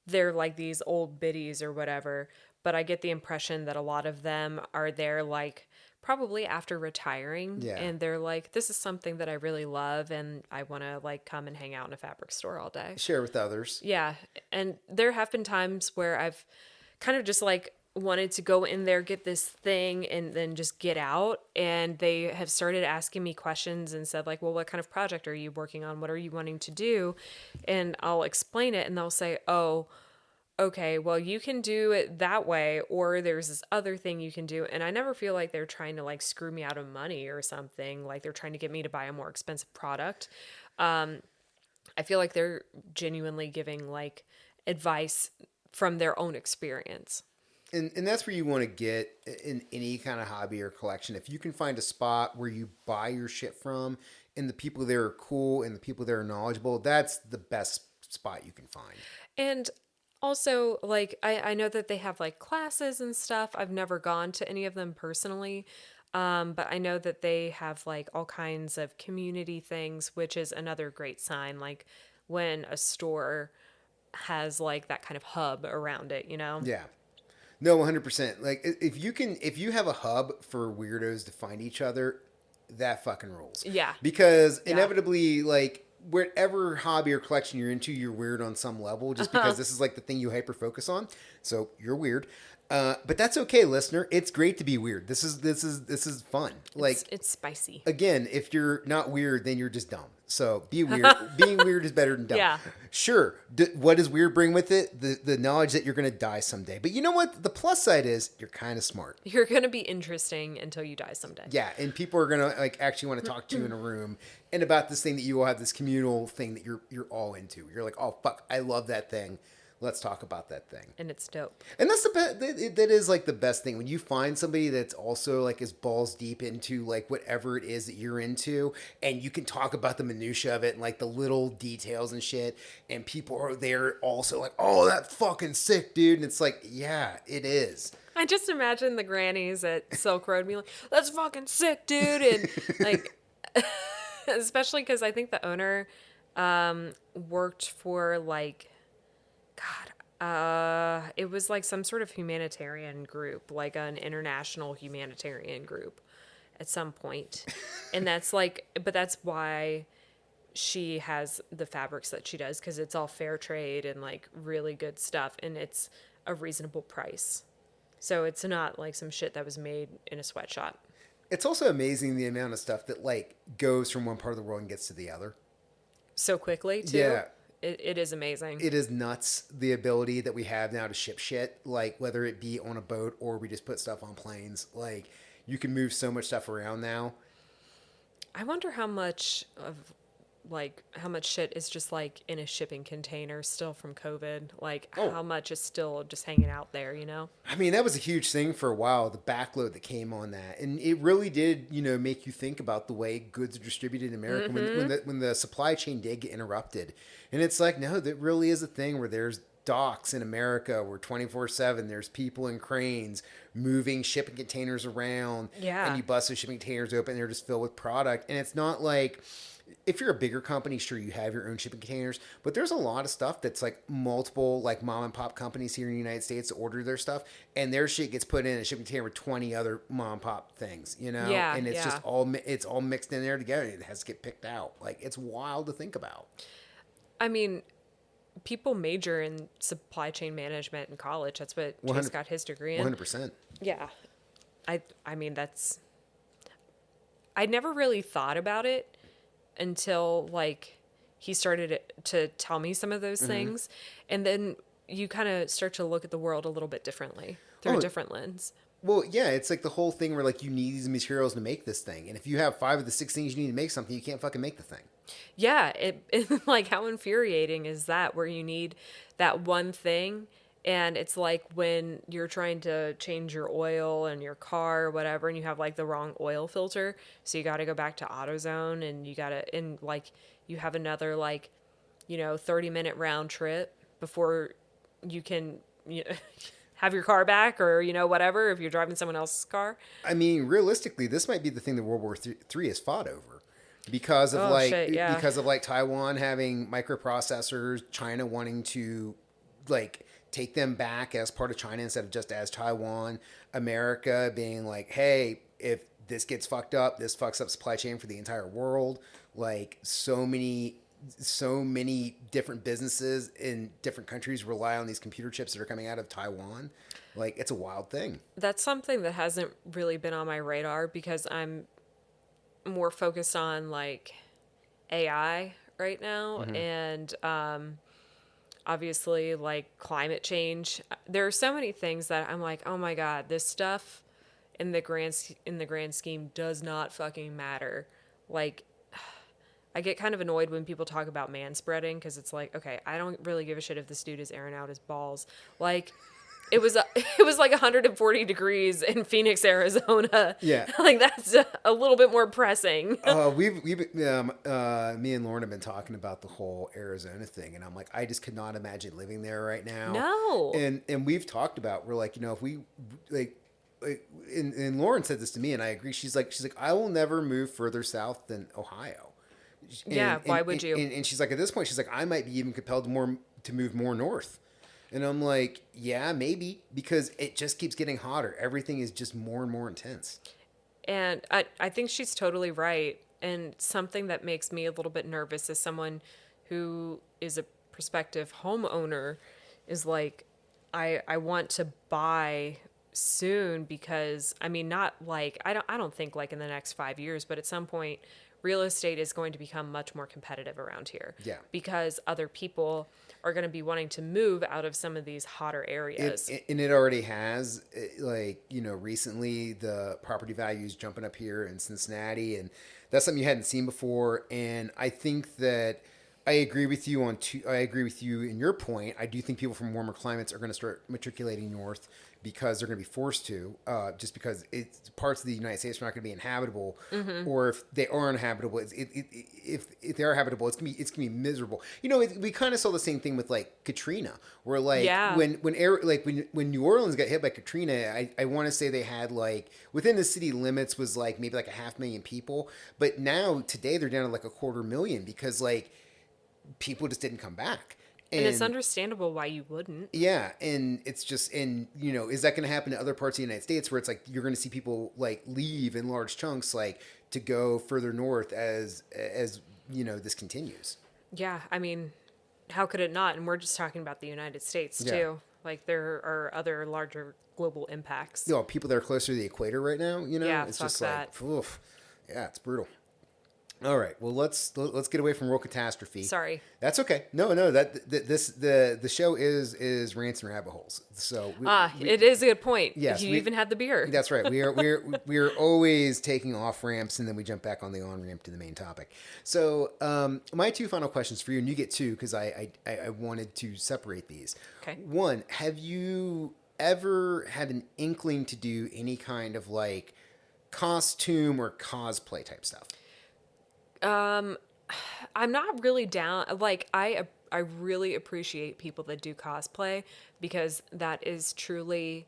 they're like these old biddies or whatever, but I get the impression that a lot of them are there like probably after retiring, and they're like, this is something that I really love and I want to like come and hang out in a fabric store all day. Share with others. Yeah, and there have been times where I've kind of just like wanted to go in there, get this thing, and then just get out. And they have started asking me questions and said like, well, what kind of project are you working on? What are you wanting to do? And I'll explain it and they'll say, oh, okay, well, you can do it that way, or there's this other thing you can do. And I never feel like they're trying to like screw me out of money or something. Like they're trying to get me to buy a more expensive product. I feel like they're genuinely giving like advice from their own experience. And that's where you want to get in any kind of hobby or collection. If you can find a spot where you buy your shit from and the people there are cool and the people there are knowledgeable, that's the best spot you can find. And also, like, I know that they have like classes and stuff. I've never gone to any of them personally. But I know that they have like all kinds of community things, which is another great sign. Like when a store has like that kind of hub around it, you know? Yeah. No, 100%. Like if you have a hub for weirdos to find each other, that fucking rules. Yeah. Because inevitably, like whatever hobby or collection you're into, you're weird on some level just because this is like the thing you hyper focus on. So you're weird. But that's okay, listener. It's great to be weird. This is fun. Like it's spicy. Again, if you're not weird, then you're just dumb. So be weird. Being weird is better than dumb. Yeah. Sure. What does weird bring with it? The knowledge that you're going to die someday. But you know what? The plus side is you're kind of smart. You're going to be interesting until you die someday. Yeah. And people are going to like actually want to talk to you in a room and about this thing that you all have this communal thing that you're all into. You're like, oh, fuck, I love that thing. Let's talk about that thing. And it's dope. And that's the best. That is like the best thing when you find somebody that's also like is balls deep into like whatever it is that you're into, and you can talk about the minutia of it and like the little details and shit. And people are there also like, oh, that's fucking sick, dude. And it's like, yeah, it is. I just imagine the grannies at Silk Road being like, that's fucking sick, dude. And like, especially because I think the owner worked for like, God, it was like some sort of humanitarian group, like an international humanitarian group at some point. And that's like, but that's why she has the fabrics that she does, because it's all fair trade and like really good stuff. And it's a reasonable price. So it's not like some shit that was made in a sweatshop. It's also amazing the amount of stuff that like goes from one part of the world and gets to the other. So quickly, too. Yeah. It is amazing. It is nuts, the ability that we have now to ship shit, like whether it be on a boat or we just put stuff on planes. Like you can move so much stuff around now. I wonder how much shit is just like in a shipping container still from COVID. Like how much is still just hanging out there, you know? I mean, that was a huge thing for a while, the backload that came on that. And it really did, make you think about the way goods are distributed in America when the supply chain did get interrupted. And it's like, no, that really is a thing where there's docks in America where 24/7 there's people in cranes moving shipping containers around. Yeah. And you bust those shipping containers open and they're just filled with product. And it's not like, if you're a bigger company, sure, you have your own shipping containers, but there's a lot of stuff that's like multiple like mom and pop companies here in the United States that order their stuff, and their shit gets put in a shipping container with 20 other mom and pop things, Yeah, and it's just all mixed in there together. It has to get picked out. Like, it's wild to think about. I mean, people major in supply chain management in college. That's what Chase got his degree in. 100%. Yeah. I mean, I never really thought about it until like he started to tell me some of those things. And then you kind of start to look at the world a little bit differently through a different lens. Well, yeah, it's like the whole thing where like you need these materials to make this thing. And if you have 5 of the 6 things you need to make something, you can't fucking make the thing. Yeah. It like, how infuriating is that, where you need that one thing? And it's like when you're trying to change your oil in your car or whatever, and you have like the wrong oil filter. So you got to go back to AutoZone, and you have another 30-minute round trip before you can have your car back, or, whatever, if you're driving someone else's car. I mean, realistically, this might be the thing that World War III is fought over. Because of because of Taiwan having microprocessors, China wanting to take them back as part of China instead of just as Taiwan, America being like, hey, if this gets fucked up, this fucks up supply chain for the entire world. Like, so many different businesses in different countries rely on these computer chips that are coming out of Taiwan. Like, it's a wild thing. That's something that hasn't really been on my radar, because I'm more focused on like AI right now. And obviously like climate change. There are so many things that I'm like, oh my God, this stuff in the grand scheme does not fucking matter. Like, I get kind of annoyed when people talk about manspreading, because it's like, okay, I don't really give a shit if this dude is airing out his balls. Like, it was like 140 degrees in Phoenix, Arizona. Yeah. Like, that's a little bit more pressing. Me and Lauren have been talking about the whole Arizona thing, and I'm like, I just could not imagine living there right now. No. And we've talked about, we're like, if we and Lauren said this to me, and I agree. She's like, I will never move further south than Ohio. Why would you? And she's like, at this point, she's like, I might be even compelled to move more north. And I'm like, yeah, maybe, because it just keeps getting hotter. Everything is just more and more intense. And I think she's totally right. And something that makes me a little bit nervous as someone who is a prospective homeowner is like, I want to buy soon, because I mean, not like, I don't think like in the next 5 years, but at some point real estate is going to become much more competitive around here. Yeah. Because other people are going to be wanting to move out of some of these hotter areas. And it already has. Recently the property values jumping up here in Cincinnati, and that's something you hadn't seen before. And I think that I agree with you in your point. I do think people from warmer climates are going to start matriculating north, because they're going to be forced to, just because it's parts of the United States are not going to be inhabitable, or if they are uninhabitable, if they are habitable, it's gonna be miserable. We kind of saw the same thing with like Katrina, where when New Orleans got hit by Katrina, I want to say they had like within the city limits was like maybe like 500,000 people, but now today they're down to like 250,000, because like people just didn't come back. And it's understandable why you wouldn't. Yeah, and it's just, is that going to happen to other parts of the United States, where it's like you're going to see people like leave in large chunks, like to go further north as this continues? Yeah, I mean, how could it not? And we're just talking about the United States too. Yeah. Like, there are other larger global impacts. People that are closer to the equator right now, Yeah, it's fuck just that. like, oof. Yeah, it's brutal. All right. Well, let's get away from World Catastrophe. Sorry. That's okay. No, the show is rants and rabbit holes. So It is a good point. Yes, You even had the beer. That's right. We are always taking off ramps and then we jump back on the on ramp to the main topic. So my two final questions for you, and you get two because I wanted to separate these. Okay. One, have you ever had an inkling to do any kind of like costume or cosplay type stuff? I'm not really down. Like I really appreciate people that do cosplay because that is truly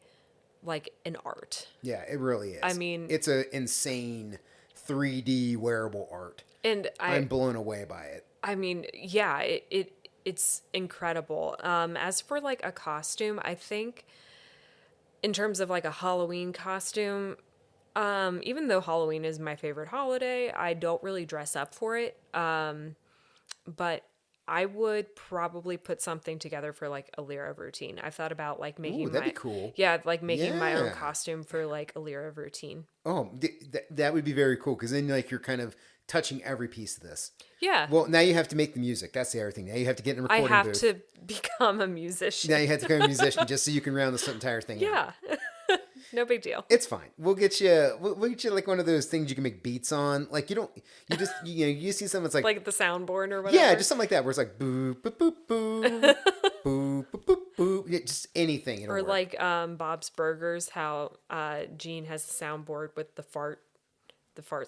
like an art. Yeah, it really is. I mean, it's an insane 3D wearable art. And I'm blown away by it. I mean, yeah, it's incredible. As for like a costume, I think in terms of like a Halloween costume, even though Halloween is my favorite holiday, I don't really dress up for it. But I would probably put something together for like a Lyra routine. I've thought about like making that'd be cool. Yeah, like making my own Yeah. costume for like a Lyra routine. Oh, that would be very cool because then like you're kind of touching every piece of this. Yeah. Well, now you have to make the music. That's the other thing. Now you have to get in a I recording have booth. to become a musician. Now you have to become a musician just so you can round this entire thing out. Yeah. No big deal. It's fine. We'll get you like one of those things you can make beats on. Like you see something that's Like the soundboard or whatever. yeah, just something like that where it's like boo boop boop boo boo boop boop boo. Yeah, just anything. It'll Or work. like Bob's Burgers, how Gene has the soundboard with the fart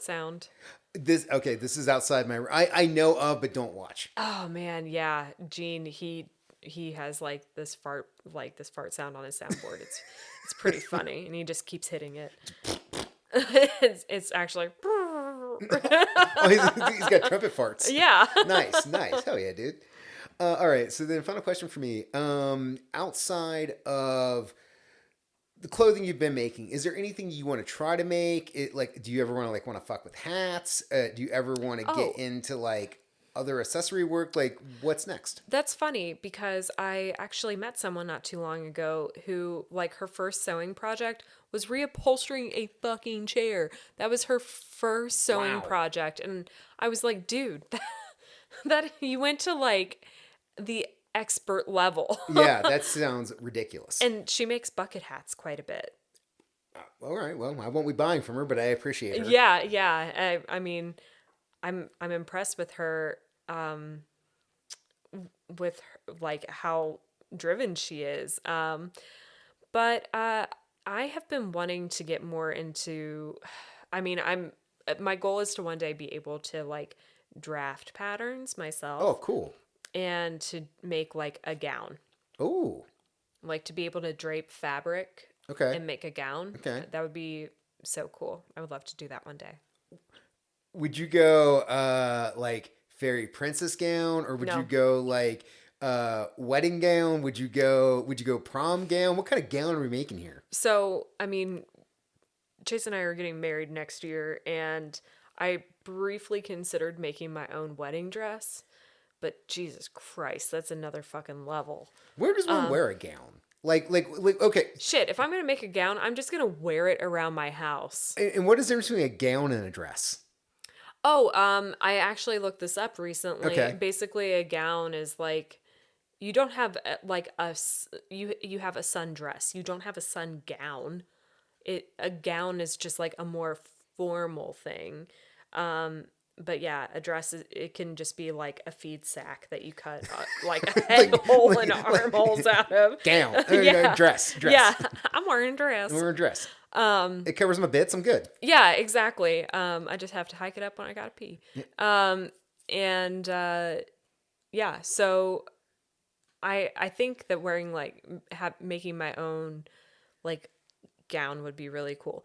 sound. This is outside my. I know of, but don't watch. Oh man, yeah, Gene, he has like this fart sound on his soundboard. It's pretty funny, and he just keeps hitting it. It's actually. Oh, he's got trumpet farts. Yeah. Nice. Hell yeah, dude. All right. So then, final question for me. Outside of the clothing you've been making, is there anything you want to try to make? Do you ever want to fuck with hats? Do you ever want to get into like other accessory work? Like, what's next? That's funny because I actually met someone not too long ago who, like, her first sewing project was reupholstering a fucking chair. That was her first sewing Wow. project. And I was like, dude, that you went to like the expert level. Yeah, that sounds ridiculous. And she makes bucket hats quite a bit. All right. Well, I won't be buying from her, but I appreciate her. Yeah. I mean, I'm impressed with her, like how driven she is. But I have been wanting to get more into. I mean, my goal is to one day be able to like draft patterns myself. Oh, cool. And to make like a gown. Oh. Like to be able to drape fabric. Okay. And make a gown. Okay. That would be so cool. I would love to do that one day. Would you go like fairy princess gown, or would No. you go like wedding gown? Would you go prom gown? What kind of gown are we making here? So, I mean, Chase and I are getting married next year, and I briefly considered making my own wedding dress, but Jesus Christ, that's another fucking level. Where does one wear a gown? Like okay. Shit, if I'm gonna make a gown, I'm just gonna wear it around my house. And what is the difference between a gown and a dress? Oh, I actually looked this up recently. Okay. Basically, a gown is like you don't have like you have a sundress. You don't have a sungown. A gown is just like a more formal thing. But yeah, a dress it can just be like a feed sack that you cut like a head hole and armholes out of. Gown. Yeah. Dress. Yeah, I'm wearing a dress. I'm wearing a dress. It covers my bits. I'm good. Yeah, exactly. I just have to hike it up when I gotta pee. Yeah, so I think that wearing like making my own like gown would be really cool.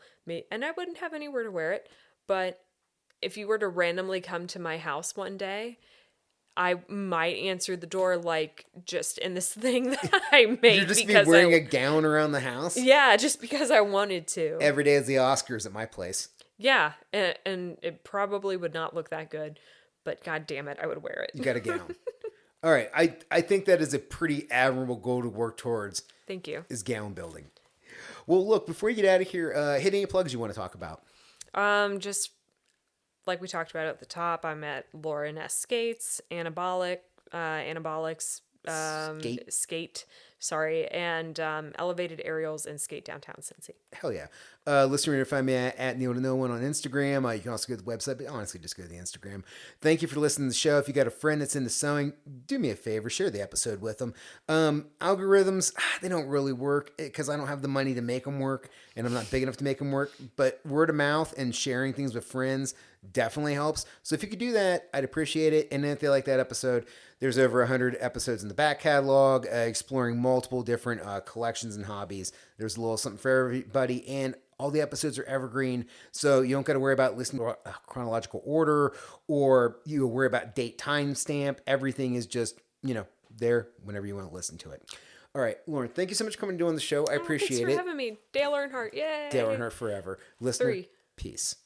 And I wouldn't have anywhere to wear it, but if you were to randomly come to my house one day, I might answer the door like just in this thing that I made. You'd just be because wearing a gown around the house? Yeah, just because I wanted to. Every day is the Oscars at my place. Yeah, and it probably would not look that good, but god damn it, I would wear it. You got a gown. All right. I think that is a pretty admirable goal to work towards. Thank you. Is gown building. Well, look, before you get out of here, hit any plugs you want to talk about. Just like we talked about at the top, I'm at Lauren S. Skates, Anabolics, Skate, sorry, and Elevated Aerials and Skate Downtown Cincy. Hell yeah. Listener, find me at Neil to No One on Instagram. You can also go to the website, but honestly, just go to the Instagram. Thank you for listening to the show. If you got a friend that's into sewing, do me a favor, share the episode with them. Algorithms, they don't really work because I don't have the money to make them work, and I'm not big enough to make them work. But word of mouth and sharing things with friends definitely helps. So if you could do that, I'd appreciate it. And then if they like that episode, there's over 100 episodes in the back catalog, exploring multiple different collections and hobbies. There's a little something for everybody, and all the episodes are evergreen, so you don't got to worry about listening to a chronological order, or you worry about date timestamp. Everything is just, there whenever you want to listen to it. All right, Lauren, thank you so much for coming and doing the show. I appreciate it. Thanks for having me. Dale Earnhardt, yay! Dale Earnhardt forever. Listener, 3. peace.